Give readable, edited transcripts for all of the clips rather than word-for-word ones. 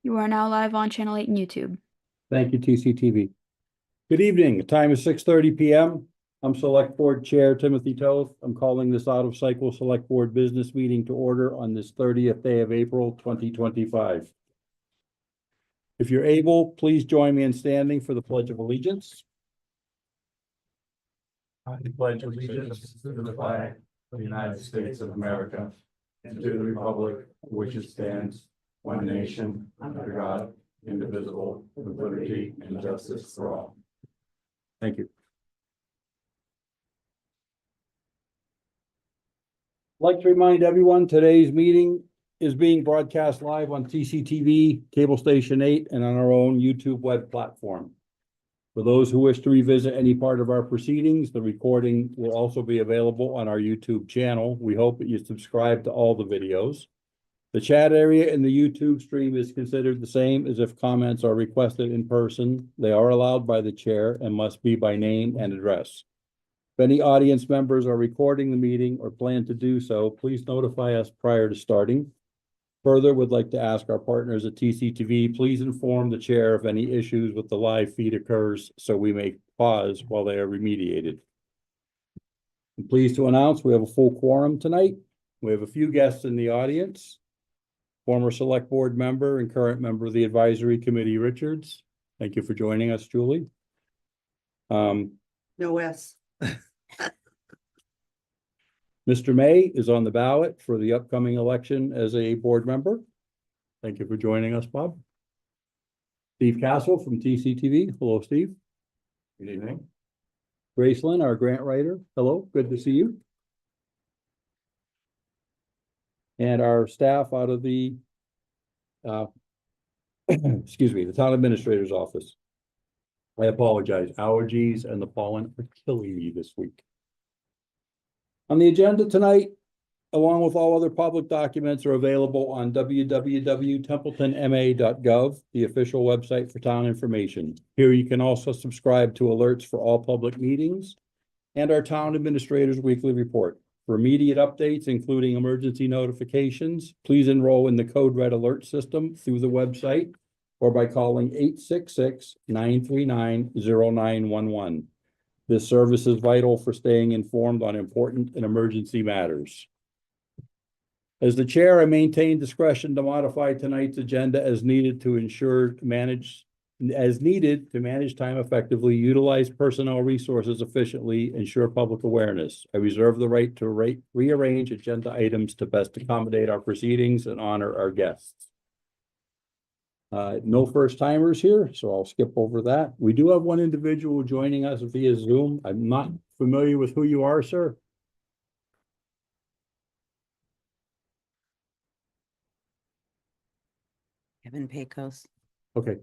You are now live on Channel 8 and YouTube. Thank you, TCTV. Good evening. The time is 6:30 p.m. I'm Select Board Chair Timothy Toth. I'm calling this out-of-cycle Select Board business meeting to order on this 30th day of April, 2025. If you're able, please join me in standing for the Pledge of Allegiance. I pledge allegiance to the flag of the United States of America and to the republic for which it stands, one nation, under God, indivisible, with liberty and justice for all. Thank you. I'd like to remind everyone today's meeting is being broadcast live on TCTV, Cable Station 8, and on our own YouTube web platform. For those who wish to revisit any part of our proceedings, the recording will also be available on our YouTube channel. We hope that you subscribe to all the videos. The chat area in the YouTube stream is considered the same as if comments are requested in person. They are allowed by the chair and must be by name and address. If any audience members are recording the meeting or plan to do so, please notify us prior to starting. Further, would like to ask our partners at TCTV, please inform the chair if any issues with the live feed occurs so we may pause while they are remediated. I'm pleased to announce we have a full quorum tonight. We have a few guests in the audience. Former Select Board member and current member of the Advisory Committee, Richards. Thank you for joining us, Julie. No S. Mr. May is on the ballot for the upcoming election as a board member. Thank you for joining us, Bob. Steve Castle from TCTV. Hello, Steve. Good evening. Gracelyn, our grant writer. Hello, good to see you. And our staff out of the, excuse me, the town administrator's office. I apologize. Allergies and the pollen are killing me this week. On the agenda tonight, along with all other public documents, are available on www.templetonma.gov, the official website for town information. Here you can also subscribe to alerts for all public meetings and our town administrator's weekly report. For immediate updates, including emergency notifications, please enroll in the Code Red Alert system through the website or by calling 866-939-0911. This service is vital for staying informed on important and emergency matters. As the chair, I maintain discretion to modify tonight's agenda as needed to manage time effectively, utilize personnel resources efficiently, ensure public awareness. I reserve the right to rearrange agenda items to best accommodate our proceedings and honor our guests. No first timers here, so I'll skip over that. We do have one individual joining us via Zoom. I'm not familiar with who you are, sir. Kevin Pecos. Okay.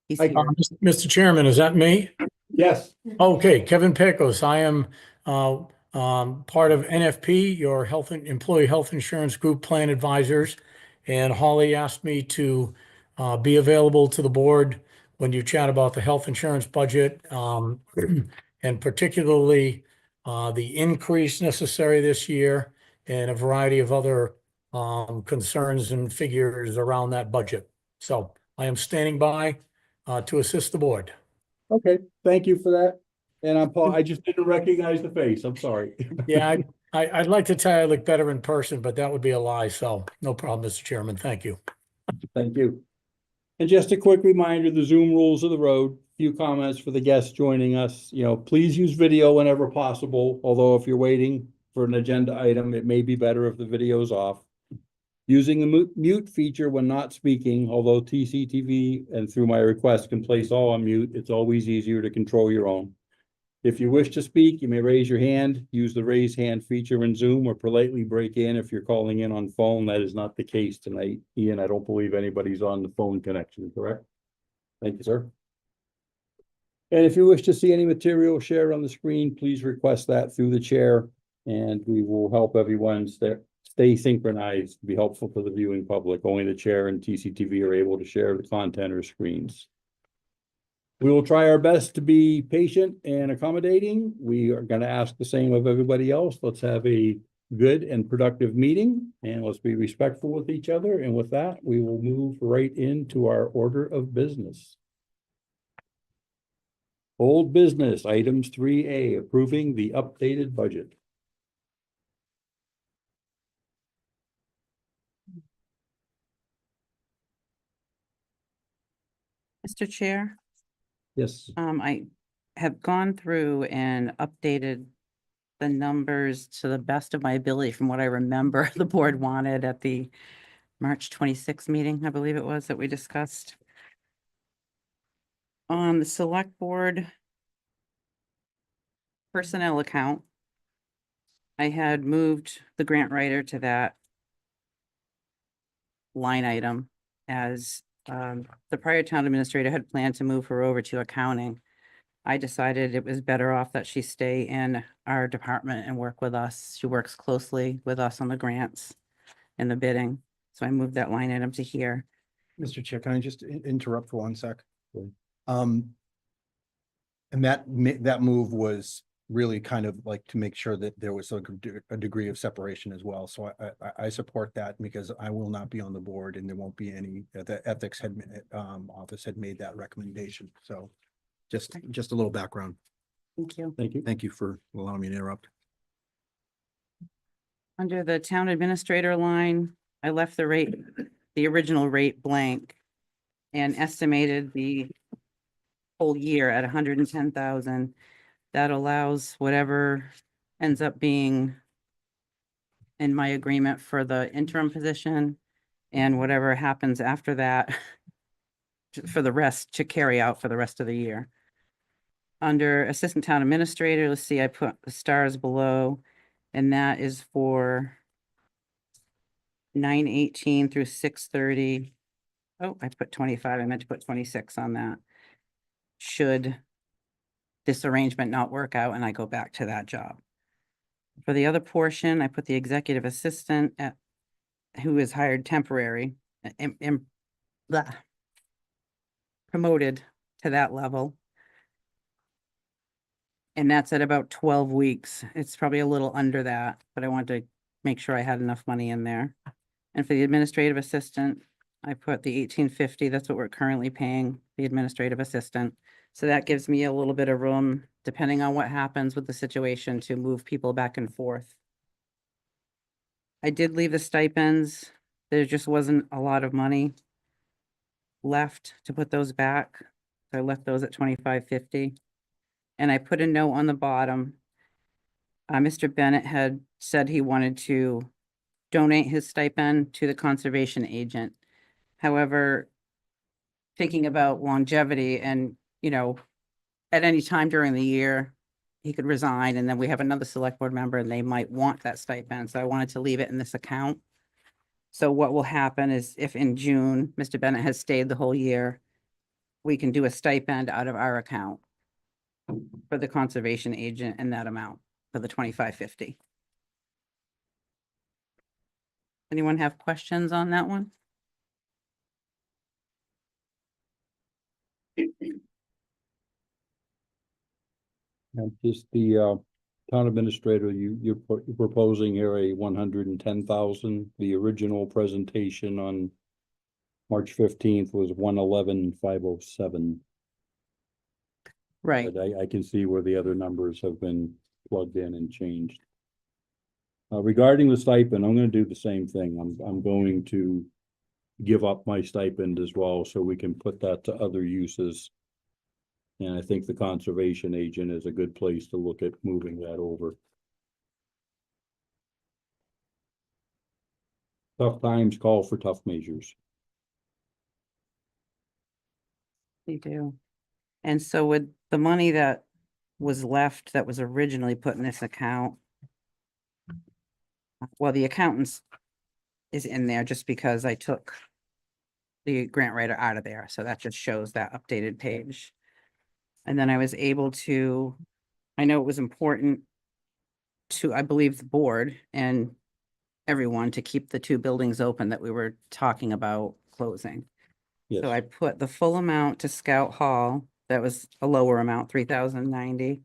He's Hi, here. Mr. Chairman, is that me? Yes. Okay, Kevin Pecos. I am part of NFP, your employee health insurance group plan advisors. And Holly asked me to be available to the board when you chat about the health insurance budget, and particularly the increase necessary this year and a variety of other concerns and figures around that budget. So I am standing by to assist the board. Okay, thank you for that. And I'm Paul. I just didn't recognize the face. I'm sorry. Yeah, I'd like to tell you I look better in person, but that would be a lie. So no problem, Mr. Chairman. Thank you. Thank you. And just a quick reminder, the Zoom rules of the road. Few comments for the guests joining us. Please use video whenever possible. Although if you're waiting for an agenda item, it may be better if the video is off. Using the mute feature when not speaking, although TCTV and through my request can place all on mute, it's always easier to control your own. If you wish to speak, you may raise your hand, use the raise hand feature in Zoom, or politely break in if you're calling in on phone. That is not the case tonight. Ian, I don't believe anybody's on the phone connection, correct? Thank you, sir. And if you wish to see any material shared on the screen, please request that through the chair, and we will help everyone stay synchronized to be helpful to the viewing public. Only the chair and TCTV are able to share the content or screens. We will try our best to be patient and accommodating. We are going to ask the same of everybody else. Let's have a good and productive meeting, and let's be respectful with each other. And with that, we will move right into our order of business. Old business, items 3A, approving the updated budget. Mr. Chair, Yes, I have gone through and updated the numbers to the best of my ability from what I remember the board wanted at the March 26th meeting, I believe it was, that we discussed. On the select board personnel account, I had moved the grant writer to that line item as the prior town administrator had planned to move her over to accounting. I decided it was better off that she stay in our department and work with us. She works closely with us on the grants and the bidding. So I moved that line item to here. Mr. Chair, can I just interrupt for one sec? Sure. And that move was really kind of like to make sure that there was a degree of separation as well. So I support that because I will not be on the board and there won't be any, the ethics office had made that recommendation. So just a little background. Thank you. thank you. Thank you for allowing me to interrupt. Under the town administrator line, I left the rate, the original rate blank and estimated the whole year at 110,000. That allows whatever ends up being in my agreement for the interim position and whatever happens after that for the rest to carry out for the rest of the year. Under assistant town administrator, let's see, I put the stars below, and that is for 9/18 through 6/30. Oh, I put 25. I meant to put 26 on that. Should this arrangement not work out and I go back to that job. For the other portion, I put the executive assistant who is hired temporary and promoted to that level. And that's at about 12 weeks. It's probably a little under that, but I wanted to make sure I had enough money in there. And for the administrative assistant, I put the 1850. That's what we're currently paying the administrative assistant. So that gives me a little bit of room, depending on what happens with the situation, to move people back and forth. I did leave the stipends. There just wasn't a lot of money left to put those back. So I left those at 2550. And I put a note on the bottom. Mr. Bennett had said he wanted to donate his stipend to the conservation agent. However, thinking about longevity and, you know, at any time during the year, he could resign and then we have another select board member and they might want that stipend. So I wanted to leave it in this account. So what will happen is if in June, Mr. Bennett has stayed the whole year, we can do a stipend out of our account for the conservation agent in that amount for the 2550. Anyone have questions on that one? And just the town administrator, you're proposing here a 110,000. The original presentation on March 15th was 111,507. Right. But I can see where the other numbers have been plugged in and changed. Regarding the stipend, I'm gonna do the same thing. I'm going to give up my stipend as well, so we can put that to other uses. And I think the conservation agent is a good place to look at moving that over. Tough times call for tough measures. They do. And so with the money that was left that was originally put in this account, well, the accountant's is in there just because I took the grant writer out of there. So that just shows that updated page. And then I was able to, I know it was important to, I believe, the board and everyone to keep the two buildings open that we were talking about closing. Yes, So I put the full amount to Scout Hall. That was a lower amount, 3,090.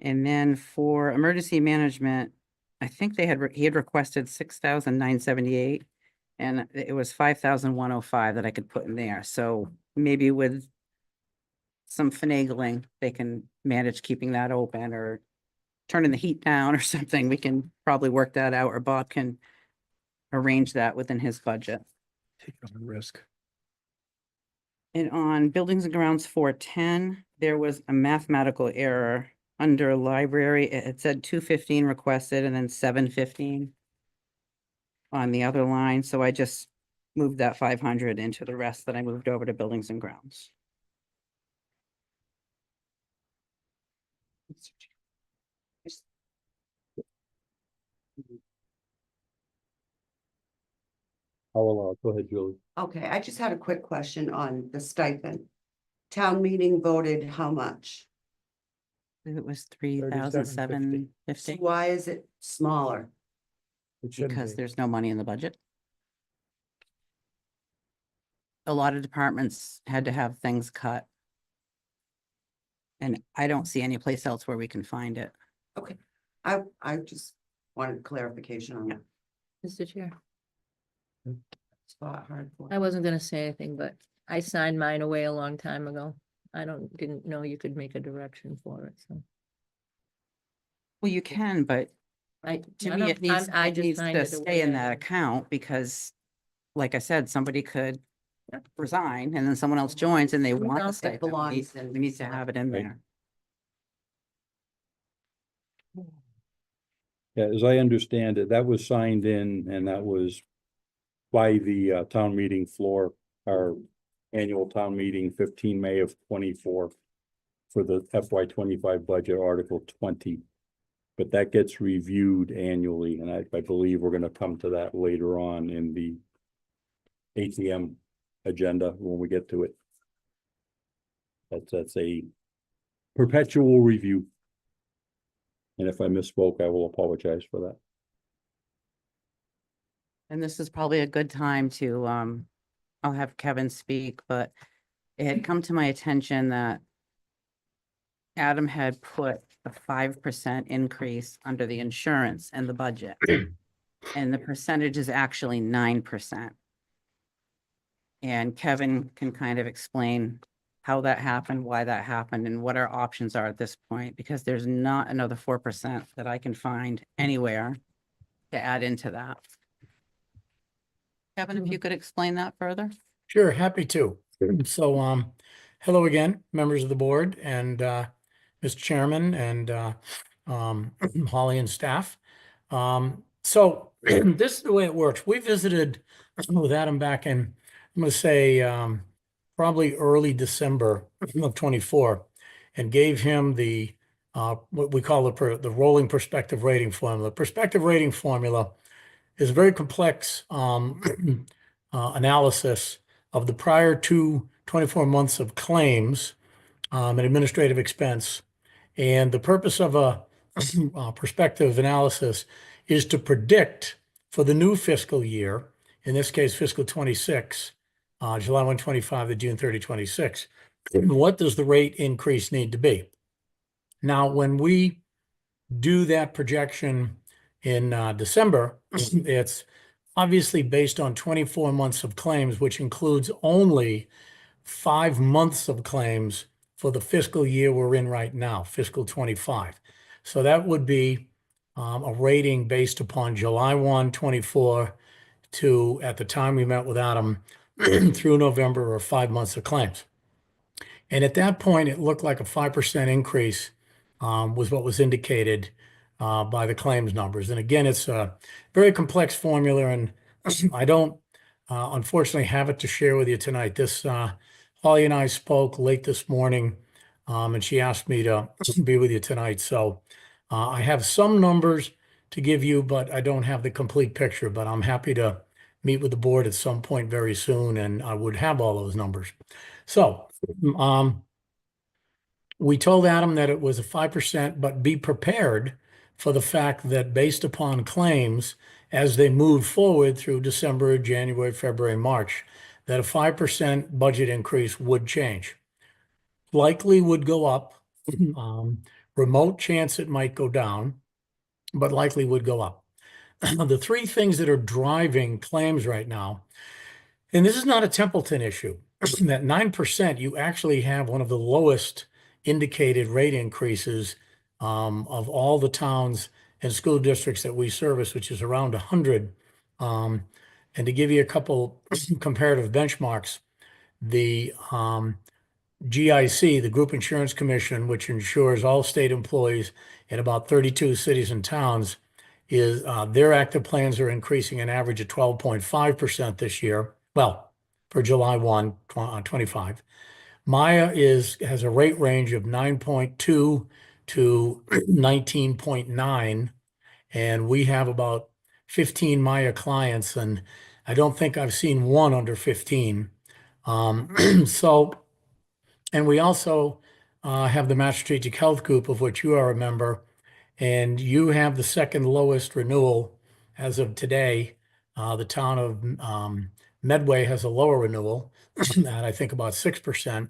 And then for emergency management, I think he had requested 6,978, and it was 5,105 that I could put in there. So maybe with some finagling, they can manage keeping that open or turning the heat down or something. We can probably work that out, or Bob can arrange that within his budget. Take on the risk. And on buildings and grounds 410, there was a mathematical error under library. It said 215 requested and then 715 on the other line. So I just moved that 500 into the rest that I moved over to buildings and grounds. Go ahead, Julie. Okay, I just had a quick question on the stipend. Town meeting voted how much? It was 3750. 3,750 Why is it smaller? It shouldn't because be. there's no money in the budget. A lot of departments had to have things cut. And I don't see any place else where we can find it. Okay, I just wanted clarification on that. Mr. Chair, Spot hard for. I wasn't gonna say anything, but I signed mine away a long time ago. Didn't know you could make a direction for it, so. Well, you can, but I, to I me, don't- it needs, I it just needs signed to it stay in away. that account because, like I said, somebody could resign and then someone else joins and they We want don't the it stipend. belongs in- We need to have it in Right. there. Yeah, as I understand it, that was signed in and that was by the town meeting floor, our annual town meeting 15 May of 24 for the FY 25 budget, Article 20. But that gets reviewed annually, and I believe we're gonna come to that later on in the ATM agenda when we get to it. That's a perpetual review. And if I misspoke, I will apologize for that. And this is probably a good time to, I'll have Kevin speak, but it had come to my attention that Adam had put a 5% increase under the insurance and the budget. And the percentage is actually 9%. And Kevin can kind of explain how that happened, why that happened, and what our options are at this point, because there's not another 4% that I can find anywhere to add into that. Kevin, if you could explain that further? Sure, happy to. So, hello again, members of the board and, Mr. Chairman and, Holly and staff. So this is the way it works. We visited with Adam back in, I'm gonna say, probably early December of 24 and gave him the, what we call the rolling perspective rating formula. Perspective rating formula is a very complex, analysis of the prior 24 months of claims, and administrative expense. And the purpose of a perspective analysis is to predict for the new fiscal year, in this case, fiscal 26, July 1, 25 to June 30, 26, what does the rate increase need to be? Now, when we do that projection in December, it's obviously based on 24 months of claims, which includes only 5 months of claims for the fiscal year we're in right now, fiscal 25. So that would be a rating based upon July 1, 24 to, at the time we met with Adam, through November, or 5 months of claims. And at that point, it looked like a 5% increase was what was indicated by the claims numbers. And again, it's a very complex formula, and I don't unfortunately have it to share with you tonight. This Holly and I spoke late this morning, and she asked me to be with you tonight. So I have some numbers to give you, but I don't have the complete picture. But I'm happy to meet with the board at some point very soon, and I would have all those numbers. So we told Adam that it was a 5%, but be prepared for the fact that based upon claims, as they moved forward through December, January, February, March, that a 5% budget increase would change. Likely would go up, remote chance it might go down, but likely would go up. The three things that are driving claims right now, and this is not a Templeton issue, that 9%, you actually have one of the lowest indicated rate increases of all the towns and school districts that we service, which is around 100. And to give you a couple comparative benchmarks, the GIC, the Group Insurance Commission, which insures all state employees in about 32 cities and towns, is their active plans are increasing an average of 12.5% this year. Well, for July 1, 25. Maya has a rate range of 9.2 to 19.9, and we have about 15 Maya clients, and I don't think I've seen one under 15. And we also have the Mass Strategic Health Group, of which you are a member, and you have the second lowest renewal as of today. The town of Medway has a lower renewal at I think about 6%.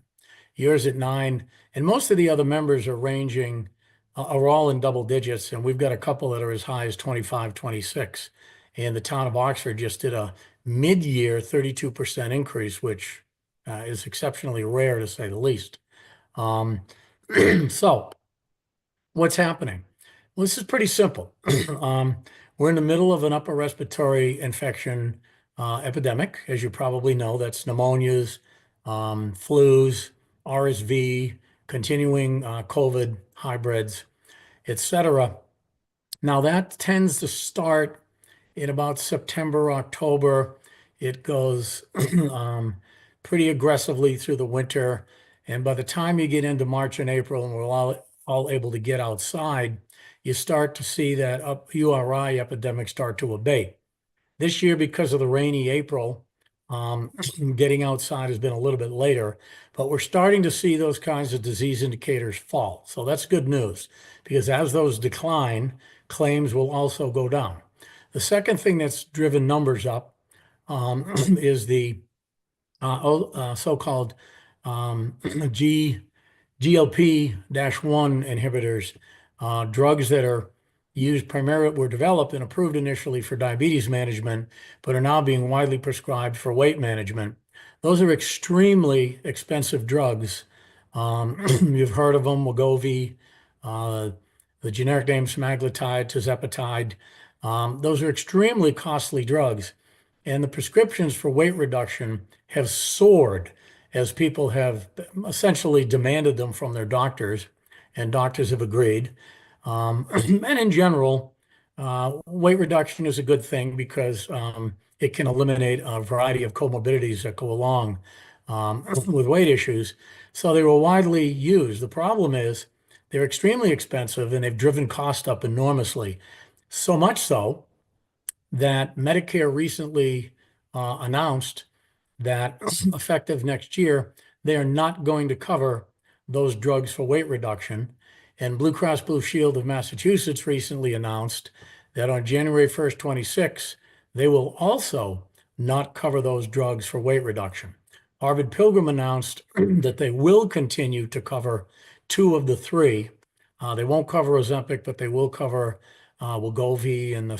Yours at 9%, and most of the other members are ranging, are all in double digits, and we've got a couple that are as high as 25, 26. And the town of Oxford just did a mid-year 32% increase, which is exceptionally rare to say the least. So what's happening? Well, this is pretty simple. We're in the middle of an upper respiratory infection epidemic. As you probably know, that's pneumonias, flus, RSV, continuing COVID hybrids, etc. Now that tends to start in about September, October. It goes pretty aggressively through the winter. And by the time you get into March and April and we're all able to get outside, you start to see that URI epidemic start to abate. This year, because of the rainy April, getting outside has been a little bit later, but we're starting to see those kinds of disease indicators fall. So that's good news, because as those decline, claims will also go down. The second thing that's driven numbers up is the so-called GLP-1 inhibitors, drugs that are used primarily, were developed and approved initially for diabetes management, but are now being widely prescribed for weight management. Those are extremely expensive drugs. You've heard of them, Wegovy, the generic name semaglutide, tirzepatide. Those are extremely costly drugs. And the prescriptions for weight reduction have soared as people have essentially demanded them from their doctors, and doctors have agreed. And in general, weight reduction is a good thing because it can eliminate a variety of comorbidities that go along with weight issues. So they were widely used. The problem is they're extremely expensive and they've driven cost up enormously. So much so that Medicare recently announced that effective next year, they are not going to cover those drugs for weight reduction. And Blue Cross Blue Shield of Massachusetts recently announced that on January 1st, 26, they will also not cover those drugs for weight reduction. Harvard Pilgrim announced that they will continue to cover two of the three. They won't cover Ozempic, but they will cover Wegovy and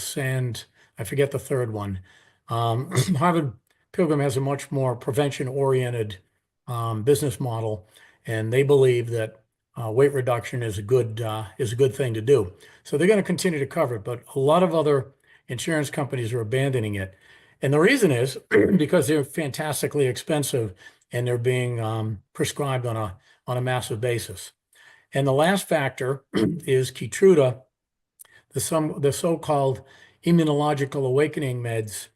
I forget the third one. Harvard Pilgrim has a much more prevention-oriented business model, and they believe that weight reduction is a good thing to do. So they're going to continue to cover it, but a lot of other insurance companies are abandoning it. And the reason is because they're fantastically expensive and they're being prescribed on a massive basis. And the last factor is Keytruda, the so-called immunological awakening meds.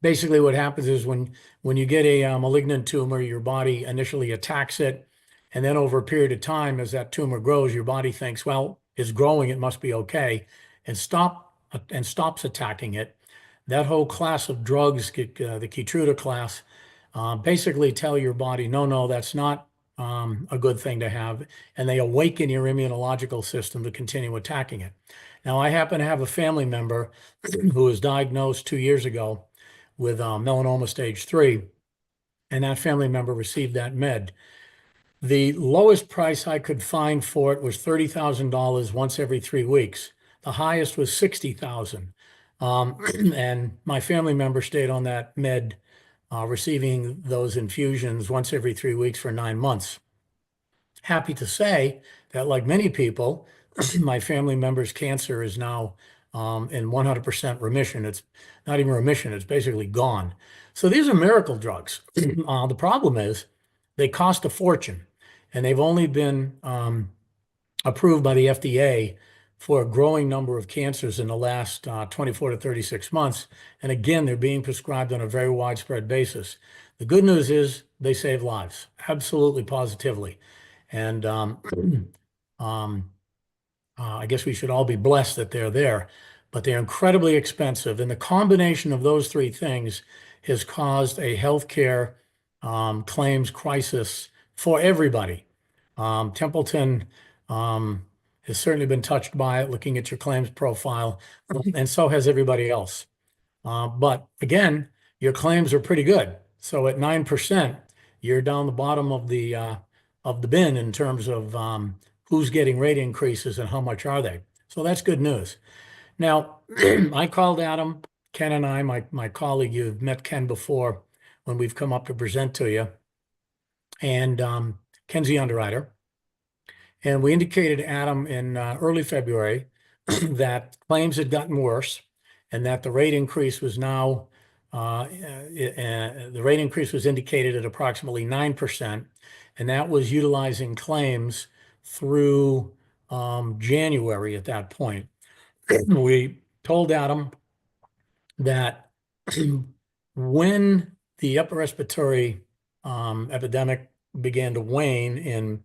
Basically what happens is when you get a malignant tumor, your body initially attacks it. And then over a period of time, as that tumor grows, your body thinks, well, it's growing, it must be okay, and stops attacking it. That whole class of drugs, the Keytruda class, basically tell your body, no, that's not a good thing to have. And they awaken your immunological system to continue attacking it. Now, I happen to have a family member who was diagnosed 2 years ago with melanoma stage 3, and that family member received that med. The lowest price I could find for it was $30,000 once every 3 weeks. The highest was 60,000. And my family member stayed on that med, receiving those infusions once every 3 weeks for 9 months. Happy to say that, like many people, my family member's cancer is now in 100% remission. It's not even remission, it's basically gone. So these are miracle drugs. The problem is they cost a fortune, and they've only been approved by the FDA for a growing number of cancers in the last 24 to 36 months. And again, they're being prescribed on a very widespread basis. The good news is they save lives, absolutely positively. And I guess we should all be blessed that they're there, but they're incredibly expensive. And the combination of those three things has caused a healthcare claims crisis for everybody. Templeton has certainly been touched by it, looking at your claims profile, and so has everybody else. But again, your claims are pretty good. So at 9%, you're down the bottom of the bin in terms of who's getting rate increases and how much are they. So that's good news. Now, I called Adam, Ken and I, my colleague, you've met Ken before when we've come up to present to you. And Ken's the underwriter. And we indicated to Adam in early February that claims had gotten worse and that the rate increase was now, the rate increase was indicated at approximately 9%. And that was utilizing claims through January at that point. We told Adam that when the upper respiratory epidemic began to wane in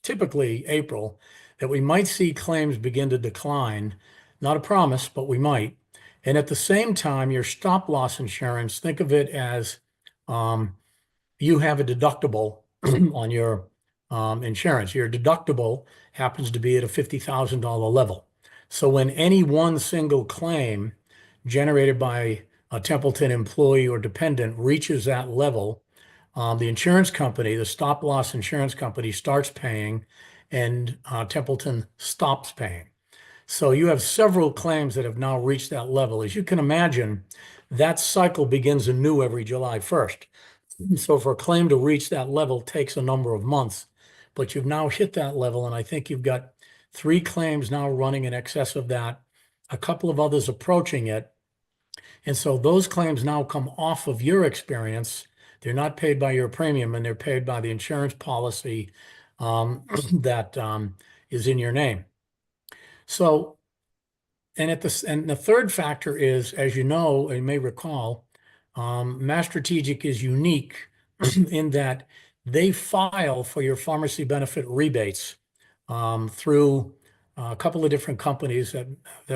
typically April, that we might see claims begin to decline. Not a promise, but we might. And at the same time, your stop loss insurance, think of it as you have a deductible on your insurance. Your deductible happens to be at a $50,000 level. So when any one single claim generated by a Templeton employee or dependent reaches that level, the insurance company, the stop loss insurance company, starts paying, and Templeton stops paying. So you have several claims that have now reached that level. As you can imagine, that cycle begins anew every July 1st. So for a claim to reach that level takes a number of months, but you've now hit that level, and I think you've got 3 claims now running in excess of that, a couple of others approaching it. And so those claims now come off of your experience. They're not paid by your premium, and they're paid by the insurance policy that is in your name. So, and the third factor is, as you know, and you may recall, Mass Strategic is unique in that they file for your pharmacy benefit rebates through a couple of different companies that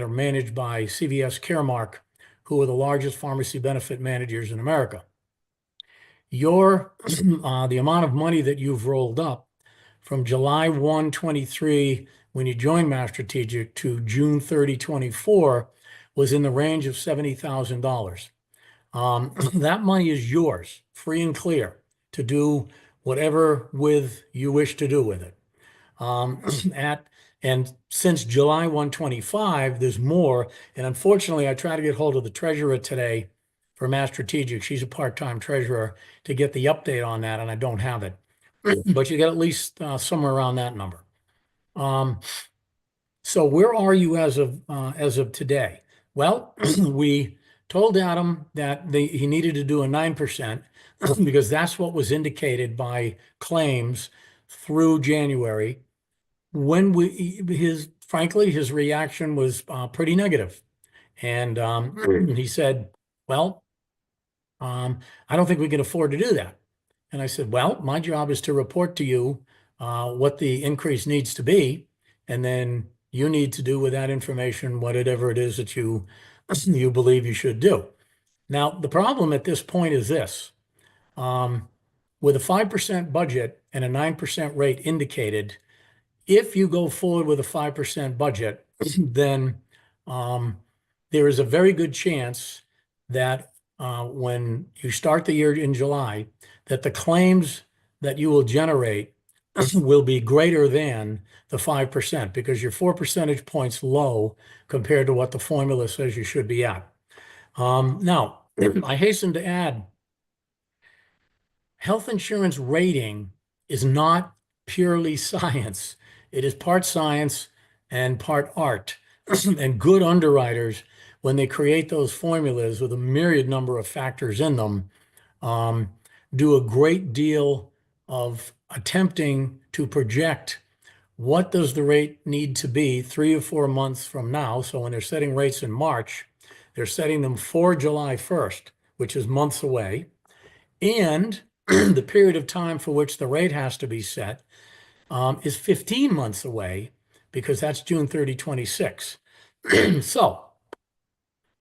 are managed by CVS Caremark, who are the largest pharmacy benefit managers in America. The amount of money that you've rolled up from July 1, 23, when you joined Mass Strategic, to June 30, 24, was in the range of $70,000. That money is yours, free and clear, to do whatever with you wish to do with it. And since July 125, there's more. And unfortunately, I tried to get hold of the treasurer today for Mass Strategic. She's a part-time treasurer, to get the update on that, and I don't have it. But you get at least somewhere around that number. So where are you as of today? Well, we told Adam that he needed to do a 9% because that's what was indicated by claims through January. When frankly, his reaction was pretty negative. And he said, well, I don't think we can afford to do that. And I said, well, my job is to report to you what the increase needs to be. And then you need to do with that information whatever it is that you believe you should do. Now, the problem at this point is this. With a 5% budget and a 9% rate indicated, if you go forward with a 5% budget, then there is a very good chance that when you start the year in July, that the claims that you will generate will be greater than the 5% because you're 4 percentage points low compared to what the formula says you should be at. Now, I hasten to add, health insurance rating is not purely science. It is part science and part art. And good underwriters, when they create those formulas with a myriad number of factors in them, do a great deal of attempting to project what does the rate need to be 3 or 4 months from now. So when they're setting rates in March, they're setting them for July 1st, which is months away. And the period of time for which the rate has to be set is 15 months away because that's June 30, 26. So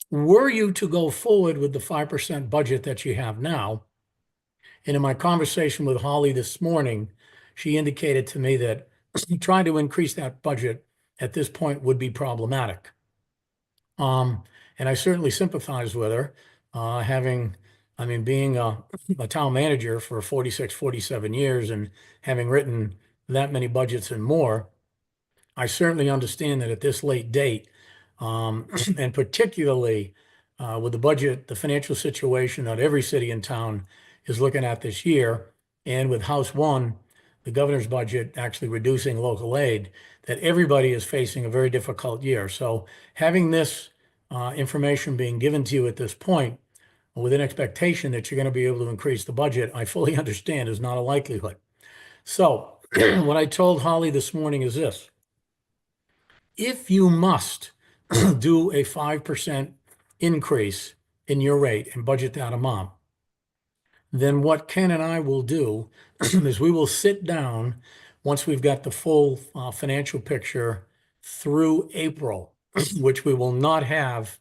were you to go forward with the 5% budget that you have now, and in my conversation with Holly this morning, she indicated to me that trying to increase that budget at this point would be problematic. And I certainly sympathize with her, being a town manager for 46, 47 years and having written that many budgets and more, I certainly understand that at this late date, and particularly with the budget, the financial situation that every city and town is looking at this year, and with House One, the governor's budget actually reducing local aid, that everybody is facing a very difficult year. So having this information being given to you at this point, with an expectation that you're going to be able to increase the budget, I fully understand is not a likelihood. So what I told Holly this morning is this: if you must do a 5% increase in your rate and budget that amount, then what Ken and I will do is we will sit down once we've got the full financial picture through April, which we will not have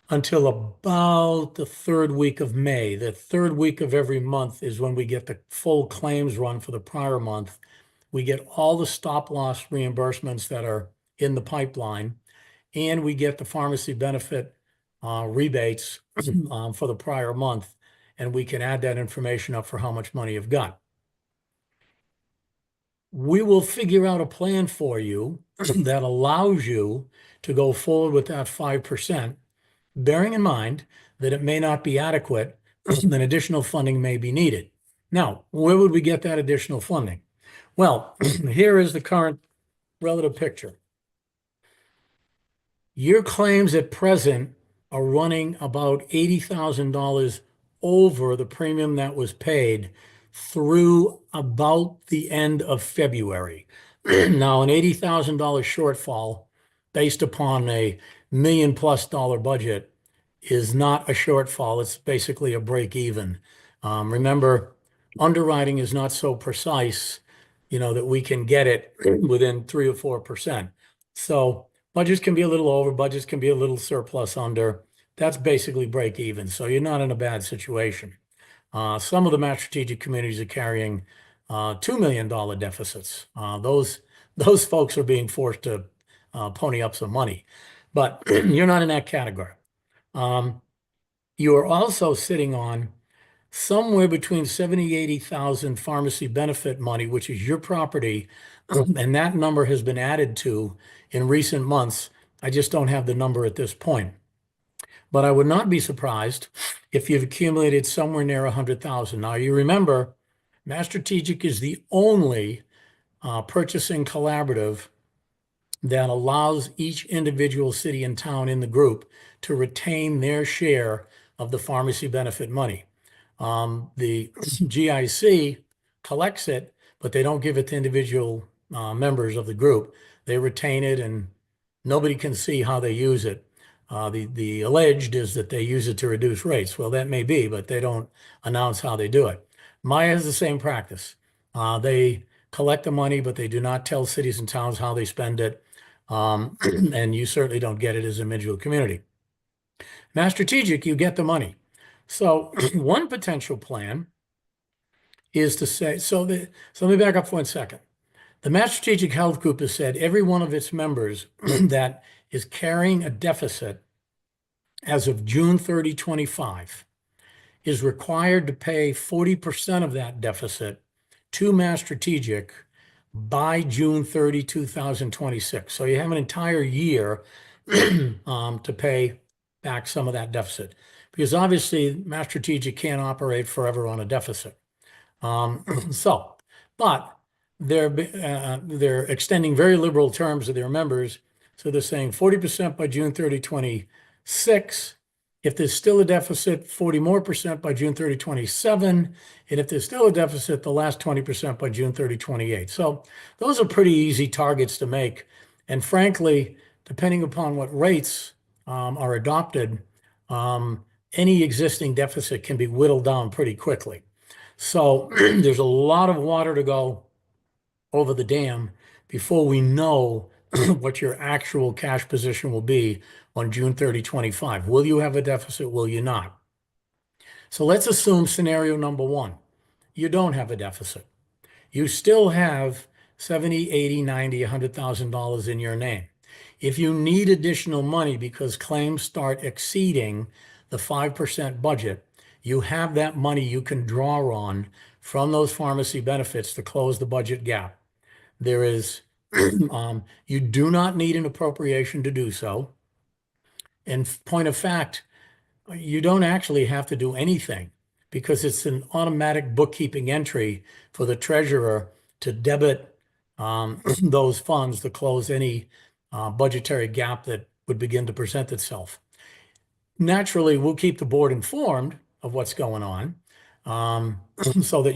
until about the 3rd week of May. The 3rd week of every month is when we get the full claims run for the prior month. We get all the stop loss reimbursements that are in the pipeline, and we get the pharmacy benefit rebates for the prior month, and we can add that information up for how much money you've got. We will figure out a plan for you that allows you to go forward with that 5%, bearing in mind that it may not be adequate and additional funding may be needed. Now, where would we get that additional funding? Well, here is the current relative picture. Your claims at present are running about $80,000 over the premium that was paid through about the end of February. Now, an $80,000 shortfall based upon a $1 million+ budget is not a shortfall. It's basically a break even. Remember, underwriting is not so precise, that we can get it within 3 or 4%. So budgets can be a little over, budgets can be a little surplus under. That's basically break even. So you're not in a bad situation. Some of the mass strategic communities are carrying $2 million deficits. Those folks are being forced to pony up some money, but you're not in that category. You are also sitting on somewhere between 70, 80,000 pharmacy benefit money, which is your property, and that number has been added to in recent months. I just don't have the number at this point. But I would not be surprised if you've accumulated somewhere near 100,000. Now, you remember, Mass Strategic is the only purchasing collaborative that allows each individual city and town in the group to retain their share of the pharmacy benefit money. The GIC collects it, but they don't give it to individual members of the group. They retain it, and nobody can see how they use it. The alleged is that they use it to reduce rates. Well, that may be, but they don't announce how they do it. Maya has the same practice. They collect the money, but they do not tell cities and towns how they spend it. And you certainly don't get it as an individual community. Mass Strategic, you get the money. So one potential plan is to say, so let me back up for 1 second. The Mass Strategic Health Group has said every one of its members that is carrying a deficit as of June 30, 25 is required to pay 40% of that deficit to Mass Strategic by June 30, 2026. So you have an entire year to pay back some of that deficit. Because obviously, Mass Strategic can't operate forever on a deficit. But they're extending very liberal terms to their members. So they're saying 40% by June 30, 26. If there's still a deficit, 40% more by June 30, 27. And if there's still a deficit, the last 20% by June 30, 28. So those are pretty easy targets to make. And frankly, depending upon what rates are adopted, any existing deficit can be whittled down pretty quickly. So there's a lot of water to go over the dam before we know what your actual cash position will be on June 30, 25. Will you have a deficit? Will you not? So let's assume scenario number one. You don't have a deficit. You still have $70, $80, $90, $100,000 in your name. If you need additional money because claims start exceeding the 5% budget, you have that money you can draw on from those pharmacy benefits to close the budget gap. There is, you do not need an appropriation to do so. And point of fact, you don't actually have to do anything because it's an automatic bookkeeping entry for the treasurer to debit those funds to close any budgetary gap that would begin to present itself. Naturally, we'll keep the board informed of what's going on so that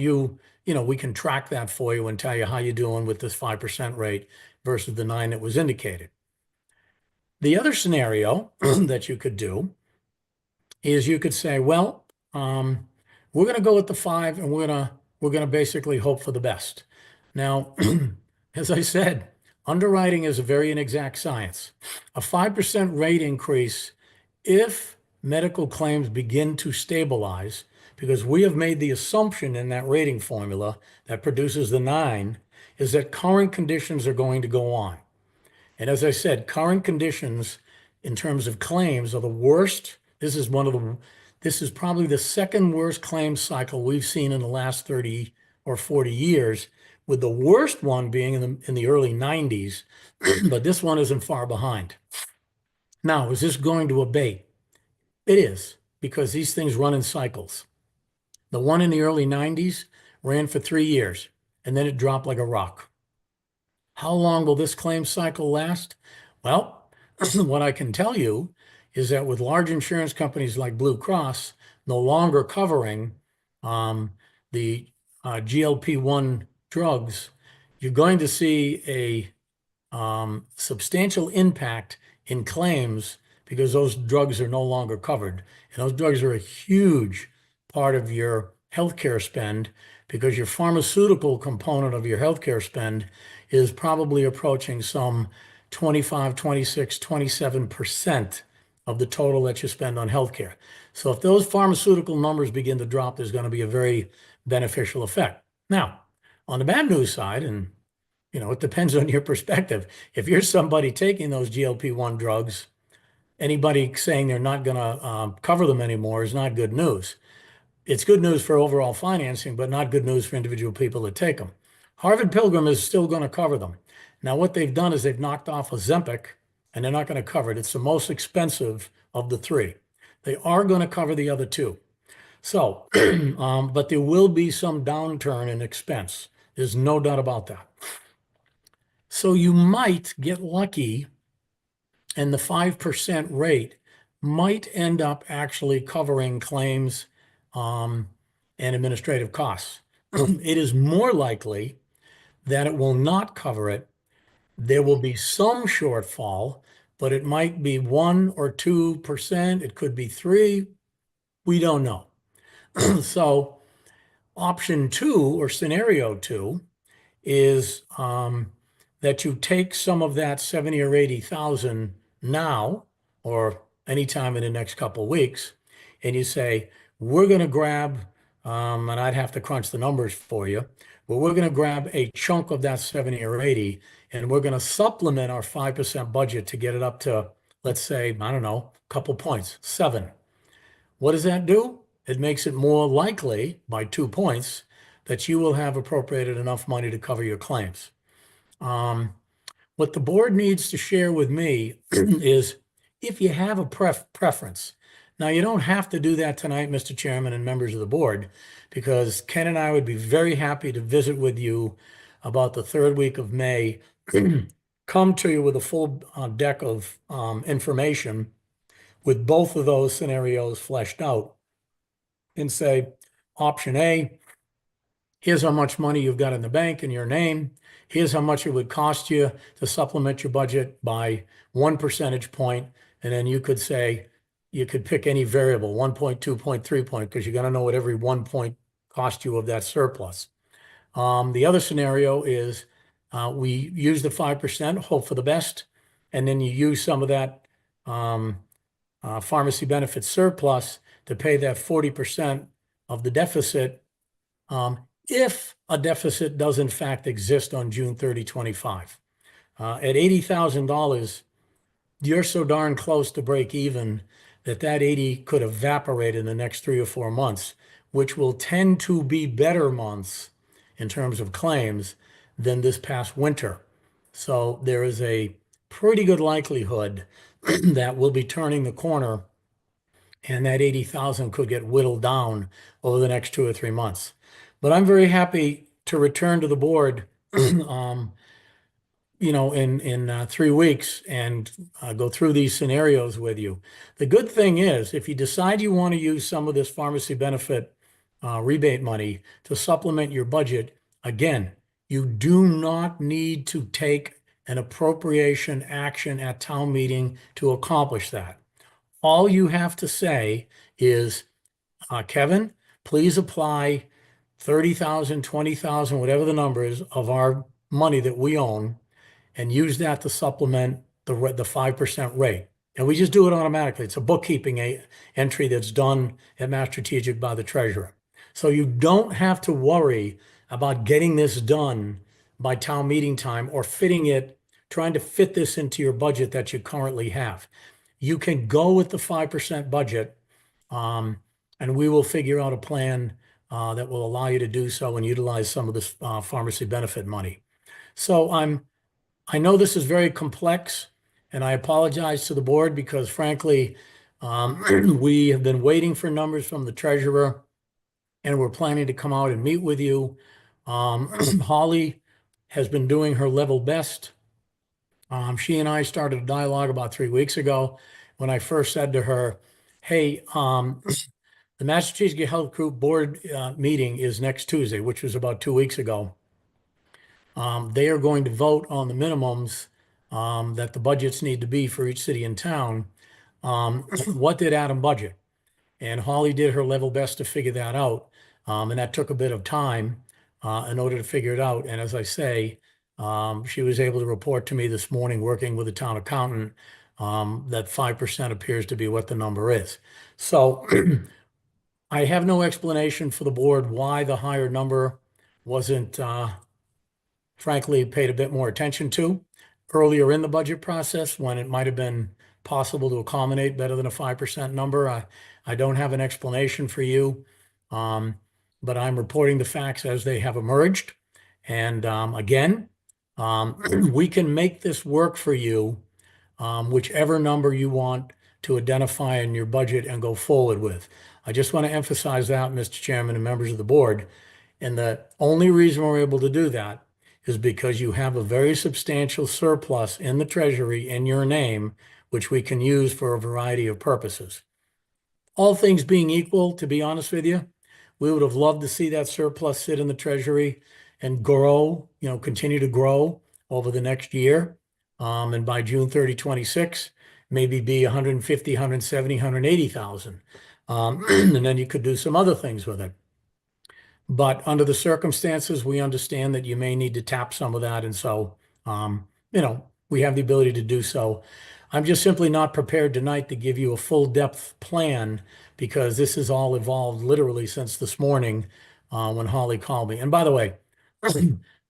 we can track that for you and tell you how you're doing with this 5% rate versus the 9 that was indicated. The other scenario that you could do is you could say, well, we're going to go with the 5 and we're going to basically hope for the best. Now, as I said, underwriting is a very inexact science. A 5% rate increase, if medical claims begin to stabilize, because we have made the assumption in that rating formula that produces the 9, is that current conditions are going to go on. And as I said, current conditions in terms of claims are the worst. This is probably the second worst claim cycle we've seen in the last 30 or 40 years, with the worst one being in the early 90s, but this one isn't far behind. Now, is this going to abate? It is, because these things run in cycles. The one in the early 90s ran for 3 years, and then it dropped like a rock. How long will this claim cycle last? Well, what I can tell you is that with large insurance companies like Blue Cross no longer covering the GLP-1 drugs, you're going to see a substantial impact in claims because those drugs are no longer covered. And those drugs are a huge part of your healthcare spend because your pharmaceutical component of your healthcare spend is probably approaching some 25, 26, 27% of the total that you spend on healthcare. So if those pharmaceutical numbers begin to drop, there's going to be a very beneficial effect. Now, on the bad news side, and it depends on your perspective. If you're somebody taking those GLP-1 drugs, anybody saying they're not going to cover them anymore is not good news. It's good news for overall financing, but not good news for individual people that take them. Harvard Pilgrim is still going to cover them. Now, what they've done is they've knocked off Ozempic, and they're not going to cover it. It's the most expensive of the 3. They are going to cover the other 2. So, but there will be some downturn in expense. There's no doubt about that. So you might get lucky, and the 5% rate might end up actually covering claims and administrative costs. It is more likely that it will not cover it. There will be some shortfall, but it might be 1 or 2%. It could be 3. We don't know. So option 2 or scenario 2 is that you take some of that 70 or 80,000 now or anytime in the next couple of weeks, and you say, we're going to grab, and I'd have to crunch the numbers for you, but we're going to grab a chunk of that 70 or 80, and we're going to supplement our 5% budget to get it up to, let's say, I don't know, a couple points, 7. What does that do? It makes it more likely by 2 points that you will have appropriated enough money to cover your claims. What the board needs to share with me is if you have a preference. Now, you don't have to do that tonight, Mr. Chairman and members of the board, because Ken and I would be very happy to visit with you about the third week of May, come to you with a full deck of information with both of those scenarios fleshed out and say, option A, here's how much money you've got in the bank in your name. Here's how much it would cost you to supplement your budget by 1 percentage point. And then you could say, you could pick any variable, 1 point, 2 point, 3 point, because you're going to know what every 1 point cost you of that surplus. The other scenario is we use the 5%, hope for the best, and then you use some of that pharmacy benefit surplus to pay that 40% of the deficit if a deficit does in fact exist on June 30, 25. At $80,000, you're so darn close to break even that 80 could evaporate in the next 3 or 4 months, which will tend to be better months in terms of claims than this past winter. So there is a pretty good likelihood that we'll be turning the corner and that 80,000 could get whittled down over the next 2 or 3 months. But I'm very happy to return to the board, in 3 weeks and go through these scenarios with you. The good thing is, if you decide you want to use some of this pharmacy benefit rebate money to supplement your budget, again, you do not need to take an appropriation action at town meeting to accomplish that. All you have to say is, Kevin, please apply 30,000, 20,000, whatever the number is of our money that we own, and use that to supplement the 5% rate. And we just do it automatically. It's a bookkeeping entry that's done at Mass Strategic by the treasurer. So you don't have to worry about getting this done by town meeting time or trying to fit this into your budget that you currently have. You can go with the 5% budget, and we will figure out a plan that will allow you to do so and utilize some of this pharmacy benefit money. So I know this is very complex, and I apologize to the board because frankly, we have been waiting for numbers from the treasurer, and we're planning to come out and meet with you. Holly has been doing her level best. She and I started a dialogue about 3 weeks ago when I first said to her, hey, the Massachusetts Health Group Board meeting is next Tuesday, which was about 2 weeks ago. They are going to vote on the minimums that the budgets need to be for each city and town. What did Adam budget? And Holly did her level best to figure that out. And that took a bit of time in order to figure it out. And as I say, she was able to report to me this morning, working with the town accountant, that 5% appears to be what the number is. So I have no explanation for the board why the higher number wasn't, frankly, paid a bit more attention to earlier in the budget process when it might have been possible to accommodate better than a 5% number. I don't have an explanation for you, but I'm reporting the facts as they have emerged. And again, we can make this work for you, whichever number you want to identify in your budget and go forward with. I just want to emphasize that, Mr. Chairman and members of the board. And the only reason we're able to do that is because you have a very substantial surplus in the treasury in your name, which we can use for a variety of purposes. All things being equal, to be honest with you, we would have loved to see that surplus sit in the treasury and grow, continue to grow over the next year. And by June 30, 26, maybe be 150, 170, 180,000. And then you could do some other things with it. But under the circumstances, we understand that you may need to tap some of that. And so, we have the ability to do so. I'm just simply not prepared tonight to give you a full depth plan because this has all evolved literally since this morning when Holly called me. And by the way,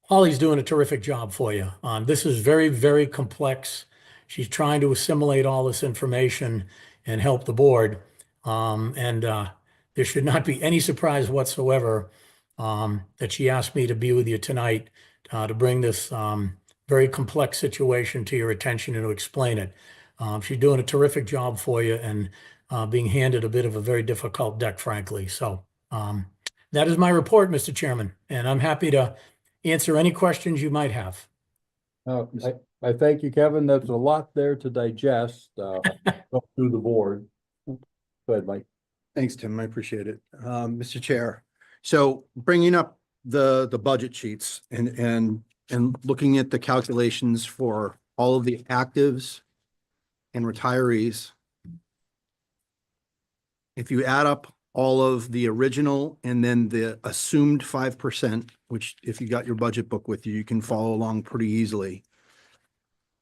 Holly's doing a terrific job for you. This is very, very complex. She's trying to assimilate all this information and help the board. And there should not be any surprise whatsoever that she asked me to be with you tonight to bring this very complex situation to your attention and to explain it. She's doing a terrific job for you and being handed a bit of a very difficult deck, frankly. So that is my report, Mr. Chairman, and I'm happy to answer any questions you might have. I thank you, Kevin. There's a lot there to digest, go through the board. Go ahead, Mike. Thanks, Tim. I appreciate it. Mr. Chair, so bringing up the budget sheets and looking at the calculations for all of the actives and retirees. If you add up all of the original and then the assumed 5%, which if you got your budget book with you, you can follow along pretty easily.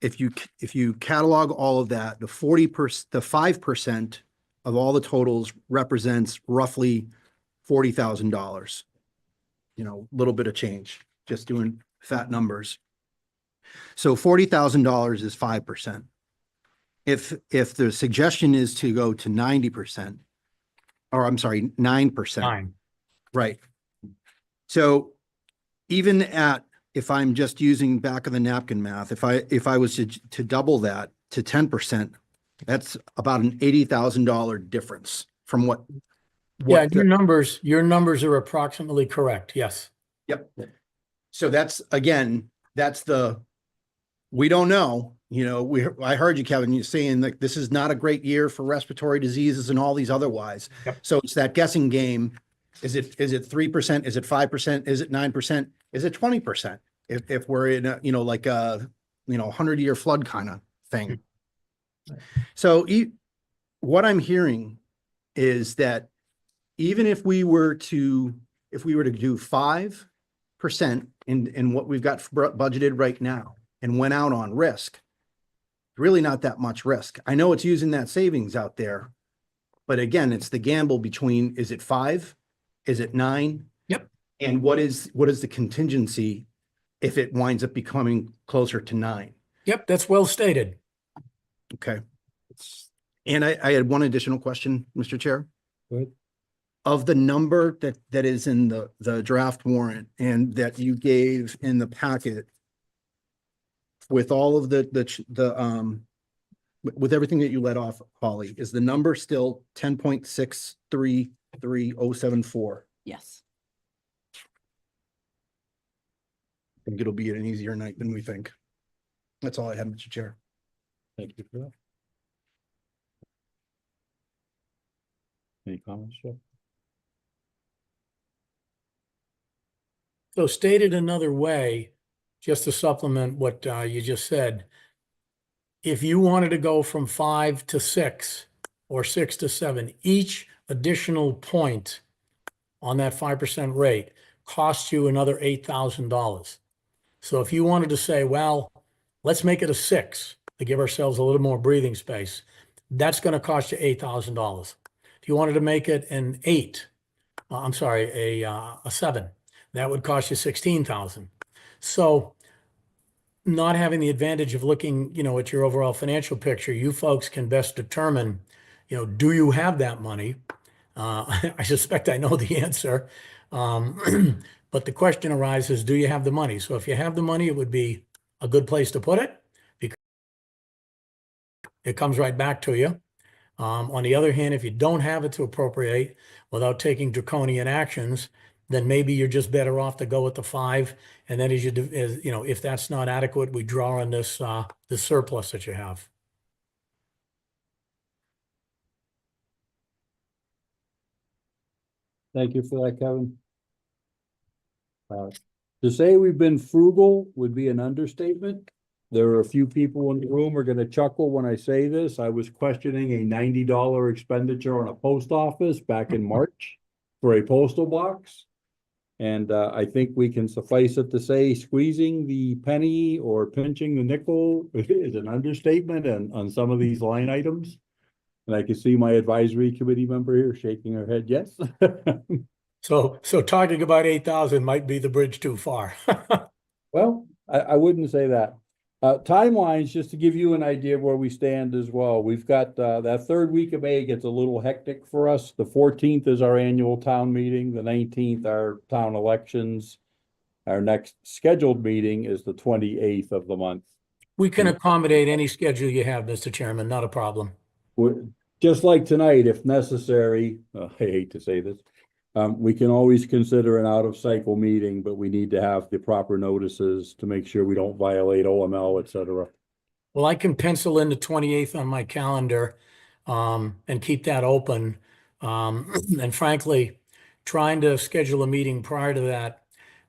If you catalog all of that, the 5% of all the totals represents roughly $40,000. You know, a little bit of change, just doing fat numbers. So $40,000 is 5%. If the suggestion is to go to 90%, or I'm sorry, 9%. Fine. Right. So even at, if I'm just using back of the napkin math, if I was to double that to 10%, that's about an $80,000 difference from what. Yeah, your numbers are approximately correct. Yes. Yep. So that's, again, that's we don't know, you know, I heard you, Kevin, you saying like, this is not a great year for respiratory diseases and all these otherwise. Yep. So it's that guessing game. Is it 3%? Is it 5%? Is it 9%? Is it 20%? If we're in a, you know, like a, 100-year flood kind of thing. So what I'm hearing is that even if we were to do 5% in what we've got budgeted right now and went out on risk, really not that much risk. I know it's using that savings out there, but again, it's the gamble between, is it 5? Is it 9? Yep. And what is the contingency if it winds up becoming closer to 9? Yep, that's well stated. Okay. And I had one additional question, Mr. Chair. Go ahead. Of the number that is in the draft warrant and that you gave in the packet with all of with everything that you let off, Holly, is the number still 10.633074? Yes. I think it'll be an easier night than we think. That's all I have, Mr. Chair. Thank you for that. Any comments, Jeff? So stated another way, just to supplement what you just said, if you wanted to go from 5 to 6 or 6 to 7, each additional point on that 5% rate costs you another $8,000. So if you wanted to say, well, let's make it a 6 to give ourselves a little more breathing space, that's going to cost you $8,000. If you wanted to make it an 8, a 7, that would cost you $16,000. So not having the advantage of looking, at your overall financial picture, you folks can best determine, do you have that money? I suspect I know the answer. But the question arises, do you have the money? So if you have the money, it would be a good place to put it because it comes right back to you. On the other hand, if you don't have it to appropriate without taking draconian actions, then maybe you're just better off to go with the 5. And then if that's not adequate, we draw on this surplus that you have. Thank you for that, Kevin. To say we've been frugal would be an understatement. There are a few people in the room who are gonna chuckle when I say this. I was questioning a $90 expenditure on a post office back in March for a postal box. And I think we can suffice it to say squeezing the penny or pinching the nickel is an understatement on some of these line items. And I can see my advisory committee member here shaking her head, yes. So talking about 8,000 might be the bridge too far. Well, I wouldn't say that. Timelines, just to give you an idea of where we stand as well. We've got, that third week of May gets a little hectic for us. The 14th is our annual town meeting, the 19th, our town elections. Our next scheduled meeting is the 28th of the month. We can accommodate any schedule you have, Mr. Chairman, not a problem. Just like tonight, if necessary, I hate to say this, we can always consider an out-of-cycle meeting, but we need to have the proper notices to make sure we don't violate OML, et cetera. Well, I can pencil in the 28th on my calendar, and keep that open. And frankly, trying to schedule a meeting prior to that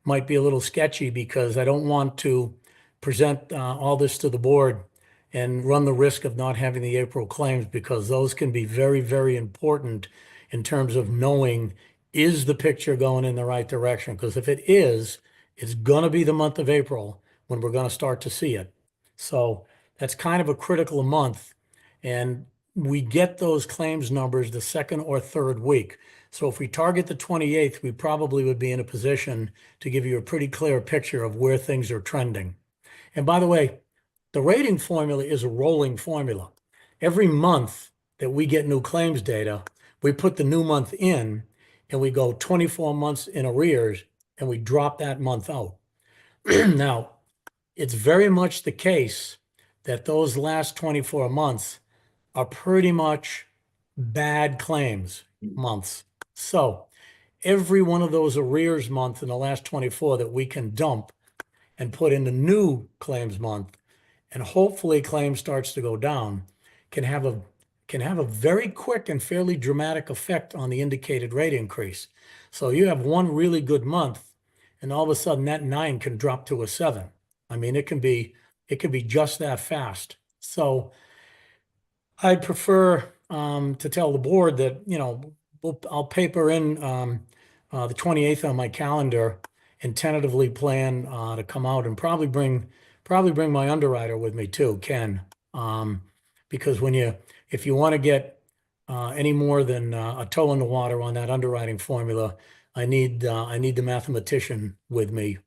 might be a little sketchy because I don't want to present, all this to the board and run the risk of not having the April claims, because those can be very, very important in terms of knowing, is the picture going in the right direction? Because if it is, it's going to be the month of April when we're going to start to see it. So that's kind of a critical month. And we get those claims numbers the second or third week. So if we target the 28th, we probably would be in a position to give you a pretty clear picture of where things are trending. And by the way, the rating formula is a rolling formula. Every month that we get new claims data, we put the new month in and we go 24 months in arrears and we drop that month out. Now, it's very much the case that those last 24 months are pretty much bad claims months. So every one of those arrears month in the last 24 that we can dump and put in the new claims month, and hopefully claims starts to go down, can have a very quick and fairly dramatic effect on the indicated rate increase. So you have one really good month, and all of a sudden that 9 can drop to a 7. I mean, it can be just that fast. So I'd prefer to tell the board that, I'll paper in the 28th on my calendar and tentatively plan to come out and probably bring my underwriter with me too, Ken. Because if you want to get any more than a toe in the water on that underwriting formula, I need the mathematician with me,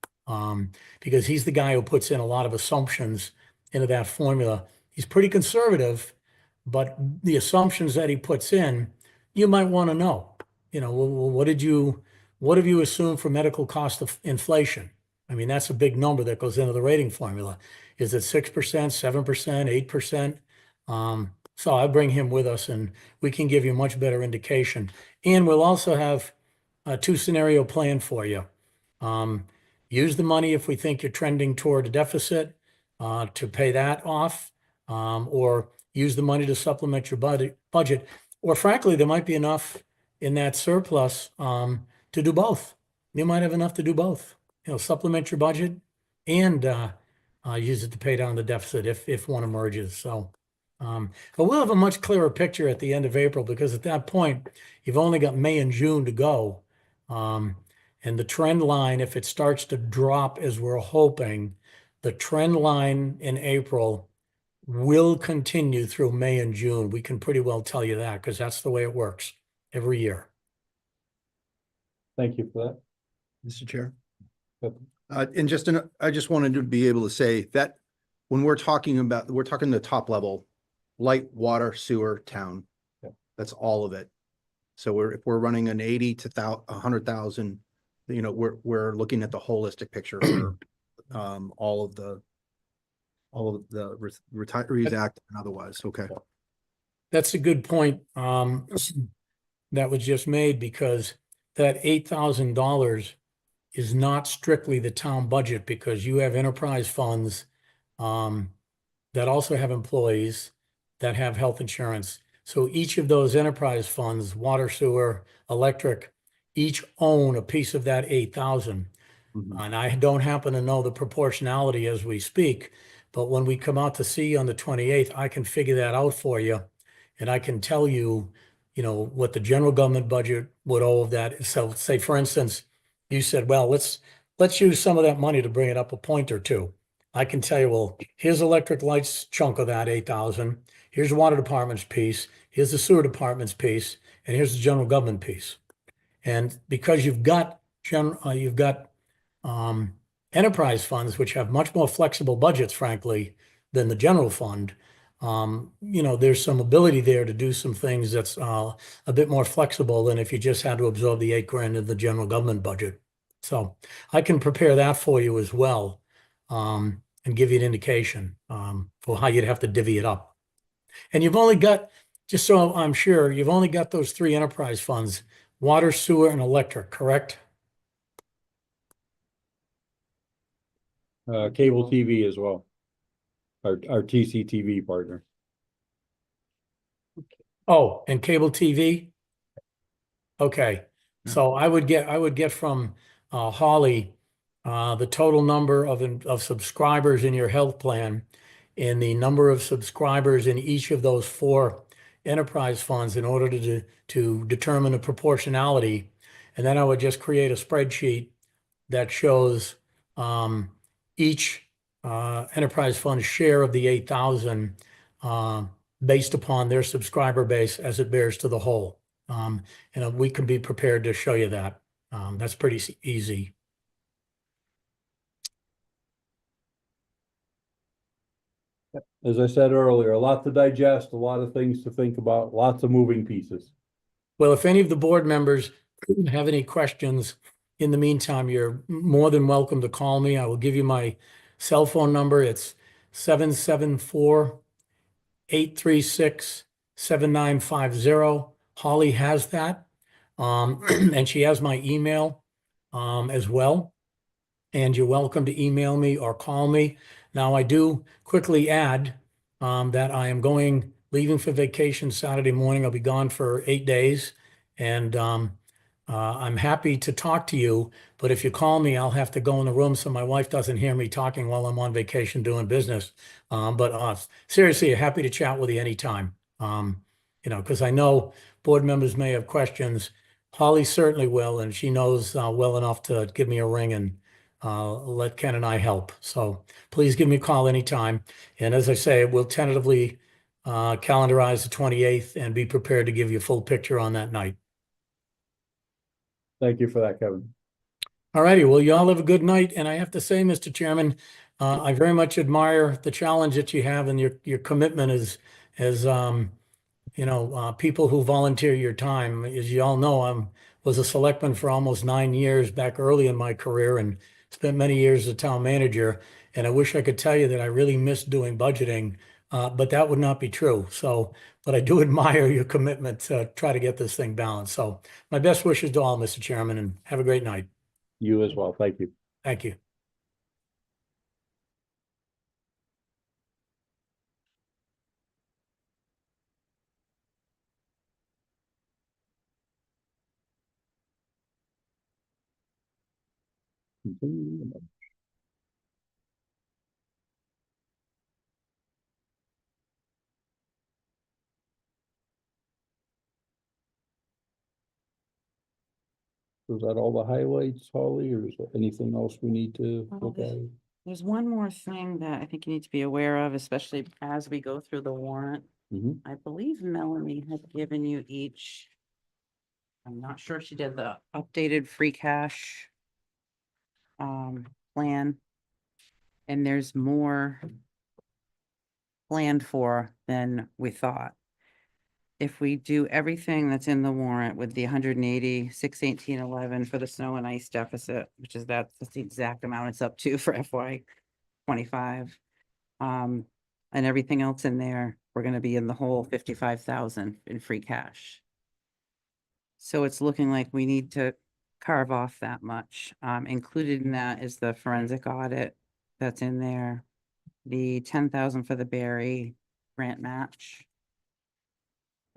because he's the guy who puts in a lot of assumptions into that formula. He's pretty conservative, but the assumptions that he puts in, you might want to know. What have you assumed for medical cost of inflation? I mean, that's a big number that goes into the rating formula. Is it 6%, 7%, 8%? So I bring him with us and we can give you a much better indication. And we'll also have a 2-scenario plan for you. Use the money if we think you're trending toward a deficit to pay that off, or use the money to supplement your budget. Or frankly, there might be enough in that surplus to do both. You might have enough to do both. Supplement your budget and use it to pay down the deficit if one emerges. So, but we'll have a much clearer picture at the end of April, because at that point, you've only got May and June to go. And the trend line, if it starts to drop as we're hoping, the trend line in April will continue through May and June. We can pretty well tell you that, because that's the way it works every year. Thank you for that. Mr. Chair. Yep. I just wanted to be able to say that when we're talking the top level, light, water, sewer, town. Yep. That's all of it. So if we're running an 80 to 100,000, we're looking at the holistic picture for all of the Retirees Act and otherwise. Okay. That's a good point that was just made, because that $8,000 is not strictly the town budget, because you have enterprise funds that also have employees that have health insurance. So each of those enterprise funds, water, sewer, electric, each own a piece of that 8,000. Mhm. And I don't happen to know the proportionality as we speak, but when we come out to see you on the 28th, I can figure that out for you. And I can tell you, what the general government budget would owe of that. So say, for instance, you said, well, let's use some of that money to bring it up a point or two. I can tell you, well, here's electric lights chunk of that 8,000. Here's the water department's piece. Here's the sewer department's piece. And here's the general government piece. And because you've got enterprise funds, which have much more flexible budgets, frankly, than the general fund, there's some ability there to do some things that's a bit more flexible than if you just had to absorb the 8 grand of the general government budget. So I can prepare that for you as well, and give you an indication for how you'd have to divvy it up. And you've only got, just so I'm sure, you've only got those 3 enterprise funds, water, sewer, and electric, correct? Cable TV as well. Our TCTV partner. Oh, and cable TV? Okay, so I would get from Holly the total number of subscribers in your health plan and the number of subscribers in each of those 4 enterprise funds in order to determine the proportionality. And then I would just create a spreadsheet that shows each enterprise fund share of the 8,000 based upon their subscriber base as it bears to the whole. And we can be prepared to show you that. That's pretty easy. As I said earlier, a lot to digest, a lot of things to think about, lots of moving pieces. Well, if any of the board members have any questions, in the meantime, you're more than welcome to call me. I will give you my cell phone number. It's 774-836-7950. Holly has that. And she has my email as well. And you're welcome to email me or call me. Now, I do quickly add that I am leaving for vacation Saturday morning. I'll be gone for 8 days. And I'm happy to talk to you, but if you call me, I'll have to go in the room so my wife doesn't hear me talking while I'm on vacation doing business. But seriously, happy to chat with you anytime. Because I know board members may have questions. Holly certainly will, and she knows well enough to give me a ring and let Ken and I help. So please give me a call anytime. And as I say, we'll tentatively calendarize the 28th and be prepared to give you a full picture on that night. Thank you for that, Kevin. All righty. Well, you all have a good night. And I have to say, Mr. Chairman, I very much admire the challenge that you have and your commitment as people who volunteer your time. As you all know, was a selectman for almost 9 years back early in my career and spent many years as a town manager. And I wish I could tell you that I really miss doing budgeting, but that would not be true. But I do admire your commitment to try to get this thing balanced. So my best wishes to all, Mr. Chairman, and have a great night. You as well. Thank you. Thank you. Was that all the highlights, Holly, or is there anything else we need to look at? There's one more thing that I think you need to be aware of, especially as we go through the warrant. Mhm. I believe Melanie had given you each. I'm not sure if she did the updated free cash plan. And there's more planned for than we thought. If we do everything that's in the warrant with the 180, 618.11 for the snow and ice deficit, which is that's the exact amount it's up to for FY 25. And everything else in there, we're gonna be in the whole 55,000 in free cash. So it's looking like we need to carve off that much. Included in that is the forensic audit that's in there. The 10,000 for the Berry grant match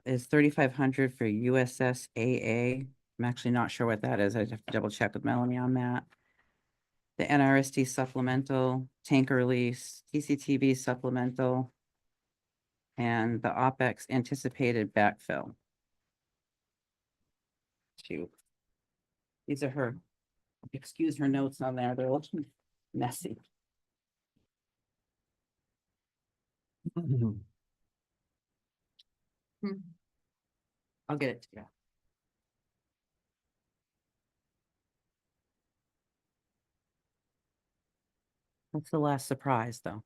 is 3,500 for USSAA. I'm actually not sure what that is. I'd have to double check with Melanie on that. The NRSD supplemental, tanker release, TCTV supplemental, and the OPEX anticipated backfill. Shoot. These are her, excuse her notes on there. They're a little messy. I'll get it to you. That's the last surprise, though.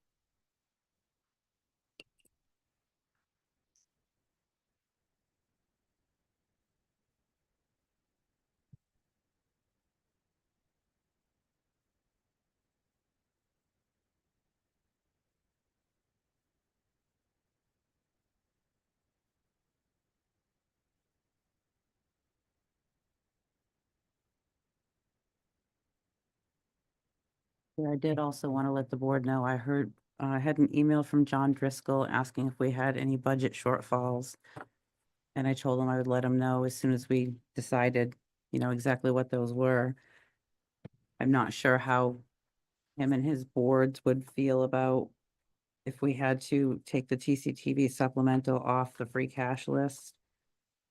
Yeah, I did also want to let the board know, I had an email from John Driscoll asking if we had any budget shortfalls. And I told him I would let him know as soon as we decided, exactly what those were. I'm not sure how him and his boards would feel about if we had to take the TCTV supplemental off the free cash list.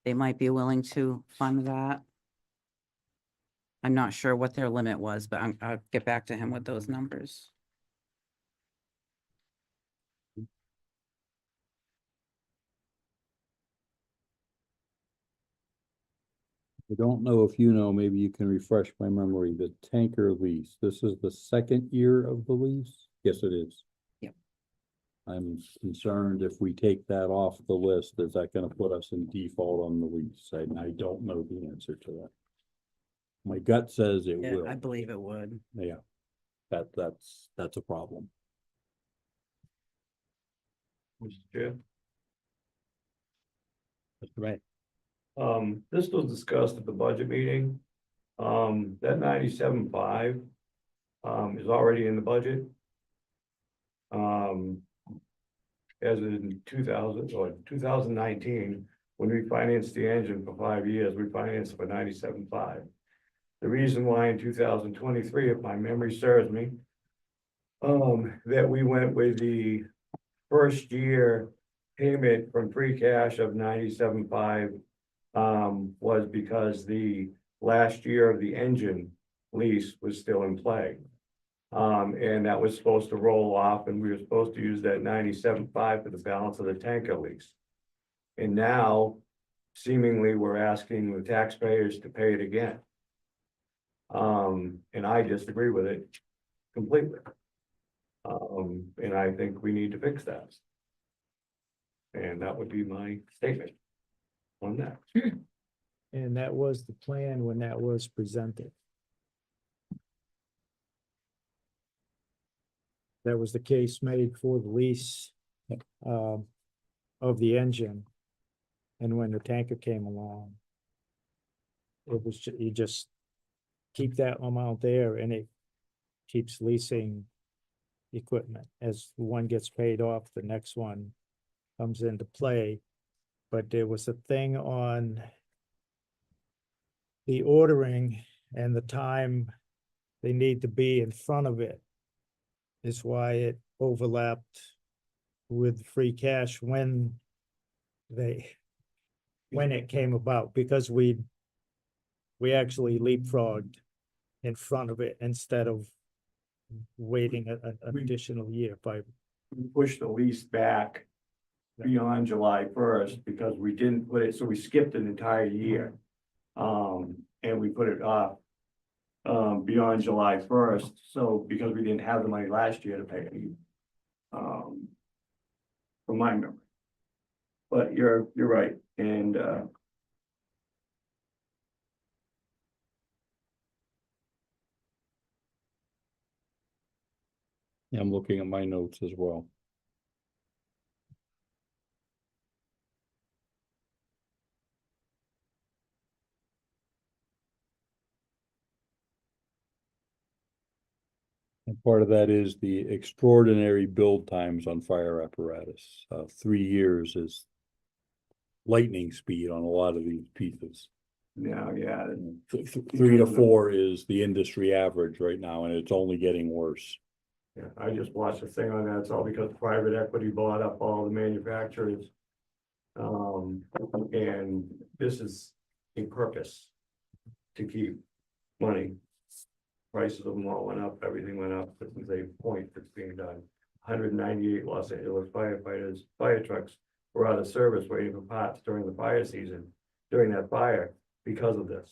They might be willing to fund that. I'm not sure what their limit was, but I'll get back to him with those numbers. I don't know if you know, maybe you can refresh my memory, the tanker lease, this is the second year of the lease? Yes, it is. Yep. I'm concerned if we take that off the list, is that gonna put us in default on the lease? I don't know the answer to that. My gut says it Yeah, will. I believe it would. Yeah, that's a problem. Mr. Chair. That's right. This was discussed at the budget meeting. That 97.5 is already in the budget. As in 2019, when we financed the engine for 5 years, we financed for 97.5. The reason why in 2023, if my memory serves me, that we went with the first year payment from free cash of 97.5 was because the last year of the engine lease was still in play. And that was supposed to roll off, and we were supposed to use that 97.5 for the balance of the tanker lease. And now seemingly we're asking the taxpayers to pay it again. And I disagree with it completely. And I think we need to fix that. And that would be my statement on that. And that was the plan when that was presented. That was the case made for the lease of the engine. And when the tanker came along, it was, you just keep that amount there and it keeps leasing equipment. As one gets paid off, the next one comes into play. But there was a thing on the ordering and the time they need to be in front of it is why it overlapped with free cash when it came about, because we actually leapfrogged in front of it instead of waiting an additional year by. We pushed the lease back beyond July 1st because we didn't put it, so we skipped an entire year. And we put it off beyond July 1st, so because we didn't have the money last year to pay it. From my memory. But you're right, and I'm looking at my notes as well. And part of that is the extraordinary build times on fire apparatus. 3 years is lightning speed on a lot of these pieces. now, yeah, 3 to 4 is the industry average right now, and it's only getting worse. yeah, I just watched a thing on that. It's all because private equity bought up all the manufacturers. And this is a purpose to keep money. Prices of them all went up, everything went up, this is a point that's being done. 198 Los Angeles firefighters, fire trucks were out of service waiting for parts during the fire season, during that fire, because of this.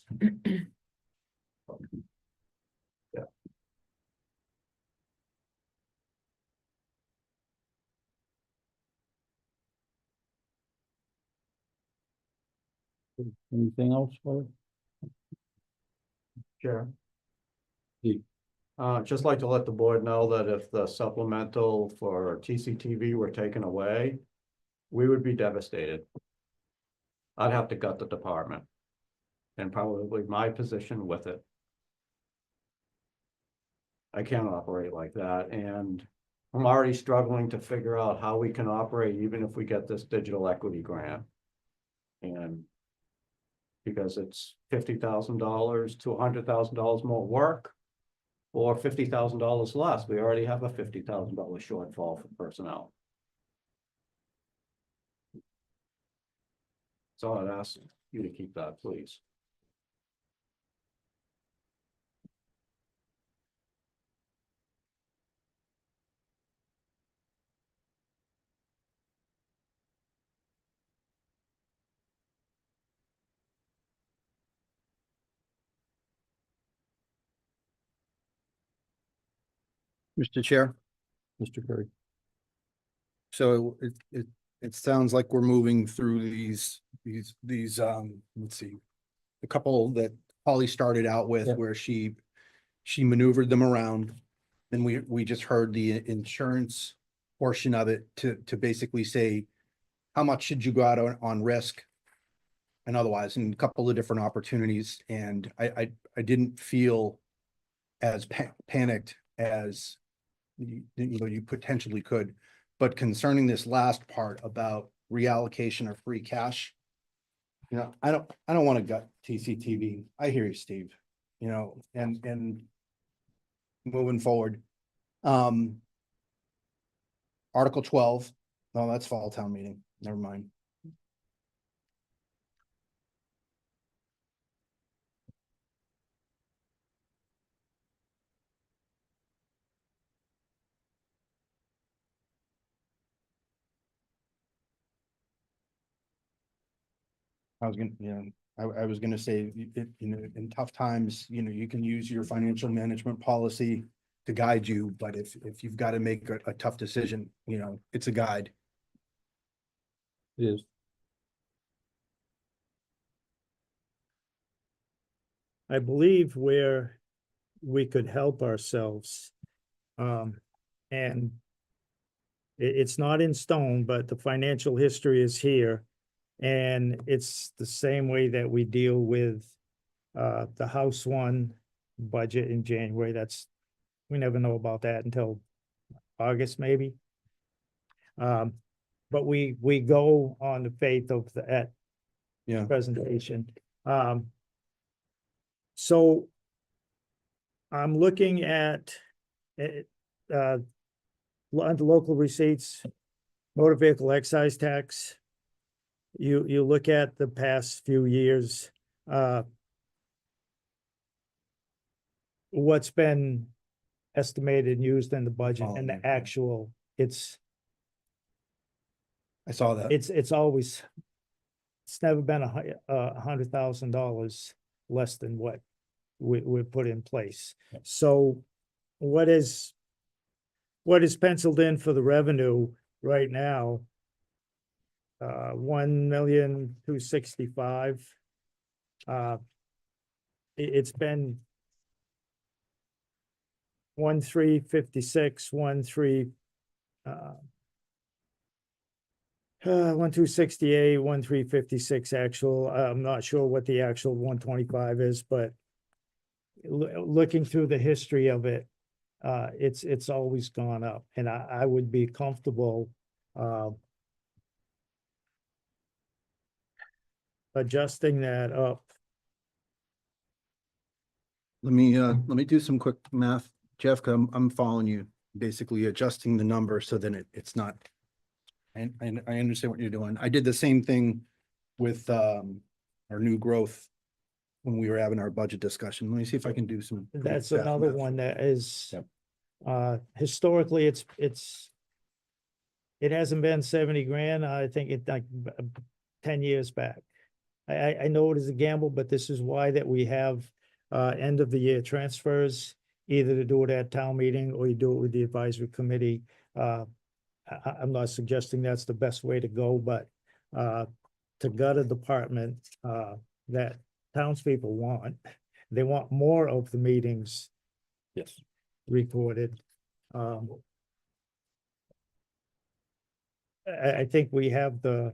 Yeah. Anything else, Willie? Chair. Steve. Just like to let the board know that if the supplemental for TCTV were taken away, we would be devastated. I'd have to gut the department. And probably my position with it. I can't operate like that, and I'm already struggling to figure out how we can operate even if we get this digital equity grant. And because it's $50,000 to $100,000 more work, or $50,000 less, we already have a $50,000 shortfall for personnel. So I'd ask you to keep that, please. Mr. Chair, Mr. Curry. so it sounds like we're moving through these, let's see. A couple that Holly started out with Yeah. where she maneuvered them around. And we just heard the insurance portion of it to basically say, how much should you go out on risk? And otherwise, and a couple of different opportunities, and I didn't feel as panicked as you potentially could. But concerning this last part about reallocation of free cash, I don't want to gut TCTV. I hear you, Steve, and moving forward. Article 12, no, that's fall town meeting, never mind. I was gonna say, in tough times, you can use your financial management policy to guide you, but if you've got to make a tough decision, it's a guide. It is. I believe where we could help ourselves. And it's not in stone, but the financial history is here. And it's the same way that we deal with the House One budget in January. We never know about that until August, maybe. But we go on the faith of that presentation. So I'm looking at the local receipts, motor vehicle excise tax. You look at the past few years, what's been estimated and used in the budget and the actual, I saw that. it's always, it's never been $100,000 less than what we put in place. So what is penciled in for the revenue right now? 1,265,000. It's been 1,356, 1,268, 1,356 actual. I'm not sure what the actual 125 is, but looking through the history of it, it's always gone up, and I would be comfortable adjusting that up. Let me do some quick math, Jeff, 'cause I'm following you, basically adjusting the number so then it's not. And I understand what you're doing. I did the same thing with our new growth when we were having our budget discussion. Let me see if I can do some. That's fast another math. one that is, Yep. Historically, it hasn't been 70 grand. I think it like 10 years back. I know it is a gamble, but this is why that we have end of the year transfers, either to do it at town meeting or you do it with the advisory committee. I'm not suggesting that's the best way to go, but to gut a department, that townspeople want. They want more of the meetings Yes. recorded. I think we have the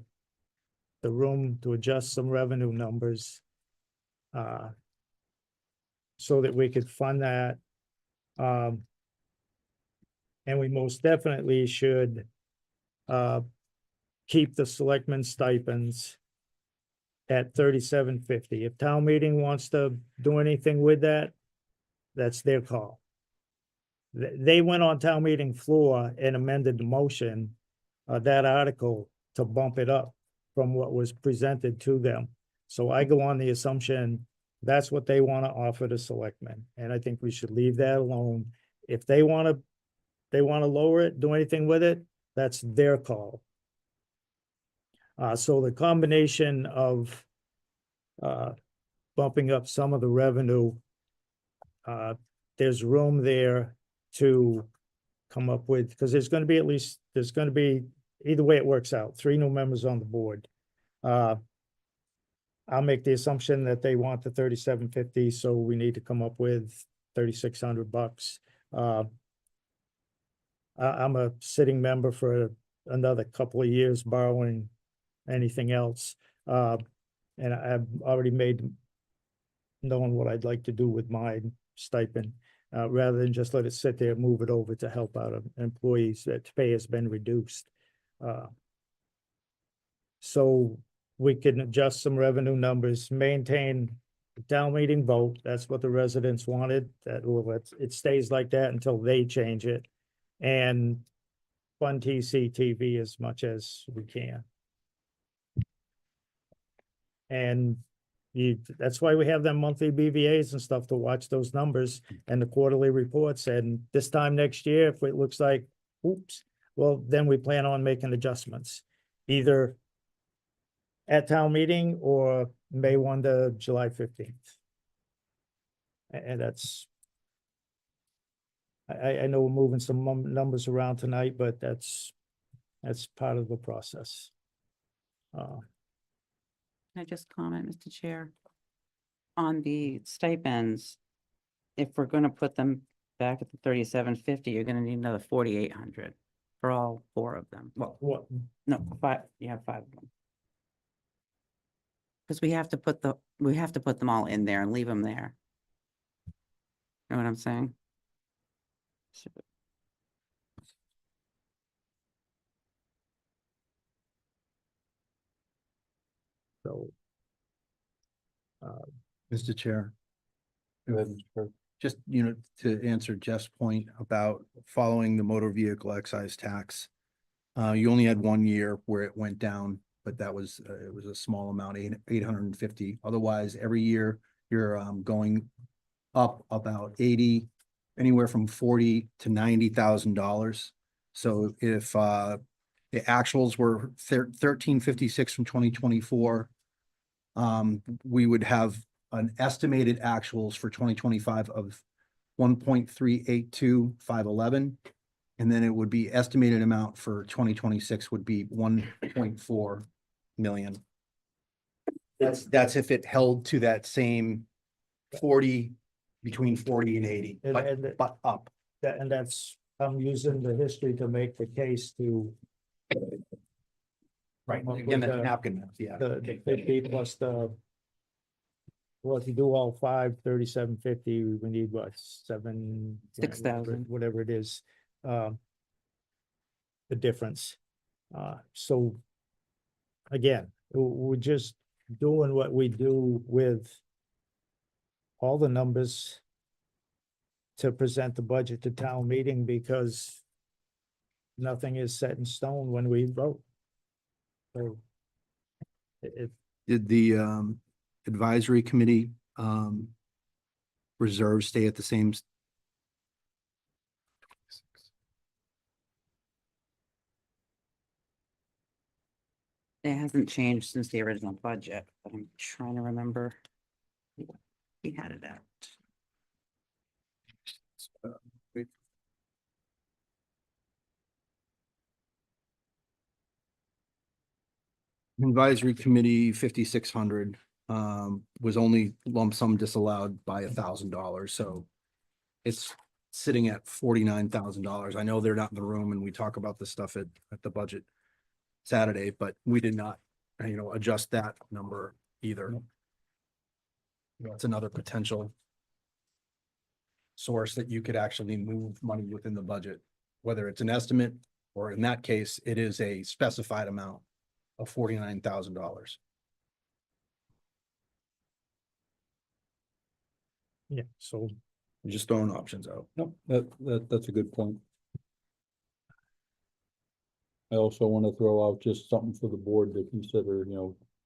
room to adjust some revenue numbers, so that we could fund that. And we most definitely should, keep the selectmen stipends at $37.50. If town meeting wants to do anything with that, that's their call. They went on town meeting floor and amended the motion, that article to bump it up from what was presented to them. So I go on the assumption that's what they want to offer to selectmen, and I think we should leave that alone. If they want to lower it, do anything with it, that's their call. So the combination of bumping up some of the revenue, there's room there to come up with, because there's going to be, either way it works out, 3 new members on the board. I'll make the assumption that they want the $37.50, so we need to come up with $3,600. I'm a sitting member for another couple of years, borrowing anything else. And I've already made known what I'd like to do with my stipend, rather than just let it sit there, move it over to help out employees that pay has been reduced. So we can adjust some revenue numbers, maintain the town meeting vote. That's what the residents wanted. It stays like that until they change it. And fund TCTV as much as we can. And that's why we have them monthly BVAs and stuff to watch those numbers and the quarterly reports. And this time next year, if it looks like, oops, well, then we plan on making adjustments, either at town meeting or May 1 to July 15th. And that's, I know we're moving some numbers around tonight, but that's part of the process. Can I just comment, Mr. Chair? On the stipends, if we're gonna put them back at the $37.50, you're gonna need another $4,800 for all 4 of them. Well, What, no, 5, you have 5 of them. Because we have to put them all in there and leave them there. Know what I'm saying? so, Mr. Chair, Go ahead, Mr. Kirk. just, to answer Jeff's point about following the motor vehicle excise tax. You only had 1 year where it went down, but that was, it was a small amount, 850. Otherwise, every year you're going up about 80, anywhere from $40,000 to $90,000. So if the actuals were 1356 from 2024, we would have an estimated actuals for 2025 of 1.382511. And then it would be estimated amount for 2026 would be 1.4 million. That's if it held to that same 40, between 40 and 80, but up. and that's, I'm using the history to make the case to Right, Up again, with the the- napkin math, yeah. the 50 plus well, if you do all 5, 3750, we need what, 7? 6,000. Whatever it is, the difference. So again, we're just doing what we do with all the numbers to present the budget to town meeting, because nothing is set in stone when we vote. So it, Did the advisory committee reserves stay at the same? It hasn't changed since the original budget, but I'm trying to remember. We had it at. Advisory committee, 5,600, was only lump sum disallowed by $1,000, so it's sitting at $49,000. I know they're not in the room and we talk about this stuff at the budget Saturday, but we did not, adjust that number either. That's another potential source that you could actually move money within the budget, whether it's an estimate or in that case, it is a specified amount of $49,000. Yeah, so Just throwing options out. No, that's a good point. I also want to throw out just something for the board to consider,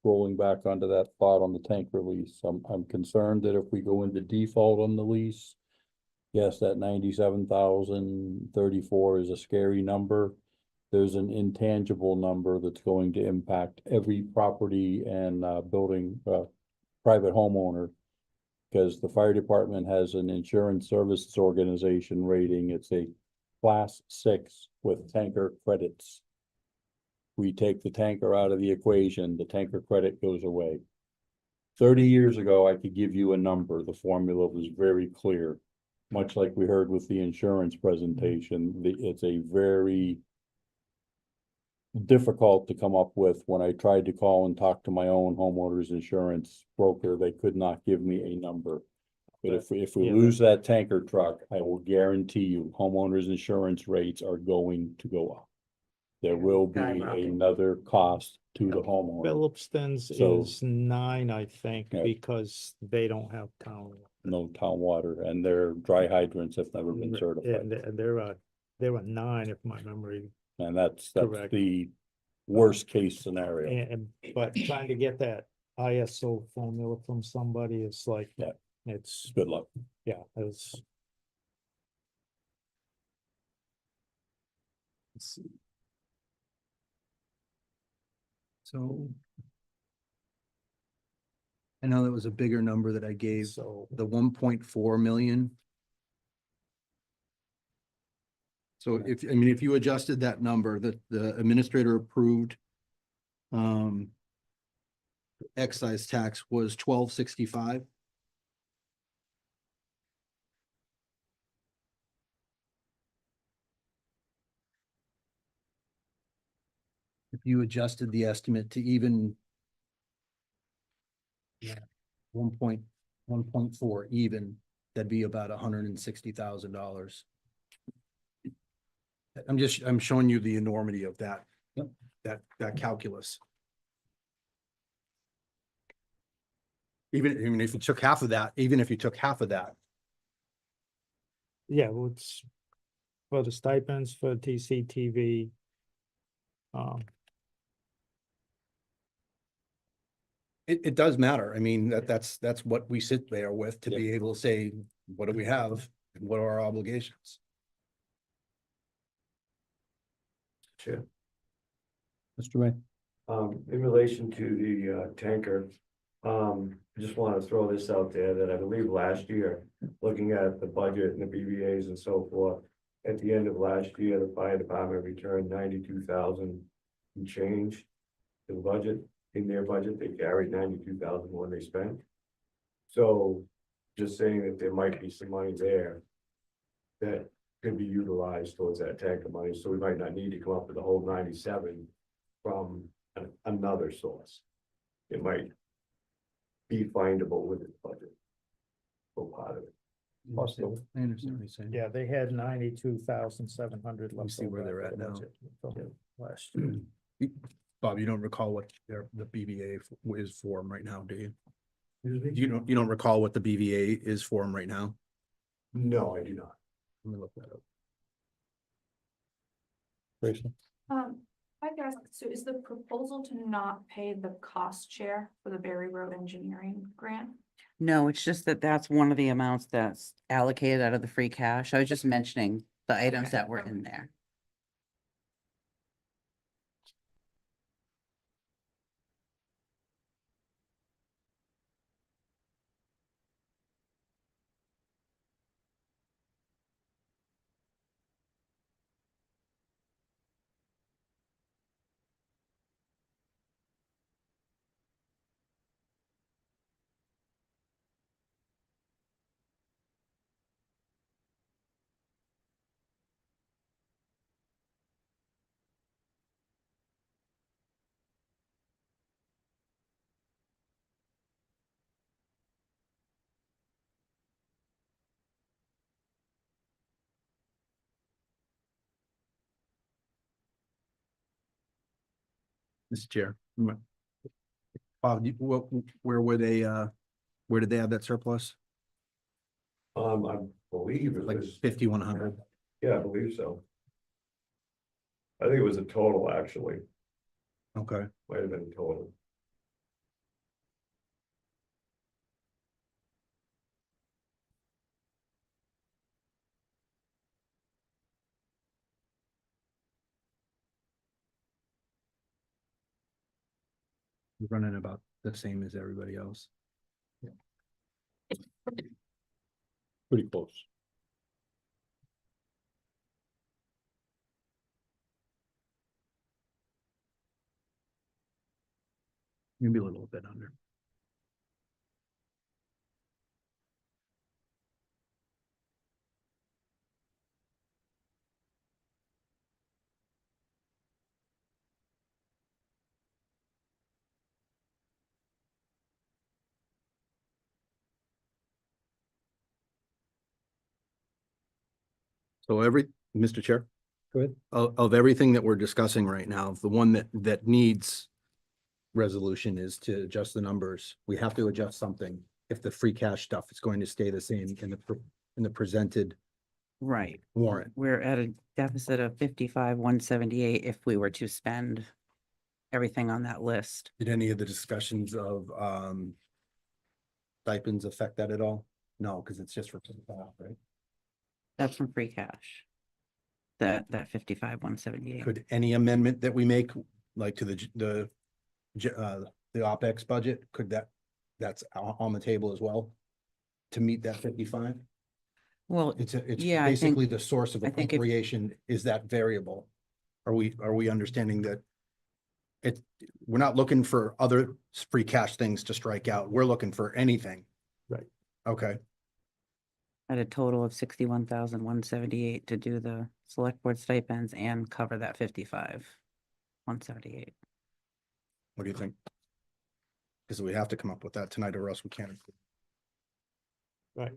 rolling back onto that thought on the tank release. I'm concerned that if we go into default on the lease, yes, that 97,034 is a scary number. There's an intangible number that's going to impact every property and building, private homeowner. Because the fire department has an insurance services organization rating. It's a class 6 with tanker credits. We take the tanker out of the equation, the tanker credit goes away. 30 years ago, I could give you a number. The formula was very clear. Much like we heard with the insurance presentation, it's a very difficult to come up with. When I tried to call and talk to my own homeowner's insurance broker, they could not give me a number. But if we Yeah, lose that tanker truck, I will guarantee you homeowners insurance rates are going to go up. There will be Skyrocket. another cost to the homeowner. Phillipston's So- is 9, I think, Yeah. because they don't have town. No town water, and their dry hydrants have never been certified. And they're a 9 if my memory, And that's Correct. the worst case scenario. but trying to get that ISO formula from somebody is like. Yeah. It's, Good luck. yeah, it's. So. I know that was a bigger number that I gave, So, the 1.4 million. So if you adjusted that number, the administrator approved. Excise tax was 1265. If you adjusted the estimate to even. Yeah, 1.4 even, that'd be about $160,000. I'm showing you the enormity of that, that calculus. Even if you took half of that, yeah, well, it's for the stipends for TCTV. it does matter. I mean, that's what we sit there with to be able to say, what do we have? And what are our obligations? Chair. Mr. May? In relation to the tanker, I just want to throw this out there that I believe last year, looking at the budget and the BVAs and so forth, at the end of last year, the fire department returned 92,000 and change to the budget. In their budget, they carried 92,000 more than they spent. So just saying that there might be some money there that could be utilized towards that tanker money, so we might not need to come up with the whole 97 from another source. It might be findable with the budget for part of it. I understand what you're saying. Yeah, they had 92,700 left. see where over they're after at the now. budget from Last year. Bob, you don't recall what the BVA is for them right now, do you? You don't recall what the BVA is for them right now? No, I do not. Let me look that up. Grayson? I guess, so is the proposal to not pay the cost share for the Berry Road engineering grant? No, it's just that that's one of the amounts that's allocated out of the free cash. I was just mentioning the items Okay. that were in there. Mr. Chair. Bob, where were they, where did they have that surplus? I believe it Like was, 5,100? yeah, I believe so. I think it was a total, actually, Okay. might have been total. We're running about the same as everybody else. Pretty close. Maybe a little bit under. So Mr. Chair? Good. Of everything that we're discussing right now, the one that needs resolution is to adjust the numbers. We have to adjust something. If the free cash stuff is going to stay the same in the presented Right. warrant. We're at a deficit of 55,178 if we were to spend everything on that list. Did any of the discussions of stipends affect that at all? No, because it's just for, right? That's from free cash. That 55,178. Could any amendment that we make, like to the OpEx budget, that's on the table as well? To meet that 55? Well, It's yeah, I think- basically the source of I think if- appropriation is that variable. Are we understanding that? We're not looking for other free cash things to strike out. We're looking for anything. Right. Okay, at a total of 61,178 to do the select board stipends and cover that 55,178. what do you think? Because we have to come up with that tonight or else we can't. Right.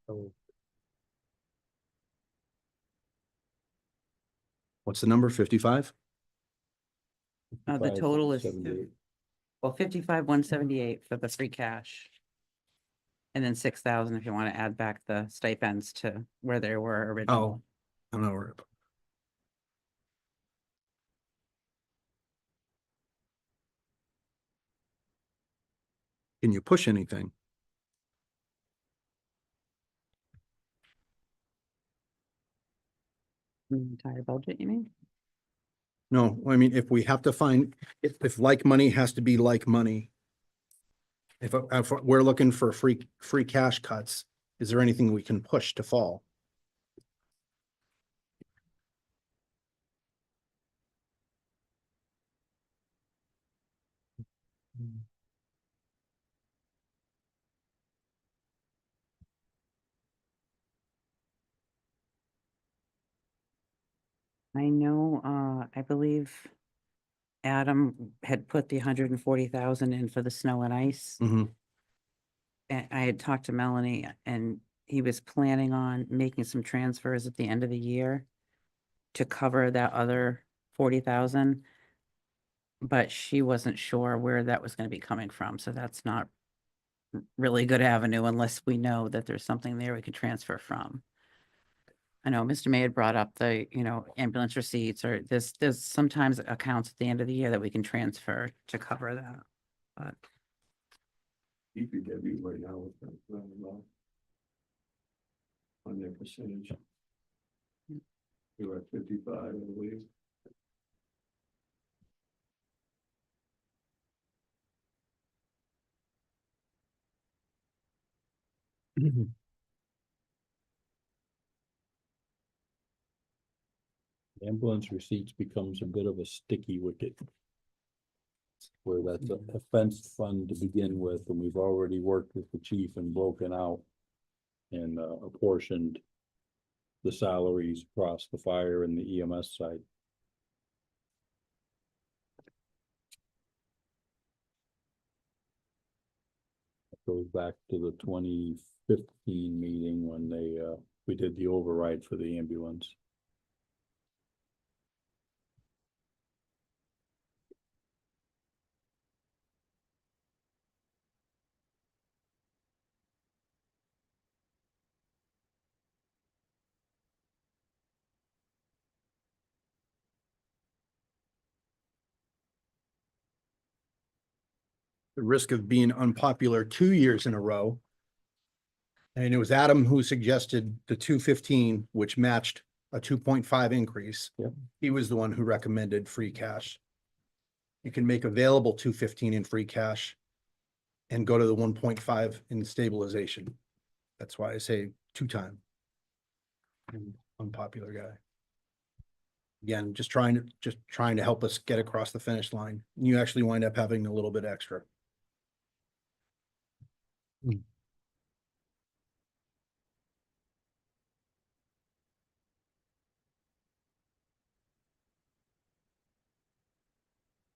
So What's the number? 55? The total is, 78. well, 55,178 for the free cash. And then 6,000 if you want to add back the stipends to where they were originally. Oh, I don't know where. Can you push anything? Entire budget, you mean? No, I mean, if we have to find, if like money has to be like money. If we're looking for free cash cuts, is there anything we can push to fall? I know, I believe Adam had put the 140,000 in for the snow and ice. Mhm. And I had talked to Melanie and he was planning on making some transfers at the end of the year to cover that other 40,000. But she wasn't sure where that was gonna be coming from, so that's not really a good avenue unless we know that there's something there we could transfer from. I know Mr. May had brought up the, ambulance receipts, or there's sometimes accounts at the end of the year that we can transfer to cover that. But DPW right now with that, on their percentage. You're at 55, I believe. Ambulance receipts becomes a bit of a sticky wicket. Where that's a fenced fund to begin with, and we've already worked with the chief and broken out. And apportioned the salaries across the fire and the EMS side. Goes back to the 2015 meeting when they We did the override for the ambulance. The risk of being unpopular 2 years in a row. And it was Adam who suggested the 215, which matched a 2.5 increase. Yep. He was the one who recommended free cash. You can make available 215 in free cash and go to the 1.5 in stabilization. That's why I say 2-time. Unpopular guy. Again, just trying to help us get across the finish line. You actually wind up having a little bit extra.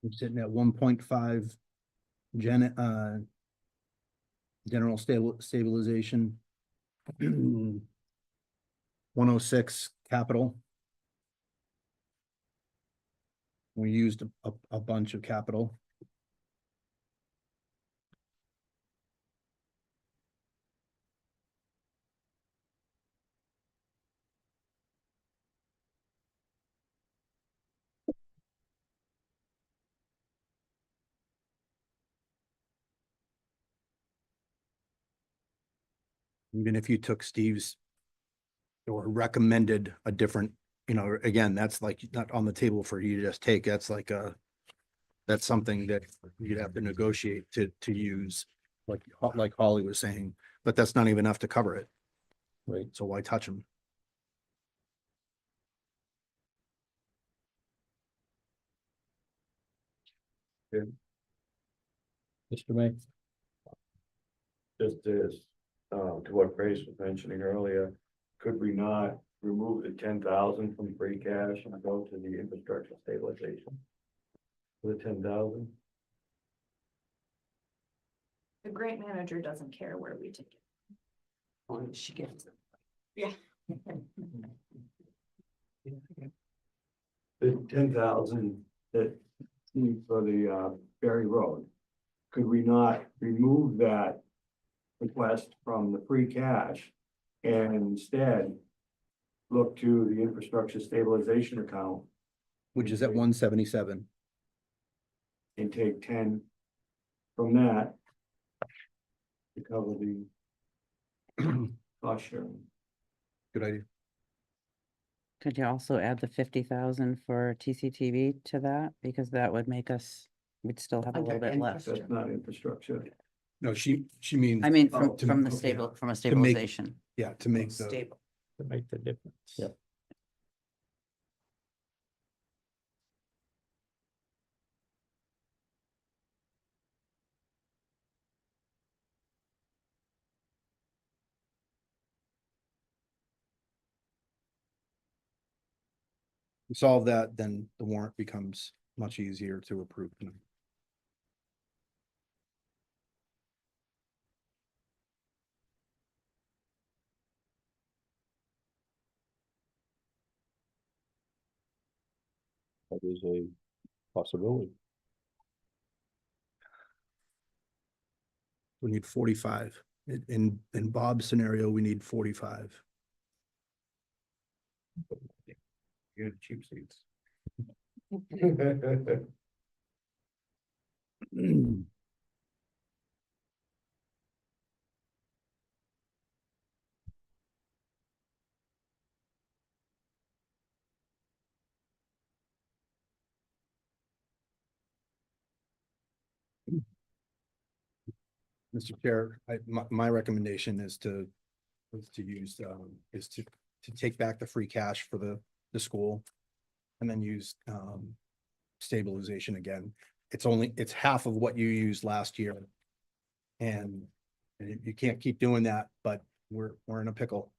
I'm sitting at 1.5 general stabilization. 106 capital. We used a bunch of capital. Even if you took Steve's or recommended a different, again, that's like not on the table for you to just take. That's like that's something that you'd have to negotiate to use, like Holly was saying, but that's not even enough to cover it. Right. So why touch them? Mr. May? Just as, to what Grace was mentioning earlier, could we not remove the 10,000 from free cash and go to the infrastructure stabilization? For the 10,000? The grant manager doesn't care where we take it. She gets it. Yeah. The 10,000 that for the Berry Road, could we not remove that request from the free cash and instead look to the infrastructure stabilization account Which is at 177. and take 10 from that to cover the cost sharing? Good idea. Could you also add the 50,000 for TCTV to that? Because that would make us, we'd still have a little Under bit left. That's not infrastructure. No, she means. I mean, Oh, from the okay. from a make- stabilization. Yeah, to make the, Stable. To make the difference. Yep. solve that, then the warrant becomes much easier to approve. That is a possibility. We need 45. In Bob's scenario, we need 45. You're cheap seats. Mr. Chair, my recommendation is to use, is to take back the free cash for the school and then use, stabilization again. It's half of what you used last year. And you can't keep doing that, but we're in a pickle.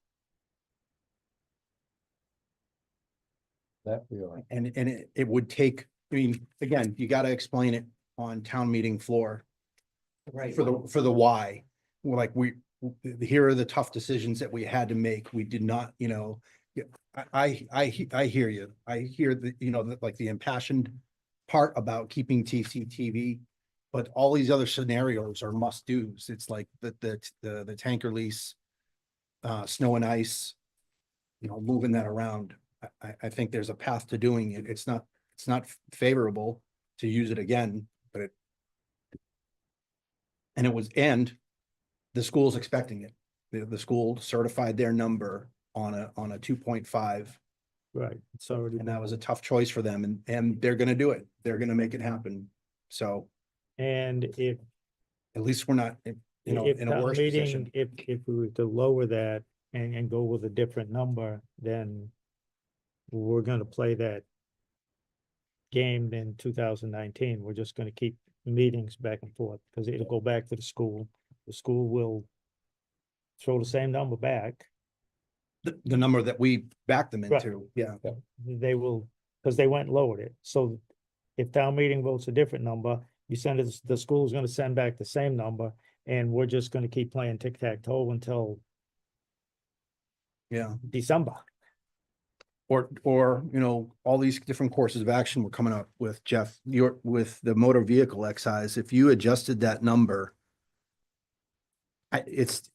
That we are. And it would take, I mean, again, you gotta explain it on town meeting floor. Right. For the why. We're like, here are the tough decisions that we had to make. We did not, yeah, I hear you. I hear the, like the impassioned part about keeping TCTV. But all these other scenarios are must do's. It's like the tanker lease, snow and ice, moving that around. I think there's a path to doing it. It's not favorable to use it again, but and the school's expecting it. The school certified their number on a 2.5, Right, it's already. and that was a tough choice for them, and they're gonna do it. They're gonna make it happen. So And if, at least we're not, if in a town worse meeting, position. if we were to lower that and go with a different number, then we're gonna play that game in 2019. We're just gonna keep meetings back and forth, because it'll go back to the school. The school will throw the same number back. The number that we backed them Right. into, yeah. They will, because they went and lowered it. So if town meeting votes a different number, you send it, the school's gonna send back the same number, and we're just gonna keep playing tic-tac-toe until Yeah. December. Or, all these different courses of action we're coming up with, Jeff, with the motor vehicle excise, if you adjusted that number, it's,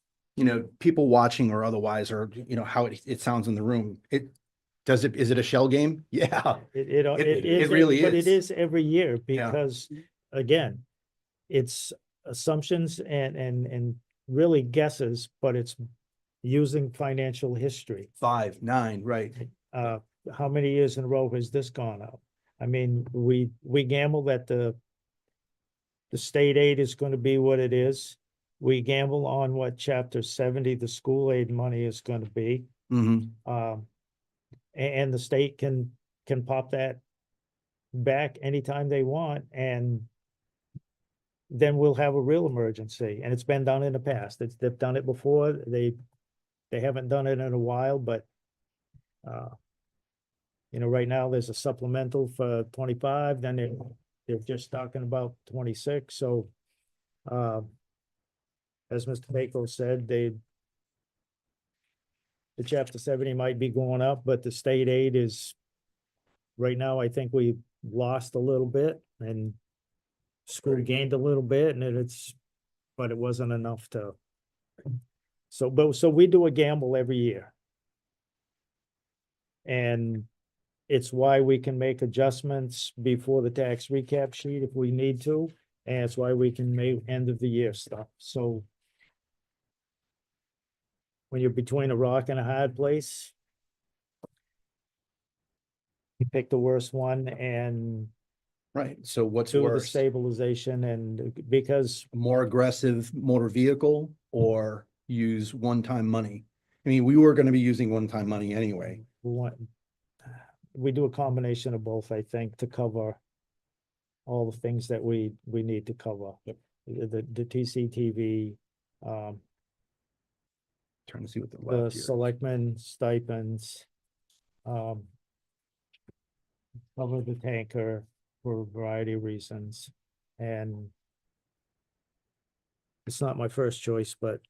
people watching or otherwise, or, how it sounds in the room. Is it a shell game? Yeah. It is, really but is. it is every year, Yeah. because, again, it's assumptions and really guesses, but it's using financial history. 5, 9, right. How many years in a row has this gone up? I mean, we gamble that the state aid is gonna be what it is. We gamble on what chapter 70, the school aid money, is gonna be. Mm-hmm. And the state can pop that back anytime they want, and then we'll have a real emergency. And it's been done in the past. They've done it before. They haven't done it in a while, but right now there's a supplemental for 25, then they're just talking about 26. So as Mr. Bako said, the chapter 70 might be going up, but the state aid is, right now, I think we lost a little bit, and school gained a little bit, and but it wasn't enough to. So we do a gamble every year. And it's why we can make adjustments before the tax recap sheet if we need to, and it's why we can make end of the year stuff. So when you're between a rock and a hard place, you pick the worst one and Right. So what's do the worse? stabilization, and because More aggressive motor vehicle or use one-time money? I mean, we were going to be using one-time money anyway. we do a combination of both, I think, to cover all the things that we need to cover. The TCTV, Trying to see what the the left here. selectmen stipends, cover the tanker for a variety of reasons, and it's not my first choice, but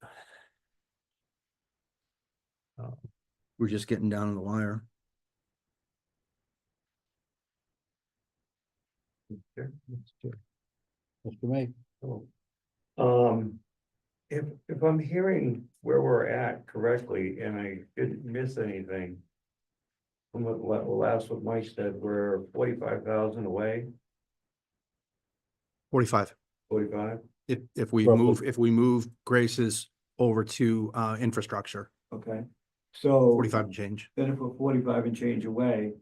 We're just getting down to the wire. Mr. May. If I'm hearing where we're at correctly, and I didn't miss anything from what Mike said, we're 45,000 away, 45. 45, If we Roughly. move Grace's over to infrastructure, okay. So 45 and change. then if we're 45 and change away,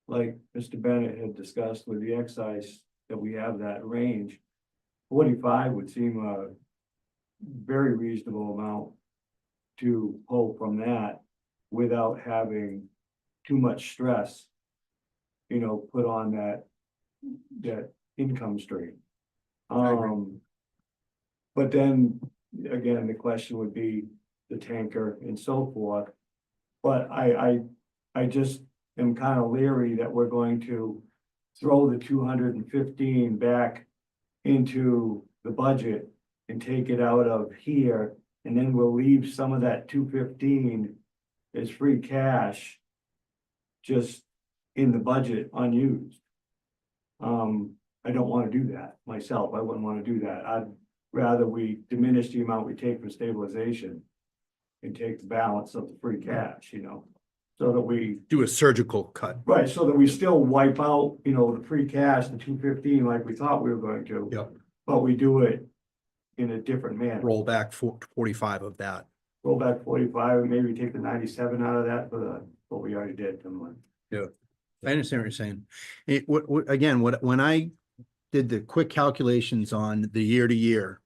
like Mr. Bennett had discussed with the excise, that we have that range, 45 would seem a very reasonable amount to pull from that without having too much stress, put on that income stream. But then, again, the question would be the tanker and so forth. But I just am kind of leery that we're going to throw the 215 back into the budget and take it out of here And then we'll leave some of that 215 as free cash. Just in the budget unused. I don't wanna do that myself, I wouldn't wanna do that, I'd rather we diminish the amount we take for stabilization. And take the balance of the free cash, so that we, Do a surgical cut. right, so that we still wipe out, the free cash, the 215 like we thought we were going to. Yep. But we do it in a different manner. Roll back 45 of that. Roll back 45, and maybe take the 97 out of that for what we already did. I understand what you're saying. Again, when I did the quick calculations on the year to year,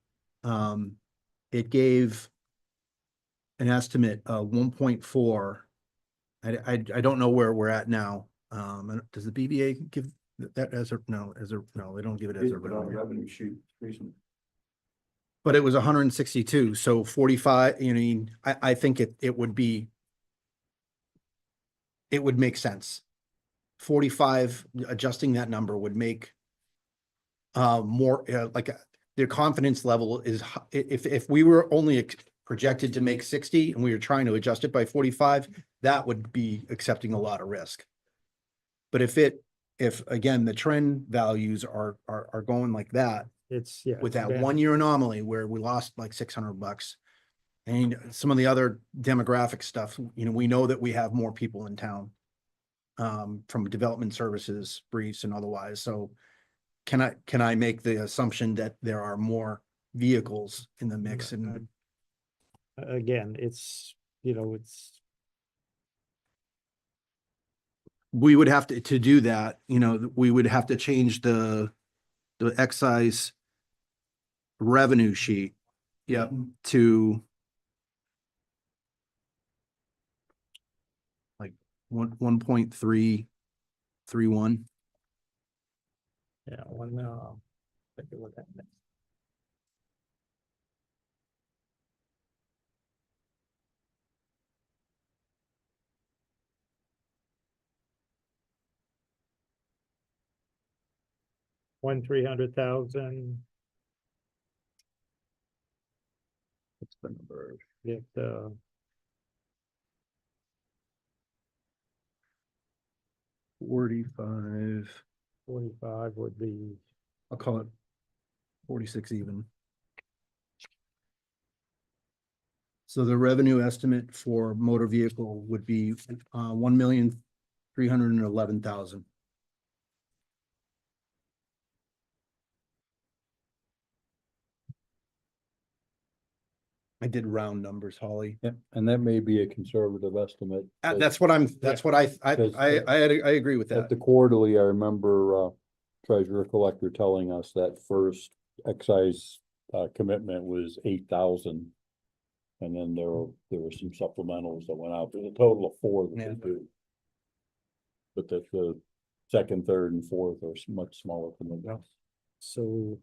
it gave an estimate of 1.4. I don't know where we're at now. And does the BBA give that no, they don't give it as a revenue. Revenue sheet recently. But it was 162, so 45, I think it would make sense. 45, adjusting that number would make more, their confidence level is, if we were only projected to make 60 and we were trying to adjust it by 45, that would be accepting a lot of risk. But if again, the trend values are going like that, It's, yeah. with it's that been- 1 year anomaly where we lost like $600. And some of the other demographic stuff, we know that we have more people in town. From development services, briefs and otherwise. So can I make the assumption that there are more vehicles in the mix? And Again, it's, it's, we would have to do that, we would have to change the excise revenue sheet. Yep. To like 1.331. yeah, take a look at that. One 300,000, What's the number? get, 45. 45 would be, I'll call it 46 even. So the revenue estimate for motor vehicle would be 1,311,000. I did round numbers, Holly. Yeah, and that may be a conservative estimate. but That's what I agree with At that. the quarterly, I remember, treasurer collector telling us that first excise, commitment was 8,000. And then there were some supplementals that went out. There's a total of 4 that Yeah. they do. But that the second, third and fourth are much smaller commitments. so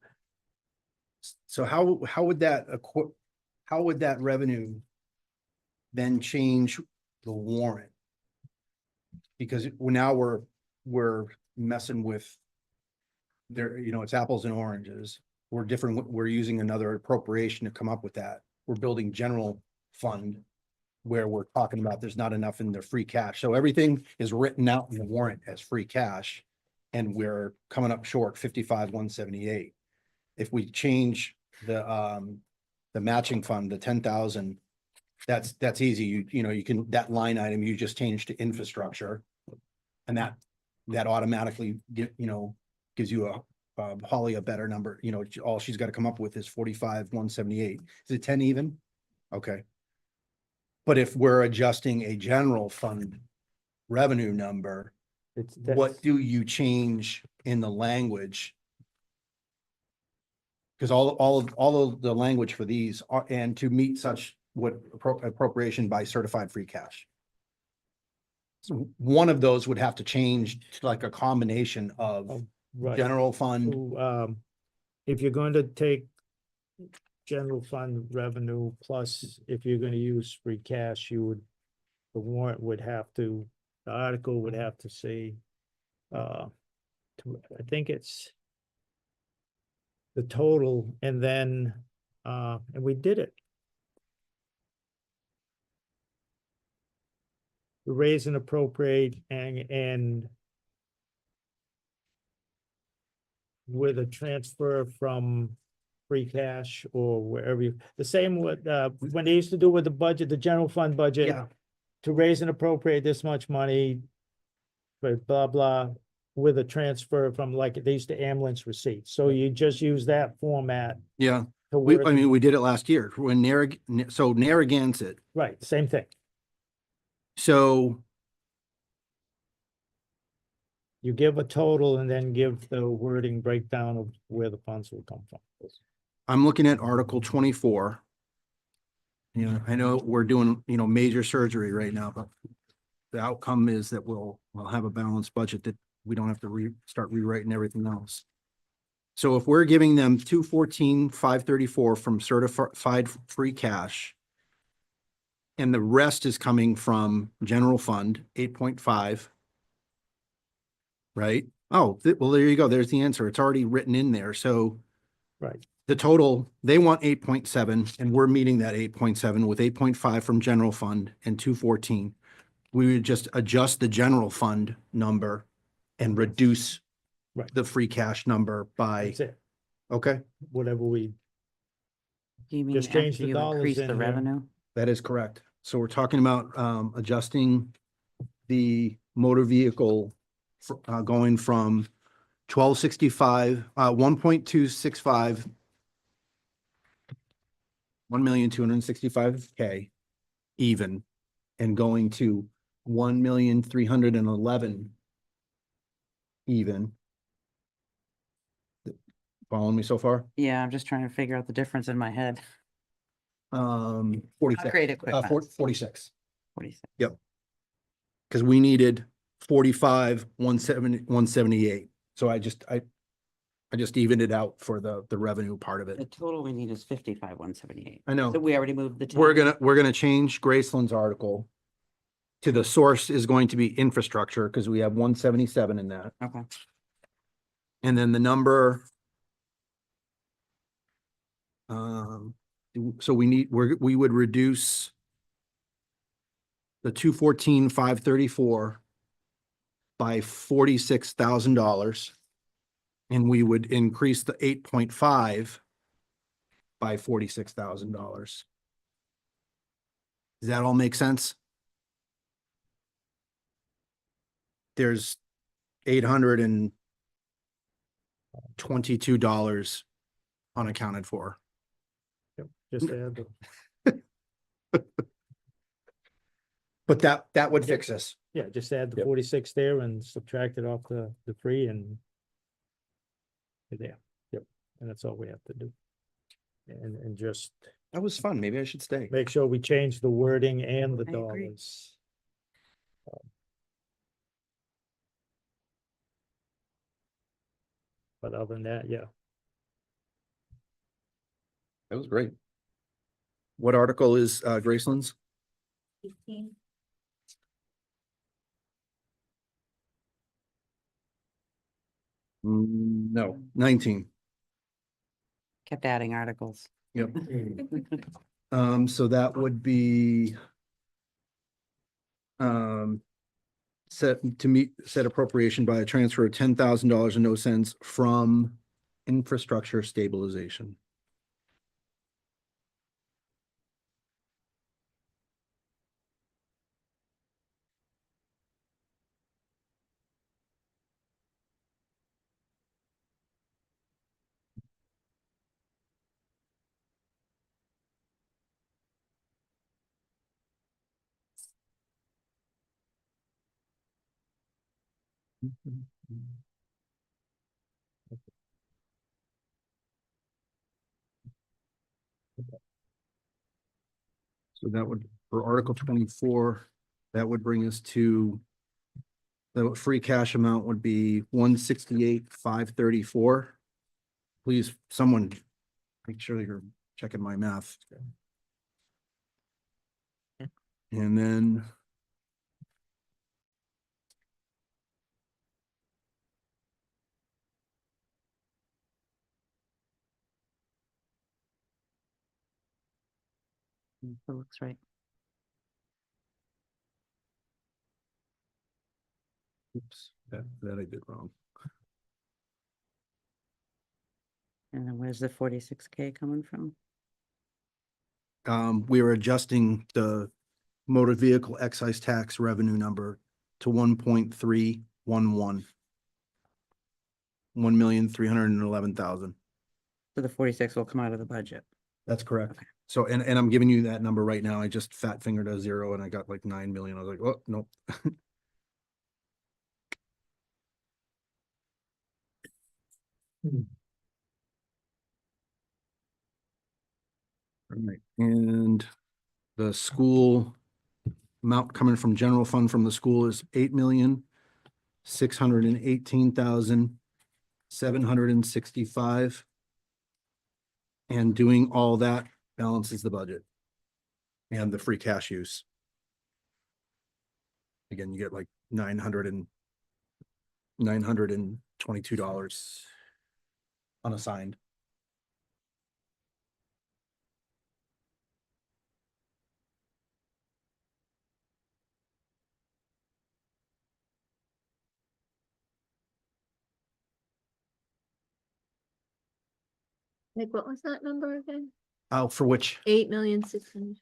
So how would that revenue then change the warrant? Because now we're messing with it's apples and oranges. We're using another appropriation to come up with that. We're building general fund where we're talking about there's not enough in the free cash. So everything is written out in the warrant as free cash. And we're coming up short 55,178. If we change the matching fund, the 10,000, that's easy. You can, that line item, you just change to infrastructure. And that automatically gives you Holly a better number. All she's got to come up with is 45,178. Is it 10 even? Okay. But if we're adjusting a general fund revenue number, what do you change in the language? Because all of the language for these are, and to meet such appropriation by certified free cash. So one of those would have to change to like a combination of right. general fund. So, if you're going to take general fund revenue plus, if you're going to use free cash, the warrant would have to, the article would have to say, I think it's the total, and then, and we did it. raise and appropriate and with a transfer from free cash or wherever you, the same with, when they used to do with the budget, the general fund budget. Yeah. To raise and appropriate this much money, but blah, blah, with a transfer from like, they used to ambulance receipts. So you just use that format Yeah, to we, work. I mean, we did it last year when so Narragansett. Right, same thing. So You give a total and then give the wording breakdown of where the funds will come from. I'm looking at Article 24. Yeah, I know we're doing, major surgery right now, but the outcome is that we'll have a balanced budget that we don't have to start rewriting everything else. So if we're giving them 214,534 from certified free cash, and the rest is coming from general fund, 8.5. Right? Oh, well, there you go. There's the answer. It's already written in there. So Right, the total, they want 8.7 and we're meeting that 8.7 with 8.5 from general fund and 214. We would just adjust the general fund number and reduce Right. the free cash number by, that's it. okay, Whatever we, Do you mean Just change after the you dollars increase in the here. revenue? that is correct. So we're talking about adjusting the motor vehicle going from 1265, 1.265, 1,265,000 even, and going to 1,311,000 even. Following me so far? Yeah, I'm just trying to figure out the difference in my head. 46. Upgrade equipment. 46. 46. Because we needed 45, 178. So I just evened it out for the revenue part of The it. total we need is 55,178. I know. So we already moved the. We're 10. gonna change Graceland's article to the source is going to be infrastructure because we have 177 in that. Okay. And then the number. So we would reduce the 214,534 by $46,000. And we would increase the 8.5 by $46,000. Does that all make sense? There's $822 unaccounted for. yep, just add the, But that would fix us. yeah, just add the Yep. 46 there and subtract it off the free and you're there. Yep, and that's all we have to do. And just That was fun. Maybe I should stay. make sure we change the wording and the I agree. dollars. But other than that, yeah, That was great. What article is Graceland's? 18. No, 19. Kept adding articles. Yep. So that would be set appropriation by a transfer of $10,000 and no cents from infrastructure stabilization. So that would, for Article 24, that would bring us to the free cash amount would be 168,534. Please, someone make sure you're checking my math. And then That looks right. Oops, that I did wrong. And then where's the 46K coming from? We are adjusting the motor vehicle excise tax revenue number to 1.311. 1,311,000. So the 46 will come out of the budget. That's correct. Okay. So, and I'm giving you that number right now. I just fat fingered a zero and I got like 9 million. I was like, oh, nope. All right, and the school amount coming from general fund from the school is 8,618,765. And doing all that balances the budget and the free cash use. Again, you get like $922 unassigned. Like, what was that number again? For which 8,600,000.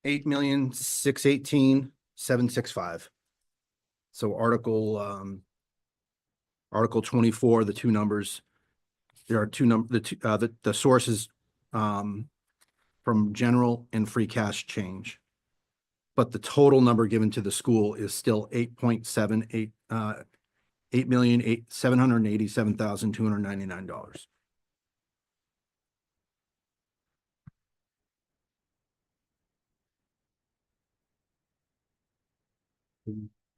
8,618,765. So Article 24, the two numbers. There are two the sources from general and free cash change. But the total number given to the school is still 8,787,299.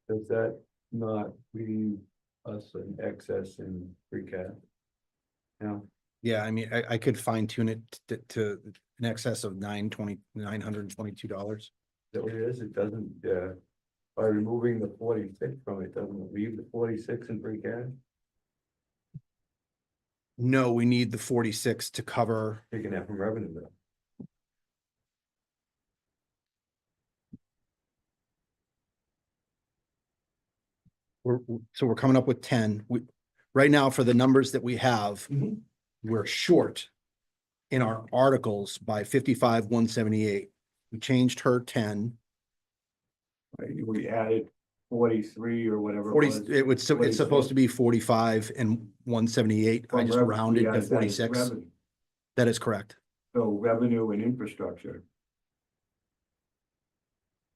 Does that not leave us an excess in free cash? No, Yeah, I mean, I could fine tune it to in excess of $922. is that what it is? It doesn't, by removing the 46 from it, doesn't it leave the 46 in free cash? No, we need the 46 to cover. Taking that from revenue though. So we're coming up with 10. Right now for the numbers that we have, Mhm. we're short in our articles by 55,178. We changed her 10. Right, we added 43 or whatever. 40, it was. it's supposed to be 45 and 178. I From just rev- rounded yeah, to that is 46. revenue. That is correct. So revenue and infrastructure.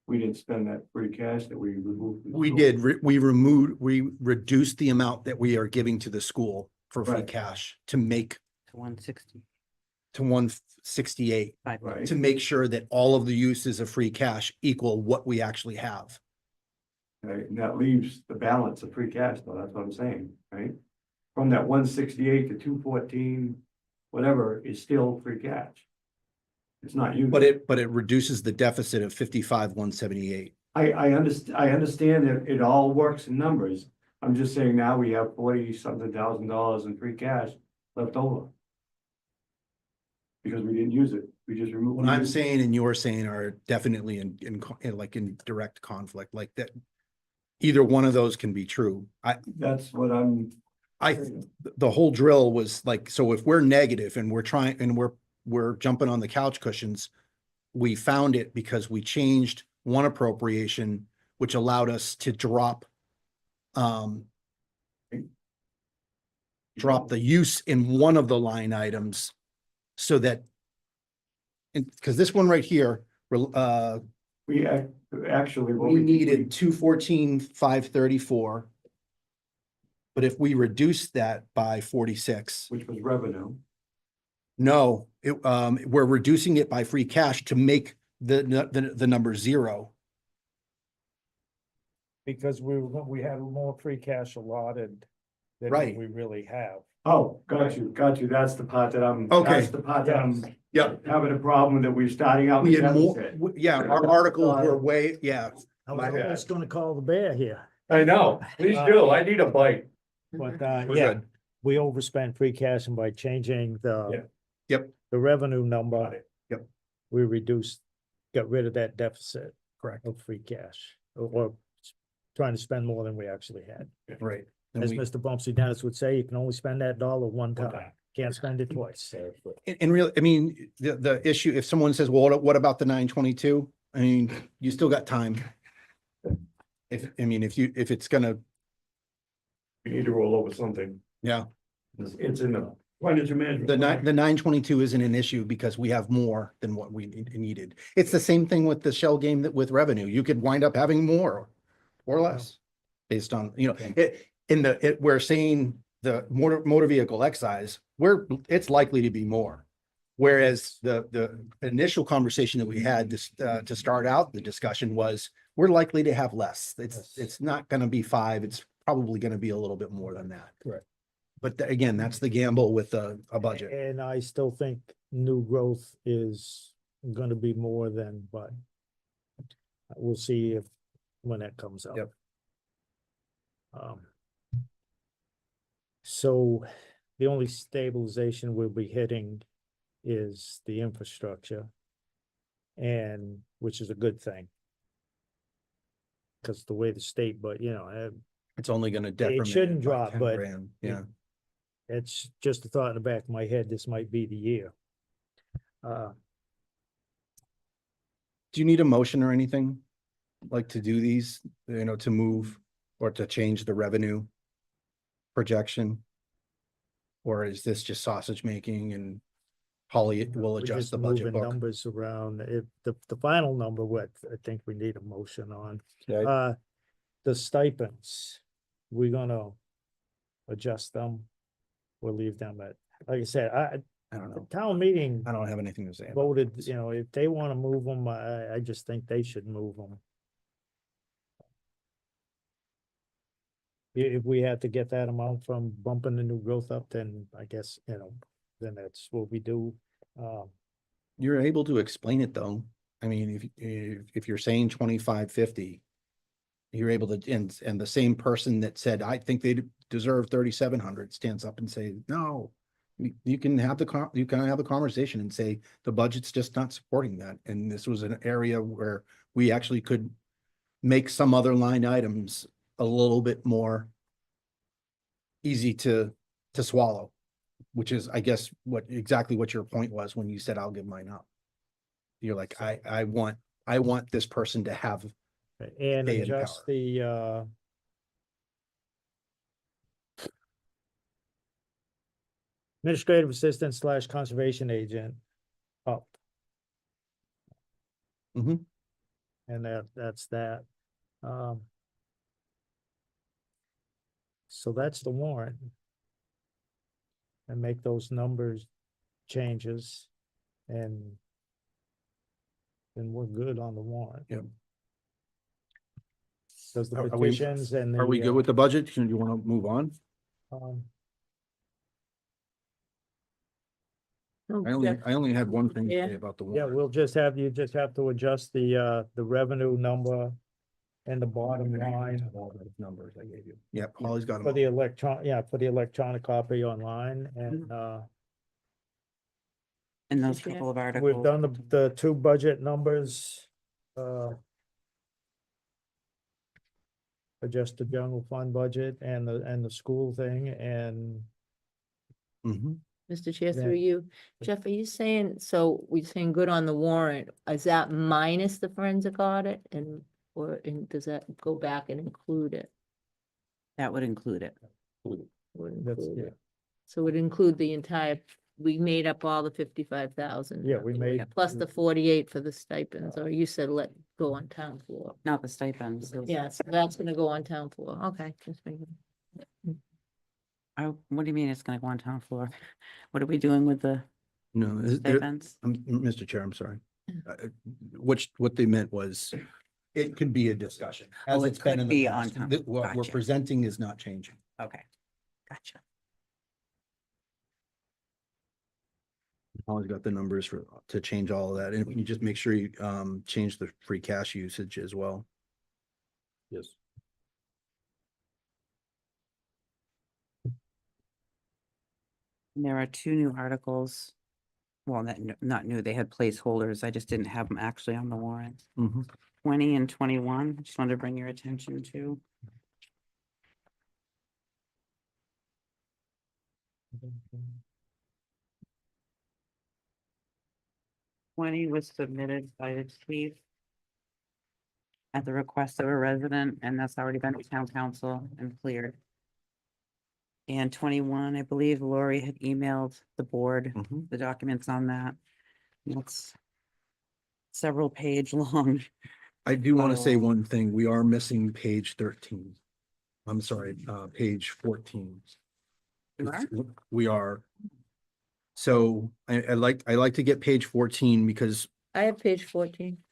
We didn't spend that free cash that we removed. from the We school. did, we reduced the amount that we are giving to the school for free Right. cash to make To 160. to 168, Right, to make sure that all of the uses of free cash equal what we actually have. right, and that leaves the balance of free cash, though, that's what I'm saying, right? From that 168 to 214, whatever, is still free cash. It's not used. But it reduces the deficit of 55,178. I understand that it all works in numbers. I'm just saying now we have 40-something thousand dollars in free cash left over. Because we didn't use it, we just removed. What I'm saying and you're saying are definitely in direct conflict, like that. Either one of those can be true. That's what I'm. The whole drill was like, so if we're negative and we're trying and we're jumping on the couch cushions, we found it because we changed one appropriation, which allowed us to drop the use in one of the line items so that, because this one right here, We actually. what we needed 214,534. But if we reduce that by 46, Which was revenue. no, we're reducing it by free cash to make the number zero. Because we had more free cash allotted than Right. we really have. Oh, got you. That's the part that I'm. Okay. That's the part that I'm Yep. having a problem that we're starting out. We with had more, deficit. yeah, our articles were way, yeah. I My was bad. almost gonna call the bear here, I know, please do. I need a bite. but We're yeah, good. we overspent free cash and by changing the. Yep. The revenue Got number. it. Yep. We got rid of that deficit Correct. of free cash or trying to spend more than we actually had. Right. And As we, Mr. Bumpsy Dennis would say, you can only spend that dollar one One time, time. can't spend it twice. and really, I mean, the issue, if someone says, well, what about the 922? I mean, you still got time. If it's gonna, We need to roll over something. yeah, It's in the financial management. the plan. 922 isn't an issue because we have more than what we needed. It's the same thing with the shell game that with revenue. You could wind up having more or less based on, we're saying the motor vehicle excise, it's likely to be more. Whereas the initial conversation that we had to start out the discussion was, we're likely to have less. It's not gonna be 5, it's probably gonna be a little bit more than that. Correct. But again, that's the gamble with a budget. And I still think new growth is gonna be more than, but we'll see when that comes up. Yep. So the only stabilization we'll be hitting is the infrastructure. And which is a good thing. Cause the way the state, but It's only gonna detriment. shouldn't by drop, 10 but grand. Yeah. it's just a thought in the back of my head, this might be the year. Do you need a motion or anything? Like to do these, to move or to change the revenue projection? Or is this just sausage making and Holly will We're adjust just the budget moving book? numbers around. If the final number, what I think we need a motion on. Okay. The stipends, we're gonna adjust them. We'll leave them at, like I said, I don't the know. town meeting I don't have anything to say. about voted, this. if they wanna move them, I just think they should move them. If we had to get that amount from bumping the new growth up, then I guess, then that's what we do. You're able to explain it though. I mean, if you're saying 2550, you're able to, and the same person that said, I think they deserve 3,700 stands up and say, no. You can have the conversation and say, the budget's just not supporting that. And this was an area where we actually could make some other line items a little bit more easy to swallow, which is, I guess, exactly what your point was when you said, I'll give mine up. You're like, I want this person to have, And Stay in adjust the administrative assistant / conservation agent up. Mhm. And that's that. So that's the warrant. And make those numbers changes and then we're good on the warrant. Yep. Does the Are we- petitions and the. are we good with the budget? Do you want to move on? Oh, I Jeff, only had one thing to Yeah. say about the Yeah, warrant. we'll just have, you just have to adjust the revenue number and the bottom line Numbers I gave you. Yep, Holly's got for them. the for the electronic copy online and, And those Yeah. couple of articles. we've done the two budget numbers, adjust the general fund budget and the school thing and Mhm. Mr. Chair, Yeah. through you, Jeff, are you saying, so we're saying good on the warrant, is that minus the forensic audit and does that go back and include it? That would include it. Would that's, include yeah, it. So it would include the entire, we made up all the 55,000. Yeah, we made- Plus the 48 for the stipends, or you said let go on town floor. Not the stipends. Yeah, so that's gonna go on town floor, okay, just making. What do you mean it's gonna go on town floor? What are we doing with the No, stipends? Mr. Chair, I'm sorry. What they meant was, it could be a discussion. As Oh, it it's been could in be the on past. time. What we're Gotcha. presenting is not changing. Okay, gotcha. Holly's got the numbers to change all of that. And you just make sure you change the free cash usage as well. Yes. And there are 2 new articles. Well, not new, they had placeholders. I just didn't have them actually on the warrant. Mhm. 20 and 21. Just wanted to bring your attention to. 20 was submitted by the chief at the request of a resident, and that's already been to town council and cleared. And 21, I believe Lori had emailed the board Mhm. the documents on that. That's several page long. I do want to say Oh. one thing. We are missing page 13. I'm sorry, page 14. You are? We are. So I like to get page 14 because I have page 14.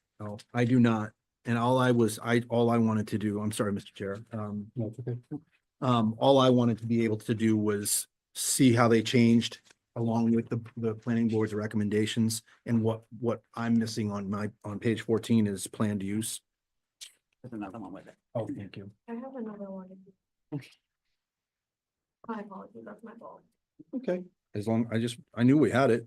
I do not. And all I wanted to do, I'm sorry, Mr. Chair. That's okay. All I wanted to be able to do was see how they changed along with the planning board's recommendations, and what I'm missing on page 14 is planned use. There's another one with it. Oh, thank you. I have another one. My apologies, that's my fault. Okay. As long, I knew we had it.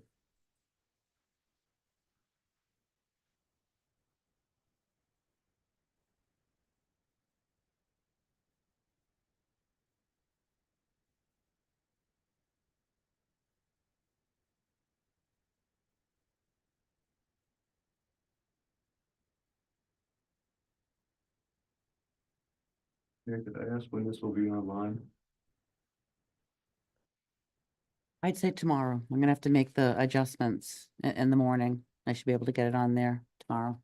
Yeah, could I ask when this will be online? I'd say tomorrow. I'm gonna have to make the adjustments in the morning. I should be able to get it on there tomorrow.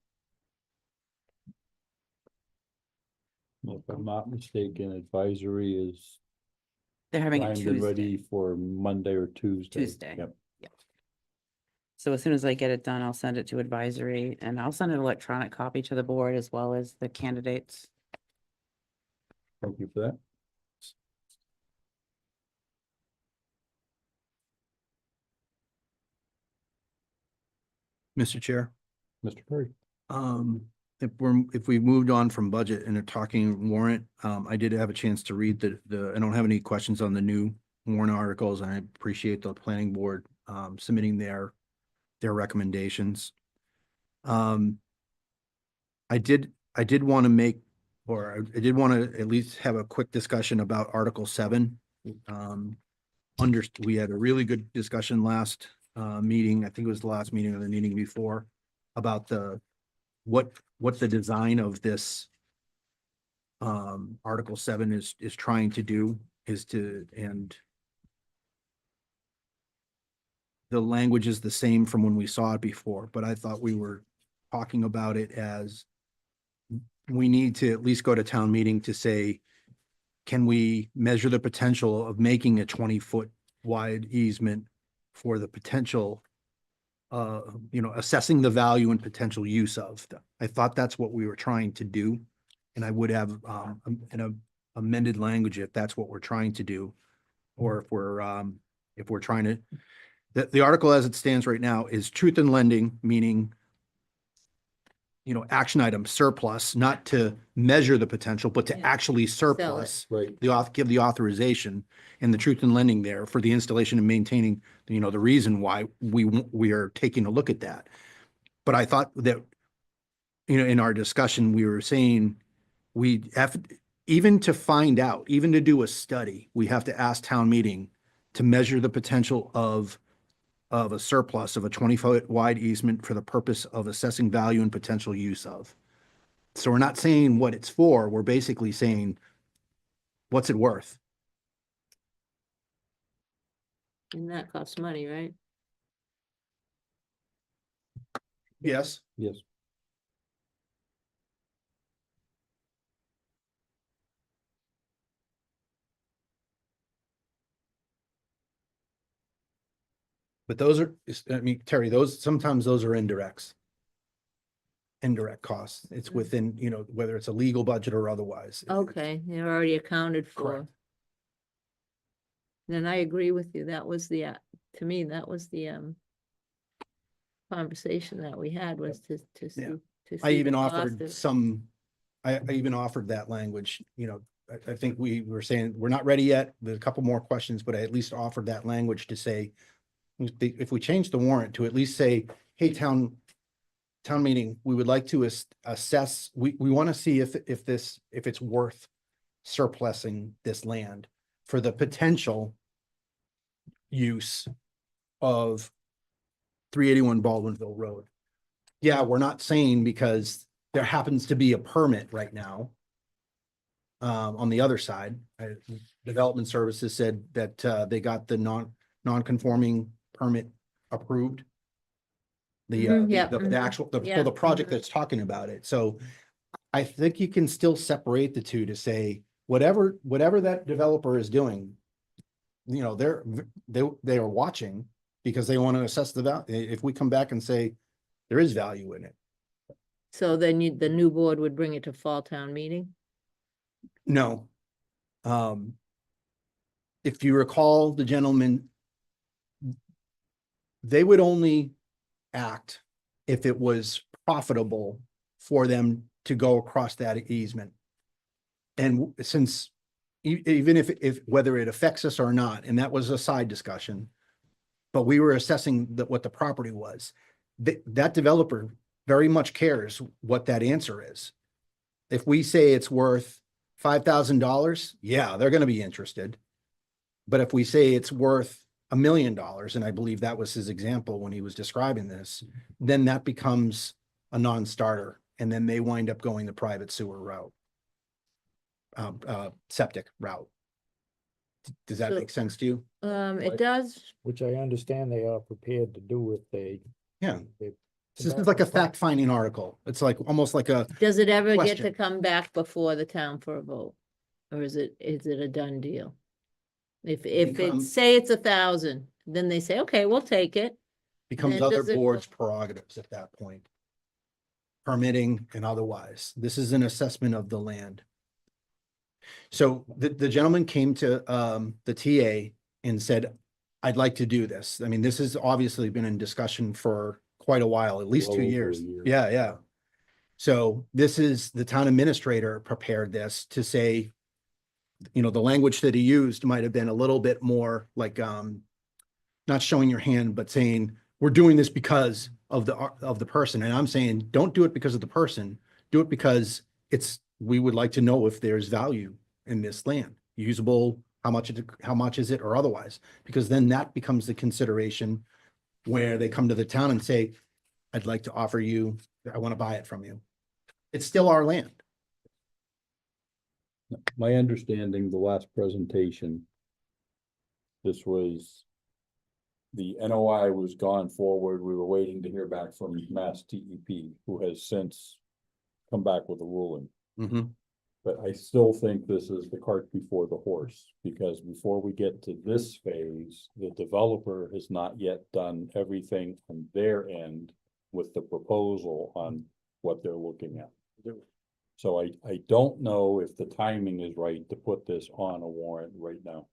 If I'm not mistaken, advisory is They're having it primed and ready Tuesday. for Monday or Tuesday. Tuesday. Yep. So as soon as I get it done, I'll send it to advisory, and I'll send an electronic copy to the board as well as the candidates. Thank you for that. Mr. Chair. Mr. Curry. If we moved on from budget and are talking warrant, I did have a chance to read I don't have any questions on the new warrant articles, and I appreciate the planning board, submitting their recommendations. I did want to I did want to at least have a quick discussion about Article 7. We had a really good discussion last, meeting, I think it was the last meeting or the meeting before, about what the design of this Article 7 is trying to do and the language is the same from when we saw it before, but I thought we were talking about it as we need to at least go to town meeting to say, can we measure the potential of making a 20-foot wide easement for the potential, assessing the value and potential use of. I thought that's what we were trying to do. And I would have an amended language if that's what we're trying to do. Or if we're trying to, the article as it stands right now is truth in lending, meaning, action item surplus, not to measure the potential, but to Yeah. actually surplus. Right. Give the authorization and the truth in lending there for the installation and maintaining, the reason why we are taking a look at that. But I thought that, in our discussion, we were saying we have, even to find out, even to do a study, we have to ask town meeting to measure the potential of a surplus of a 20-foot wide easement for the purpose of assessing value and potential use of. So we're not saying what it's for, we're basically saying, what's it worth? And that costs money, right? Yes. Yes. But Terry, sometimes those are indirects. Indirect costs. It's within, whether it's a legal budget or otherwise. Okay, they're already accounted for. Correct. Then I agree with you. That was to me, that was the conversation that we had was to see. Yeah. to I see even the cost offered of- I even offered that language, I think we were saying, we're not ready yet. There's a couple more questions, but I at least offered that language to say, if we change the warrant to at least say, hey, town town meeting, we would like to assess, we want to see if it's worth surplusing this land for the potential use of 381 Baldwinville Road. Yeah, we're not saying because there happens to be a permit right now. On the other side, Development Services said that they got the non-conforming permit approved. The actual, yeah. the project that's talking about it. So I think you can still separate the two to say, whatever that developer is doing, you know, they are watching because they want to assess the value. If we come back and say there is value in it. So then the new board would bring it to fall town meeting? No. If you recall, the gentleman, they would only act if it was profitable for them to go across that easement. And since, even if whether it affects us or not, and that was a side discussion, but we were assessing what the property was, that developer very much cares what that answer is. If we say it's worth $5,000, yeah, they're going to be interested. But if we say it's worth $1 million, and I believe that was his example when he was describing this, then that becomes a non-starter, and then they wind up going the private sewer route, septic route. Does that So- make sense to you? It does. Which I understand they are prepared to do if they. Yeah. they- This is like a fact-finding article. It's like almost like a, Does it ever get to Question. come back before the town for a vote? Or is it a done deal? If Become- say it's 1,000, then they say, okay, we'll take it. becomes Then other does it go- boards' prerogatives at that point. Permitting and otherwise. This is an assessment of the land. So the gentleman came to the TA and said, I'd like to do this. I mean, this has obviously been in discussion for quite a while, at least Well 2 over a years. year. Yeah, yeah. So this is, the town administrator prepared this to say, you know, the language that he used might have been a little bit more like, not showing your hand, but saying, we're doing this because of the person. And I'm saying, don't do it because of the person. Do it because we would like to know if there's value in this land, usable, how much is it or otherwise, because then that becomes the consideration where they come to the town and say, I'd like to offer you, I want to buy it from you. It's still our land. My understanding, the last presentation, this was, the NOI was gone forward. We were waiting to hear back from Mass DEP, who has since come back with a ruling. But I still think this is the cart before the horse, because before we get to this phase, the developer has not yet done everything on their end with the proposal on what they're looking at. So I don't know if the timing is right to put this on a warrant right now.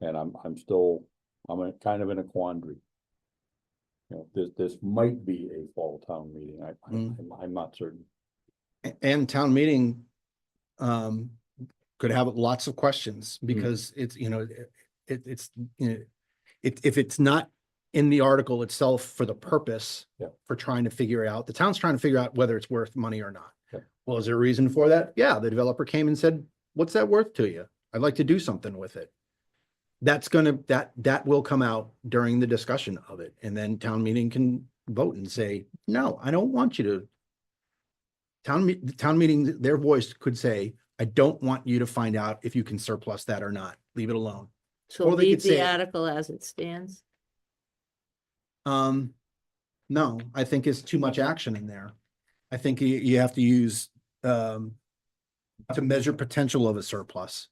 And I'm kind of in a quandary. You know, this might be a fall town meeting. I'm not certain. And town meeting could have lots of questions because it's, you know, it's, you know, if it's not in the article itself for the purpose Yeah. for trying to figure out, the town's trying to figure out whether it's worth money or not. Yeah. Well, is there a reason for that? Yeah, the developer came and said, what's that worth to you? I'd like to do something with it. That will come out during the discussion of it, and then town meeting can vote and say, no, I don't want you to. Town meeting, their voice could say, I don't want you to find out if you can surplus that or not. Leave it alone. So Or they leave could say- the article as it stands. No, I think it's too much action in there. I think you have to use, to measure potential of a surplus.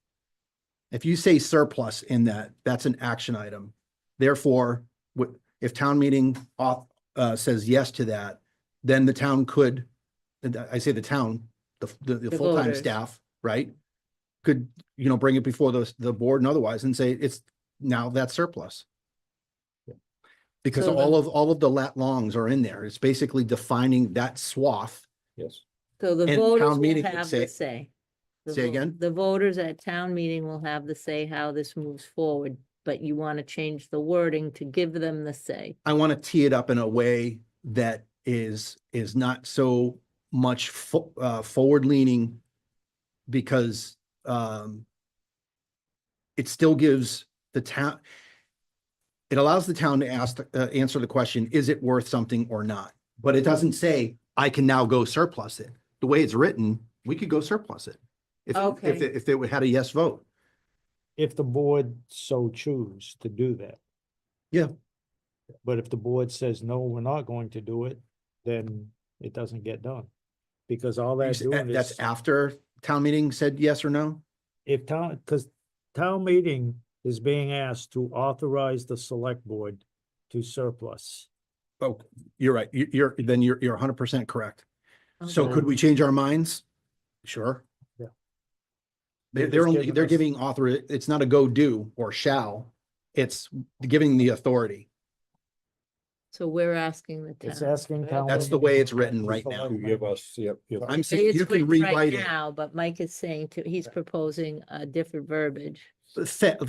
If you say surplus in that, that's an action item. Therefore, if town meeting says yes to that, then the town could, and I say the town, the full-time voters. staff, right? Could, you know, bring it before the board and otherwise and say, it's now that surplus. Because So all of the lat longs are in there. It's basically defining that swath. Yes. So the And voters town will meeting could have say- the say. Say again? The voters at town meeting will have the say how this moves forward, but you want to change the wording to give them the say. I want to tee it up in a way that is not so much forward leaning because it still gives the town, it allows the town to answer the question, is it worth something or not? But it doesn't say, I can now go surplus it. The way it's written, we could go surplus it. Okay. If it had a yes vote. If the board so choose to do that. Yeah. But if the board says, no, we're not going to do it, then it doesn't get done. Because all they're doing That's is, after town meeting said yes or no? if town, because town meeting is being asked to authorize the select board to surplus. Oh, you're right. You're 100% correct. So Okay. could we change our minds? Sure. Yeah. They're Just only, giving they're us- giving it's not a go do or shall. It's giving the authority. So we're asking the town. It's asking town. That's the way it's written right now. To give us, yep. I'm Say saying it's you can written right rewrite it. now, but Mike is saying he's proposing a different verbiage.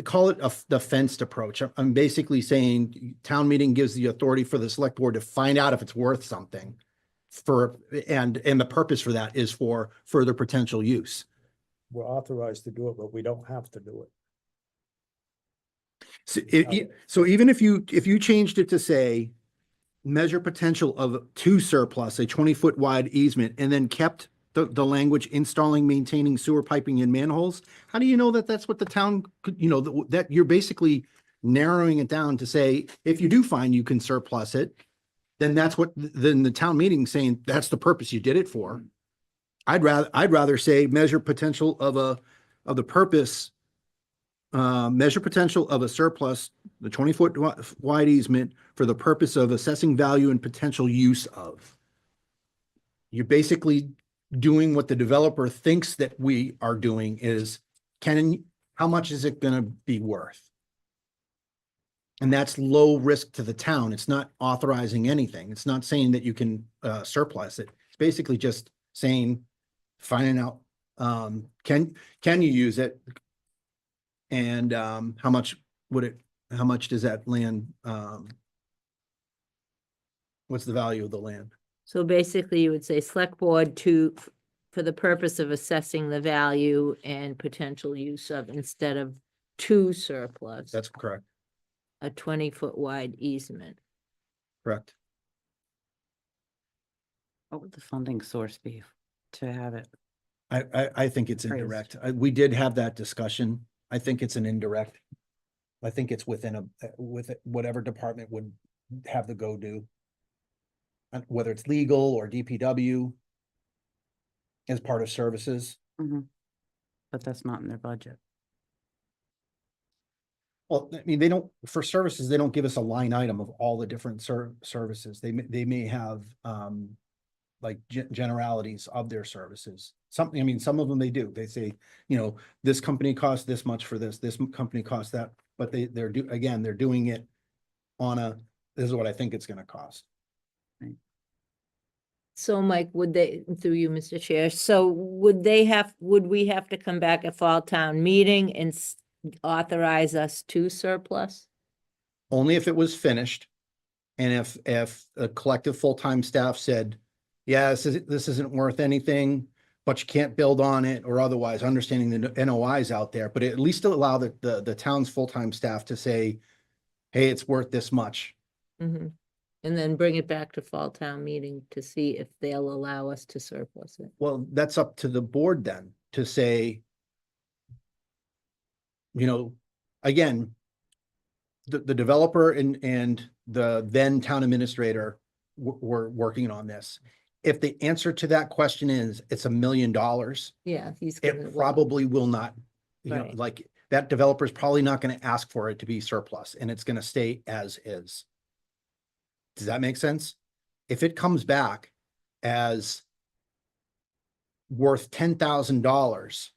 Call it the fenced approach. I'm basically saying town meeting gives the authority for the select board to find out if it's worth something. And the purpose for that is for further potential use. We're authorized to do it, but we don't have to do it. So even if you changed it to say, measure potential of to surplus, a 20-foot wide easement, and then kept the language installing, maintaining sewer piping and manholes, how do you know that that's what the town could, that you're basically narrowing it down to say, if you do find you can surplus it, then then the town meeting saying that's the purpose you did it for. I'd rather say measure potential of the purpose, measure potential of a surplus, the 20-foot wide easement for the purpose of assessing value and potential use of. You're basically doing what the developer thinks that we are doing is, how much is it gonna be worth? And that's low risk to the town. It's not authorizing anything. It's not saying that you can surplus it. It's basically just saying, finding out, can you use it? And how much does that land, what's the value of the land? So basically you would say select board for the purpose of assessing the value and potential use of, instead of to surplus, That's correct, a 20-foot wide easement. correct. What would the funding source be to have it? I think it's Phrased. indirect. We did have that discussion. I think it's an indirect. I think it's within with whatever department would have the go do. Whether it's legal or DPW. As part of services. But that's not in their budget. Well, I mean, for services, they don't give us a line item of all the different services. They may have, like generalities of their services. Something, I mean, some of them they do. They say, this company costs this much for this company costs that, but they're doing it on this is what I think it's gonna cost. So Mike, through you, Mr. Chair, so would we have to come back at fall town meeting and authorize us to surplus? Only if it was finished. And if a collective full-time staff said, yeah, this isn't worth anything, but you can't build on it, or otherwise understanding the NOIs out there, but at least allow the town's full-time staff to say, hey, it's worth this much. Mm-hmm. And then bring it back to fall town meeting to see if they'll allow us to surplus it. Well, that's up to the board then to say, again, the developer and the then town administrator were working on this. If the answer to that question is it's $1 million, Yeah, he's it gonna. probably will not, Right. like that developer is probably not going to ask for it to be surplus and it's going to stay as is. Does that make sense? If it comes back as worth $10,000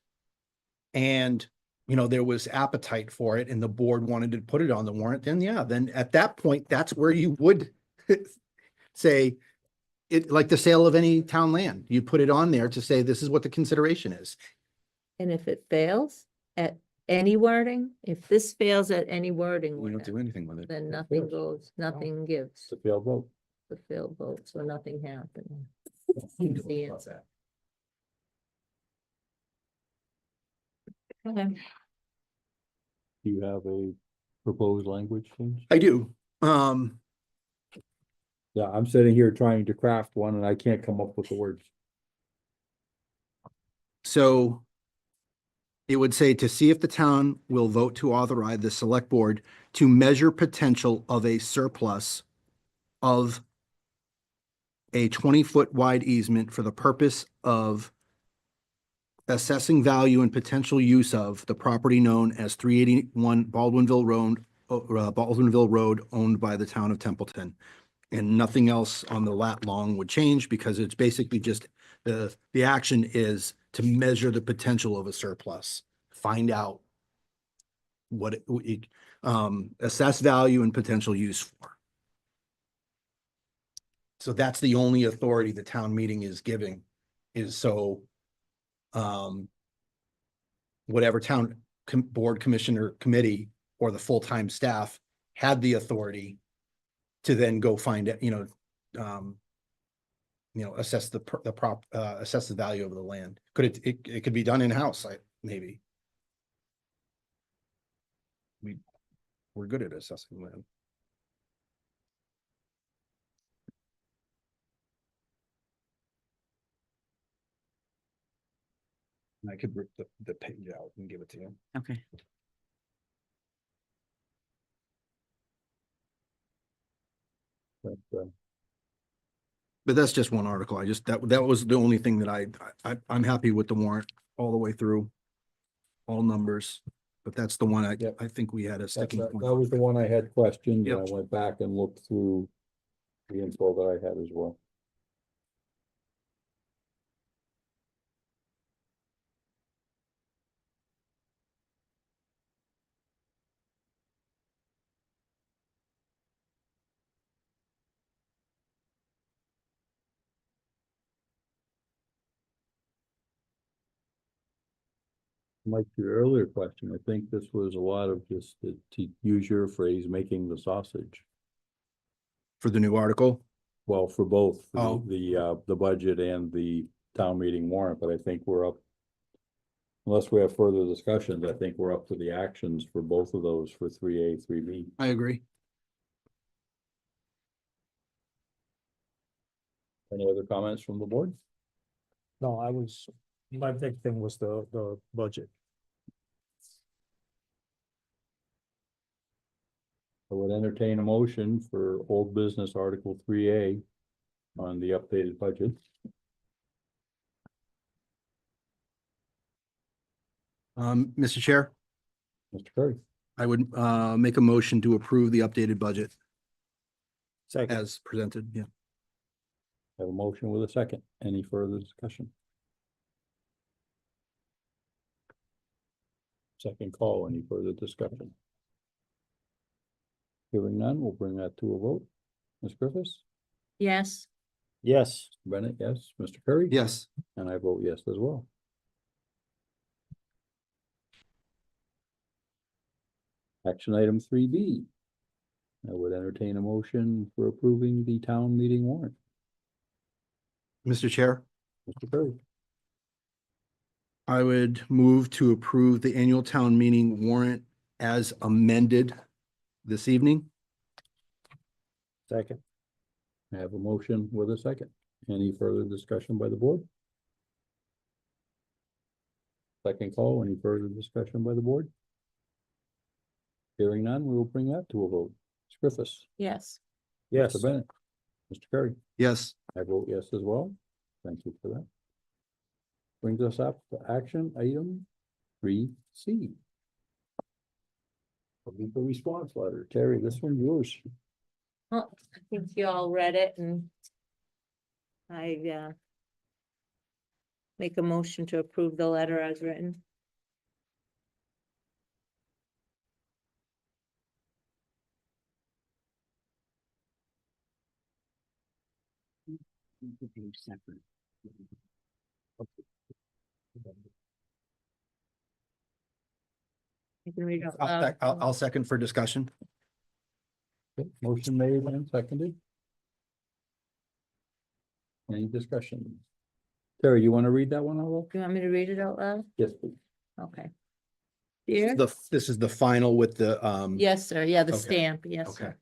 and, there was appetite for it and the board wanted to put it on the warrant, then at that point, that's where you would say it, like the sale of any town land. You put it on there to say, this is what the consideration is. And if it fails at any wording, if this fails at any wording, We don't do anything with it. then nothing goes, nothing gives. It's a failed vote. the failed vote, so nothing happened. About The answer. that. Okay. Do you have a proposed language change? I do. Yeah, I'm sitting here trying to craft one and I can't come up with the words. So it would say to see if the town will vote to authorize the select board to measure potential of a surplus of a 20-foot wide easement for the purpose of assessing value and potential use of the property known as 381 Baldwinville Road owned by the town of Templeton. And nothing else on the lat long would change because it's basically just the action is to measure the potential of a surplus, find out what assess value and potential use for. So that's the only authority the town meeting is giving, is so whatever town board, commissioner, committee, or the full-time staff had the authority to then go find it, assess assess the value of the land. Could it could be done in-house, maybe. We're good at assessing land. And I could rip the page out and give it to you. Okay. But, But that's just one article. I just, that was the only thing that I'm happy with the warrant all the way through. All numbers, but that's the one Yep. I think we had a sticking that point. was the one I had questioned, and I Yep. went back and looked through the info that I had as well. Like your earlier question, I think this was a lot of just, to use your phrase, making the sausage. For the new article, Well, for both, Oh. the budget and the town meeting warrant, but I think we're up. Unless we have further discussions, I think we're up to the actions for both of those for 3A, 3B. I agree. Any other comments from the board? No, my big thing was the budget. I would entertain a motion for old business Article 3A on the updated budget. Mr. Chair, Mr. Curry, I would make a motion to approve the updated budget Second, as presented. Yeah. have a motion with a second. Any further discussion? Second call, any further discussion? Hearing none, we'll bring that to a vote. Ms. Griffis? Yes, yes, Bennett, yes. Mr. Curry? Yes. And I vote yes as well. Action item 3B. I would entertain a motion for approving the town meeting warrant. Mr. Chair, Mr. Curry, I would move to approve the annual town meeting warrant as amended this evening. second, I have a motion with a second. Any further discussion by the board? Second call, any further discussion by the board? Hearing none, we will bring that to a vote. Ms. Griffis. yes, yes, Mr. Bennett. Mr. Curry. Yes. I vote yes as well. Thank you for that. Brings us up to action item 3C. The response letter. Terry, this one's yours. well, I think you all read it and I make a motion to approve the letter as written. You can read it out loud. I'll second for discussion. Okay, motion made and seconded. Any discussion? Terry, you want to read that one out? You want me to read it out loud? Yes, please. Okay. Dear, This is the final with the, yes, sir, yeah, the Okay. stamp, yes, Okay. sir.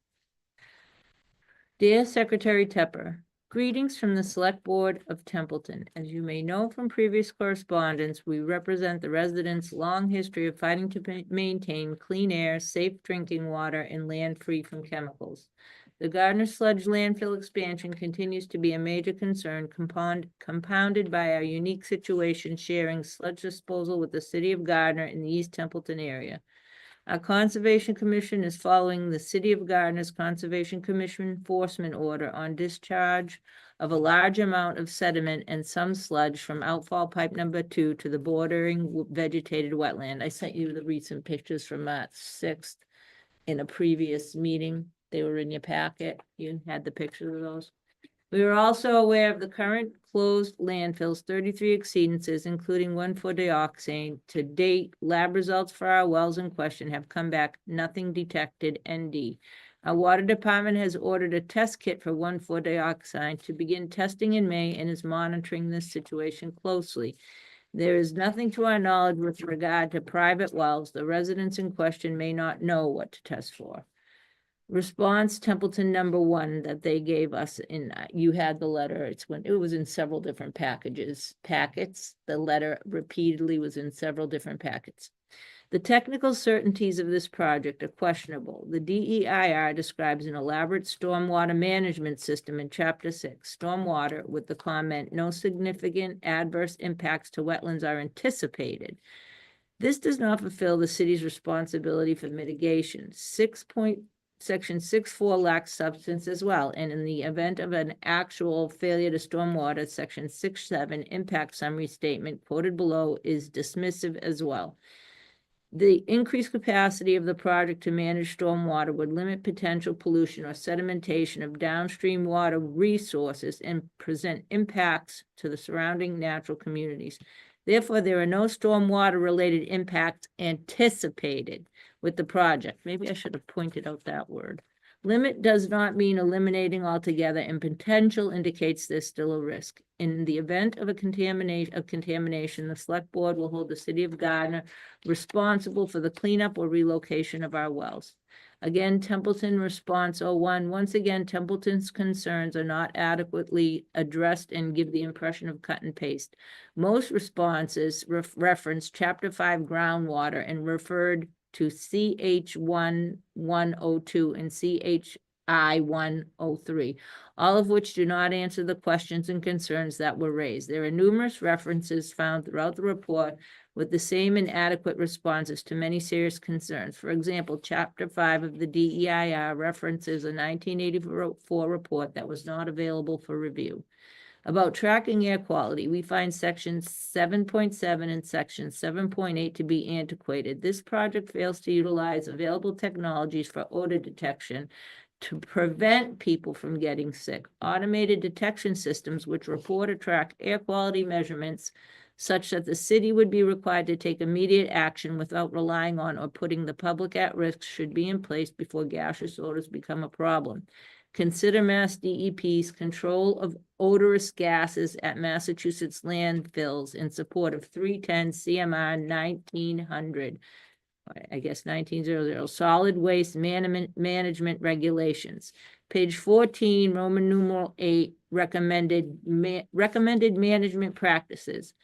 Dear Secretary Tepper, greetings from the Select Board of Templeton. As you may know from previous correspondence, we represent the residents' long history of fighting to maintain clean air, safe drinking water, and land free from chemicals. The Gardner Sludge landfill expansion continues to be a major concern, compounded by our unique situation sharing sludge disposal with the city of Gardner in the East Templeton area. Our Conservation Commission is following the City of Gardner's Conservation Commission enforcement order on discharge of a large amount of sediment and some sludge from outfall pipe number 2 to the bordering vegetated wetland. I sent you the recent pictures from March 6th in a previous meeting. They were in your packet. You had the pictures of those. We are also aware of the current closed landfills, 33 exceedances, including 1,4-dioxane. To date, lab results for our wells in question have come back, nothing detected, ND. Our water department has ordered a test kit for 1,4-dioxane to begin testing in May and is monitoring this situation closely. There is nothing to our knowledge with regard to private wells. The residents in question may not know what to test for. Response Templeton #1 that they gave us in, you had the letter, it was in several different packets. The letter repeatedly was in several different packets. The technical certainties of this project are questionable. The DEIR describes an elaborate stormwater management system in Chapter 6, stormwater, with the comment, no significant adverse impacts to wetlands are anticipated. This does not fulfill the city's responsibility for mitigation. Section 6.4 lacks substance as well, and in the event of an actual failure to stormwater, Section 6.7 impact summary statement quoted below is dismissive as well. The increased capacity of the project to manage stormwater would limit potential pollution or sedimentation of downstream water resources and present impacts to the surrounding natural communities. Therefore, there are no stormwater-related impacts anticipated with the project. Maybe I should have pointed out that word. Limit does not mean eliminating altogether, and potential indicates there's still a risk. In the event of a contamination, the Select Board will hold the City of Gardner responsible for the cleanup or relocation of our wells. Again, Templeton Response 01. Once again, Templeton's concerns are not adequately addressed and give the impression of cut and paste. Most responses reference Chapter 5 groundwater and referred to CH1102 and CHI103, all of which do not answer the questions and concerns that were raised. There are numerous references found throughout the report with the same inadequate responses to many serious concerns. For example, Chapter 5 of the DEIR references a 1984 report that was not available for review. About tracking air quality, we find sections 7.7 and section 7.8 to be antiquated. This project fails to utilize available technologies for odor detection to prevent people from getting sick. Automated detection systems which report or track air quality measurements such that the city would be required to take immediate action without relying on or putting the public at risk should be in place before gaseous odors become a problem. Consider Mass DEP's control of odorous gases at Massachusetts landfills in support of 310 CMR 1900. I guess 1900, solid waste management regulations. Page 14, Roman numeral 8, recommended management practices.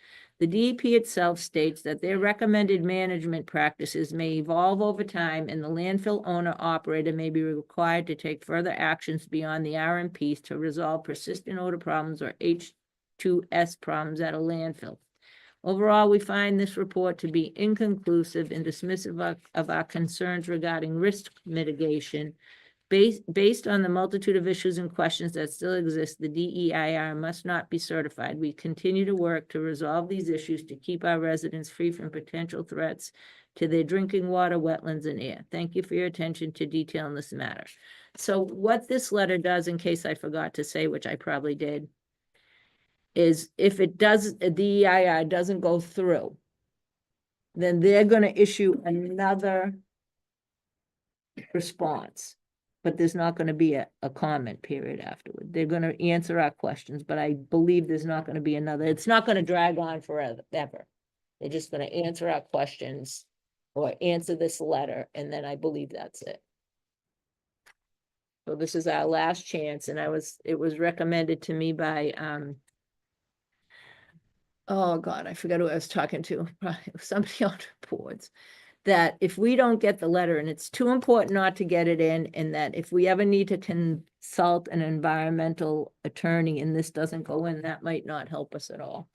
The DEP itself states that their recommended management practices may evolve over time and the landfill owner operator may be required to take further actions beyond the RMPs to resolve persistent odor problems or H2S problems at a landfill. Overall, we find this report to be inconclusive and dismissive of our concerns regarding risk mitigation. Based on the multitude of issues and questions that still exist, the DEIR must not be certified. We continue to work to resolve these issues to keep our residents free from potential threats to their drinking water, wetlands, and air. Thank you for your attention to detail in this matter. So what this letter does, in case I forgot to say, which I probably did, is if it does, the DEIR doesn't go through, then they're going to issue another response. but there's not gonna be a comment period afterward. They're gonna answer our questions, but I believe there's not gonna be another, it's not gonna drag on forever, ever. They're just gonna answer our questions or answer this letter, and then I believe that's it. So this is our last chance, and it was recommended to me by, oh God, I forgot who I was talking to, probably somebody on the boards, that if we don't get the letter, and it's too important not to get it in, and that if we ever need to consult an environmental attorney and this doesn't go in, that might not help us at all.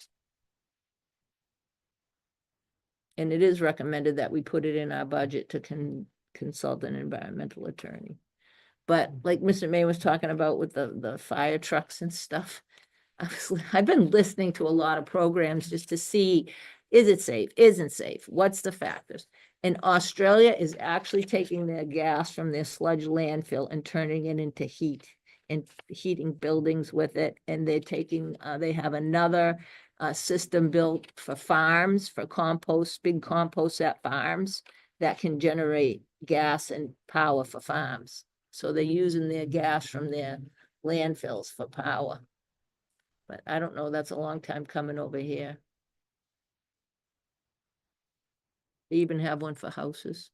And it is recommended that we put it in our budget to consult an environmental attorney. But like Mr. May was talking about with the fire trucks and stuff, I've been listening to a lot of programs just to see, is it safe, isn't safe, what's the factors? And Australia is actually taking their gas from their sludge landfill and turning it into heat and heating buildings with it. And they're taking, they have another system built for farms, for compost, big compost at farms that can generate gas and power for farms. So they're using their gas from their landfills for power. But I don't know, that's a long time coming over here. They even have one for houses.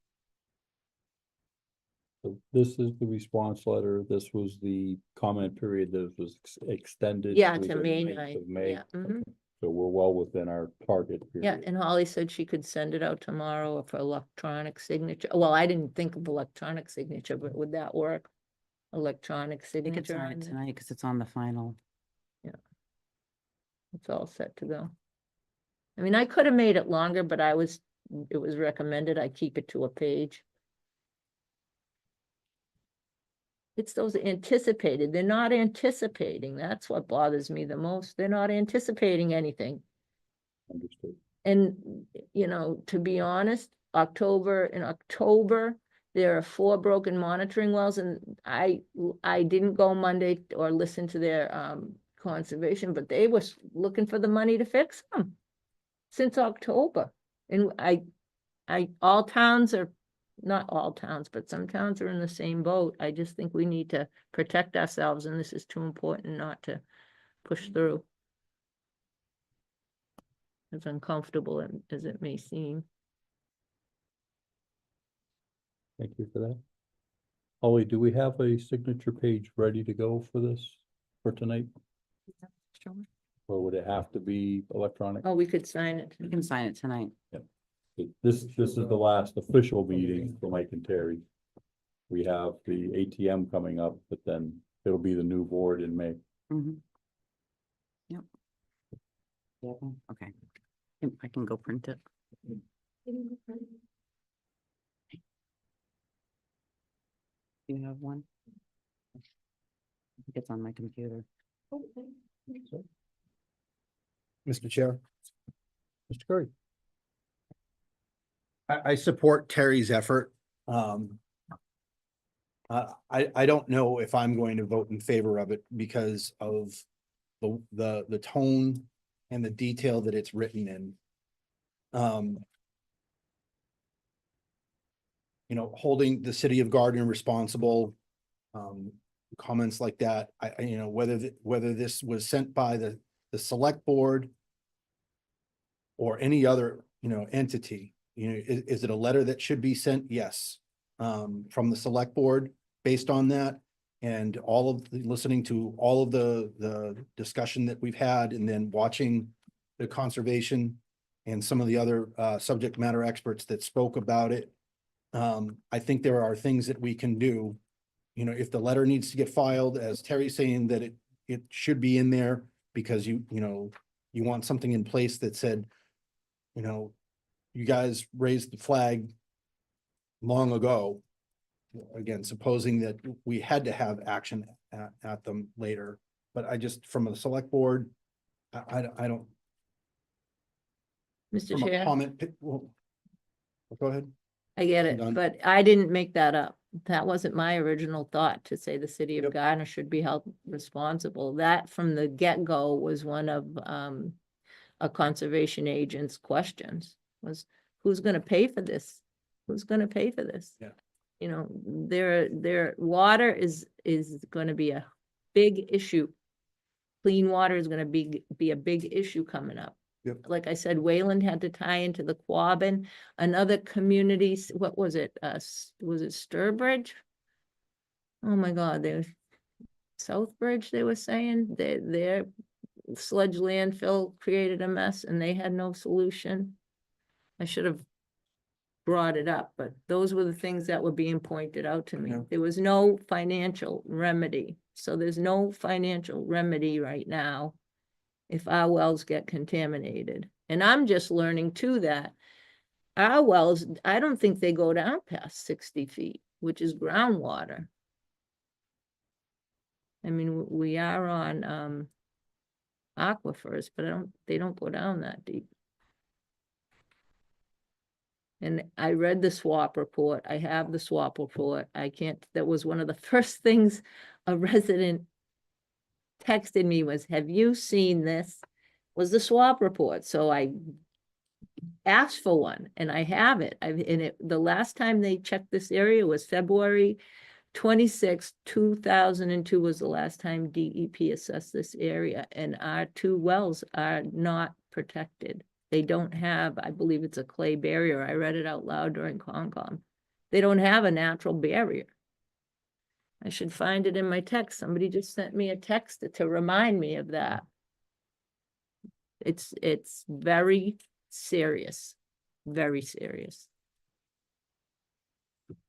So this is the response letter. This was the comment period that was extended. Yeah, through to the May 9th 9th, of May. yeah, mhm. So we're well within our target Yeah, period. and Holly said she could send it out tomorrow for electronic signature. Well, I didn't think of electronic signature, but would that work? Electronic I think it's signature on on it it? tonight because it's on the final. It's all set to go. I mean, I could have made it longer, but it was recommended I keep it to a page. It's those anticipated, they're not anticipating, that's what bothers me the most, they're not anticipating anything. Understood. And, you know, to be honest, in October, there are 4 broken monitoring wells, and I didn't go Monday or listen to their conservation, but they were looking for the money to fix them since October. And all towns are, not all towns, but some towns are in the same boat. I just think we need to protect ourselves, and this is too important not to push through. As uncomfortable as it may seem. Thank you for that. Holly, do we have a signature page ready to go for this, for tonight? Or would it have to be electronic? Oh, we could sign it. You can sign it tonight. This is the last official meeting for Mike and Terry. We have the ATM coming up, but then it'll be the new board in May. Mhm. Yep. Okay. I can go print it. Do you have one? I think it's on my computer. Mr. Chair, Mr. Curry. I support Terry's effort. I don't know if I'm going to vote in favor of it because of the tone and the detail that it's written in. You know, holding the city of Gardner responsible, comments like that. You know, whether this was sent by the select board or any other, you know, entity, you know, is it a letter that should be sent? Yes. From the select board based on that, and listening to all of the discussion that we've had, and then watching the conservation and some of the other subject matter experts that spoke about it. I think there are things that we can do. You know, if the letter needs to get filed, as Terry's saying, that it should be in there because you know, you want something in place that said, you know, you guys raised the flag long ago. Again, supposing that we had to have action at them later, but I just, from a select board, I don't. Mr. From a Chair, comment, well, go ahead. I get I'm it, done. but I didn't make that up. That wasn't my original thought, to say the city of Yep. Gardner should be held responsible. That from the get-go was one of a conservation agent's questions, was who's gonna pay for this? Who's gonna pay for this? Yeah. you know, their water is gonna be a big issue. Clean water is gonna be a big issue coming up. Yep. Like I said, Wayland had to tie into the Quabbin, another communities, what was it? Was it Sturbridge? Oh my God, there's Southbridge, they were saying, their sludge landfill created a mess and they had no solution. I should have brought it up, but those were the things that were being pointed out to me. Yeah. There was no financial remedy. So there's no financial remedy right now if our wells get contaminated. And I'm just learning too that our wells, I don't think they go down past 60 feet, which is groundwater. I mean, we are on aquifers, but they don't go down that deep. And I read the swap report. I have the swap report. That was one of the first things a resident texted me was, have you seen this? Was the swap report. So I asked for one and I have it. The last time they checked this area was February 26, 2002 was the last time DEP assessed this area, and our 2 wells are not protected. They don't have, I believe it's a clay barrier. I read it out loud during Concom. They don't have a natural barrier. I should find it in my text. Somebody just sent me a text to remind me of that. It's very serious, very serious.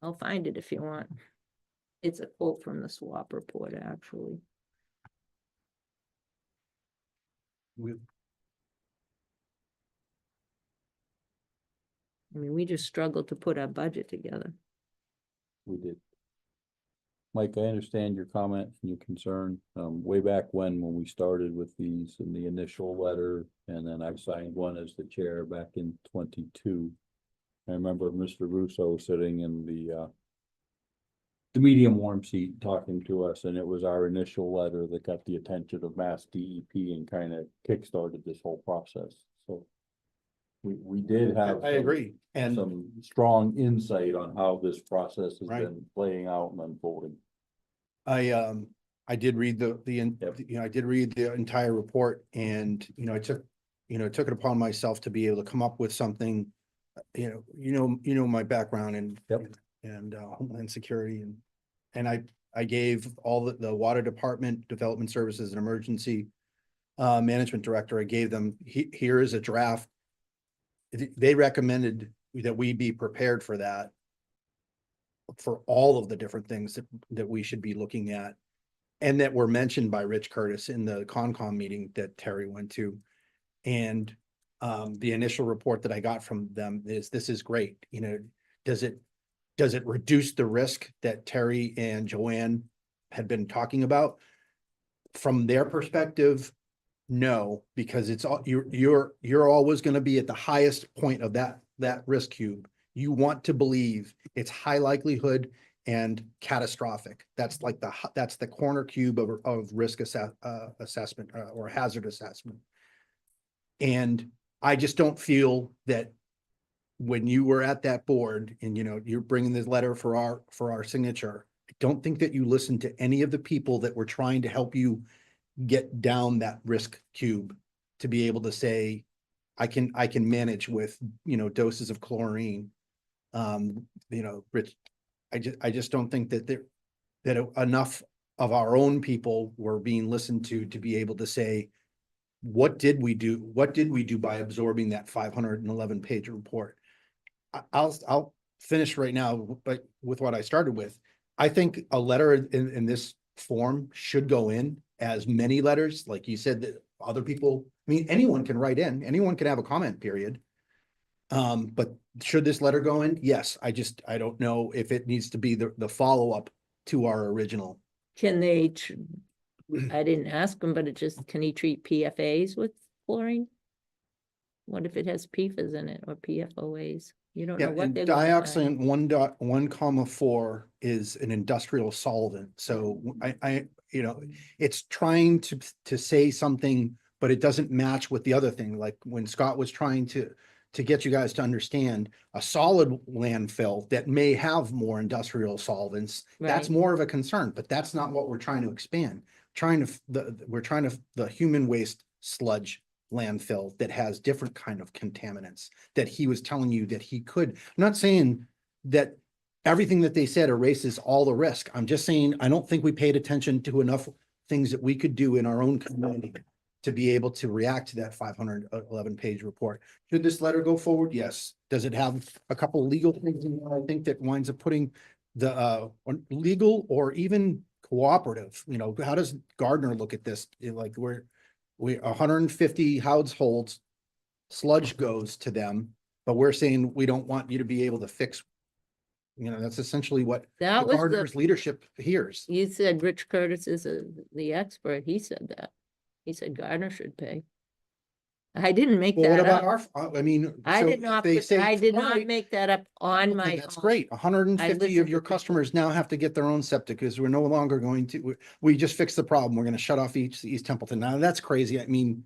I'll find it if you want. It's a quote from the swap report, actually. I mean, we just struggled to put our budget together. We did. Mike, I understand your comment and your concern, way back when we started with these in the initial letter, and then I signed one as the chair back in 22. I remember Mr. Russo sitting in the medium warm seat talking to us, and it was our initial letter that got the attention of Mass DEP and kind of kickstarted this whole process. So we did have. I agree. And some strong insight on how this process has Right. been playing out and unfolding. I did read I did read the entire report, and, I took it upon myself to be able to come up with something, my background and Homeland Security, and I gave all the Water Department, Development Services and Emergency Management Director, I gave them, here is a draft. They recommended that we be prepared for that, for all of the different things that we should be looking at, and that were mentioned by Rich Curtis in the Concom meeting that Terry went to. And the initial report that I got from them is, this is great. Does it reduce the risk that Terry and Joanne had been talking about? From their perspective, no, because it's all, you're always going to be at the highest point of that risk cube. You want to believe it's high likelihood and catastrophic. That's like that's the corner cube of risk assessment or hazard assessment. And I just don't feel that when you were at that board and, you're bringing this letter for our signature, I don't think that you listened to any of the people that were trying to help you get down that risk cube to be able to say, I can manage with, doses of chlorine. Rich, I just don't think that enough of our own people were being listened to be able to say, what did we do? What did we do by absorbing that 511-page report? I'll finish right now, but with what I started with, I think a letter in this form should go in as many letters, like you said, that other people, anyone can write in, anyone can have a comment period. But should this letter go in? Yes, I don't know if it needs to be the follow-up to our original. Can they, I didn't ask him, but can he treat PFAs with chlorine? What if it has PFAS in it or PFOAs? You don't know what And they're gonna find. dioxin 1.1,4 is an industrial solvent. So it's trying to say something, but it doesn't match with the other thing. Like when Scott was trying to to get you guys to understand, a solid landfill that may have more industrial solvents, that's Right. more of a concern, but that's not what we're trying to expand. We're trying to, the human waste sludge landfill that has different kind of contaminants that he was telling you that he could. I'm not saying that everything that they said erases all the risk. I'm just saying, I don't think we paid attention to enough things that we could do in our own community to be able to react to that 511-page report. Should this letter go forward? Yes. Does it have a couple of legal things in there, I think, that winds up putting the legal or even cooperative, you know, how does Gardner look at this? Like we 150 households, sludge goes to them, but we're saying we don't want you to be able to fix. You know, that's essentially what That was Gardner's leadership hears. you said Rich Curtis is the expert. He said that. He said Gardner should pay. I didn't make Well, what that about up. our, I mean. I so did if not, they say, I did "All not right, make that up on okay, my that's own. great. 150 listened of your to people. customers now have to get their own septic because we're no longer going to, we just fixed the problem. We're going to shut off East Templeton. Now that's crazy. I mean,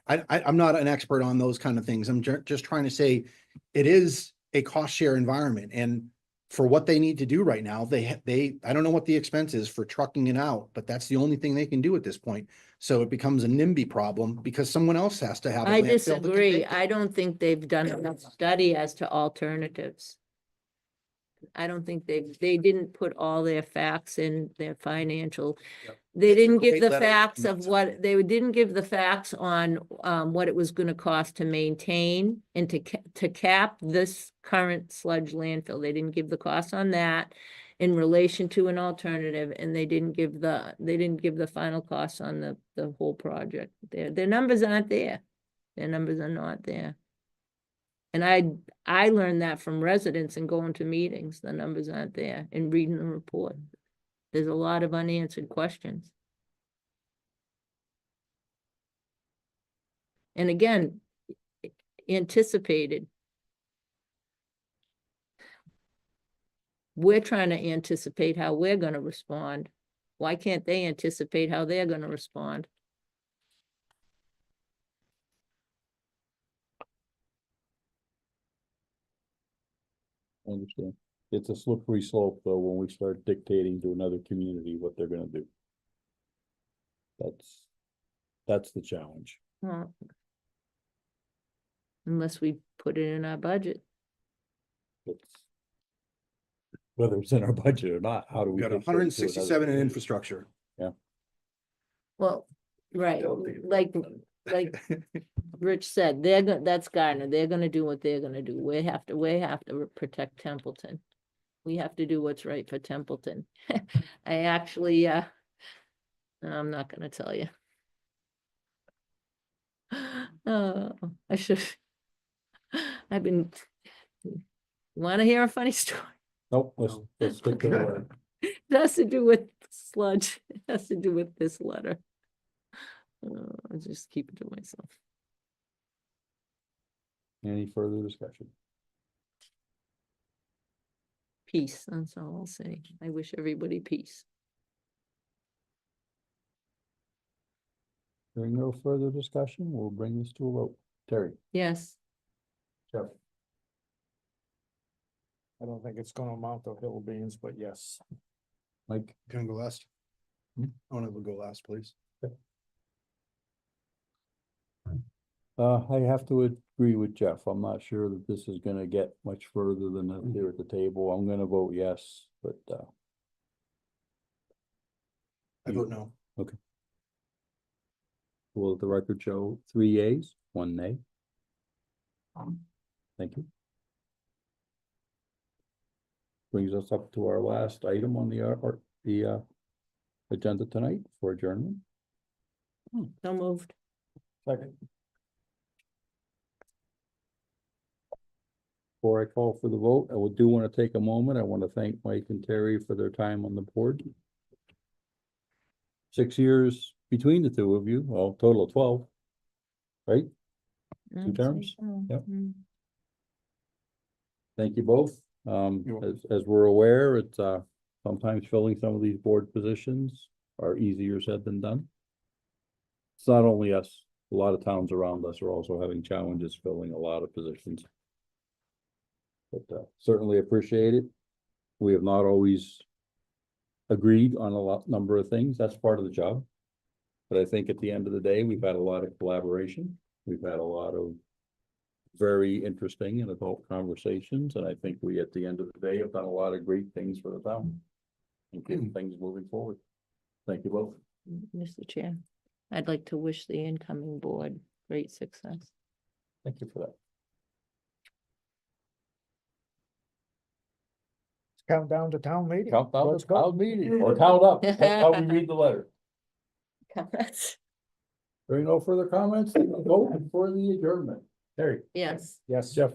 I'm not an expert on those kind of things. I'm just trying to say it is a cost share environment, and for what they need to do right now, I don't know what the expense is for trucking it out, but that's the only thing they can do at this point. So it becomes a NIMBY problem because someone else has to have. a I landfill that can disagree. take it. I don't think they've done enough study as to alternatives. I don't think they didn't put all their facts in their financial. Yep. They It's a didn't give great the letter. facts of what, they didn't give the facts on what it was gonna cost to maintain and to cap this current sludge landfill. They didn't give the cost on that in relation to an alternative, and they didn't give the final costs on the whole project. Their numbers aren't there. Their numbers are not there. And I learned that from residents and going to meetings. The numbers aren't there and reading the report. There's a lot of unanswered questions. And again, anticipated. We're trying to anticipate how we're gonna respond. Why can't they anticipate how they're gonna respond? I understand. It's a slippery slope, though, when we start dictating to another community what they're gonna do. That's the challenge. Well, unless we put it in our budget. It's whether it's in our budget or not, how do We we? got dictate to 167 in another- infrastructure. Well, right, like Rich said, that's Gardner, they're gonna do what they're gonna do. We have to protect Templeton. We have to do what's right for Templeton. I actually, I'm not gonna tell you. Oh, I should. Wanna hear a funny story? Nope, let's stick to the letter. It has to do with sludge. It has to do with this letter. I'll just keep it to myself. Any further discussion? Peace, that's all I'll say. I wish everybody peace. Hearing no further discussion, we'll bring this to a vote. Terry? Yes, Jeff? I don't think it's gonna amount to hill beans, but yes. Mike? Can I go last? I want to go last, please. I have to agree with Jeff. I'm not sure that this is gonna get much further than us here at the table. I'm gonna vote yes, but, I vote no. will the record show 3 yeas, 1 nay? Thank you. Brings us up to our last item on the agenda tonight for adjournment. so moved. Second. Before I call for the vote, I do want to take a moment. I want to thank Mike and Terry for their time on the board. 6 years between the two of you, well, total of 12. Right? I'd say terms? so. Yep. Mm. Thank you both. As we're aware, it's sometimes filling some of these board positions are easier said than done. It's not only us A lot of towns around us are also having challenges filling a lot of positions. But certainly appreciate it. We have not always agreed on number of things. That's part of the job. But I think at the end of the day, we've had a lot of collaboration. We've had a lot of very interesting and adult conversations, and I think we, at the end of the day, have done a lot of great things for the town and keeping things moving forward. Thank you both. Mr. Chair, I'd like to wish the incoming board great success. Thank you for that. Count down to town meeting. Count down Let's the go. town meeting, or count up. That's how we read the letter. Comments? There are no further comments. Vote for the adjournment. Terry. Yes. Yes, Jeff.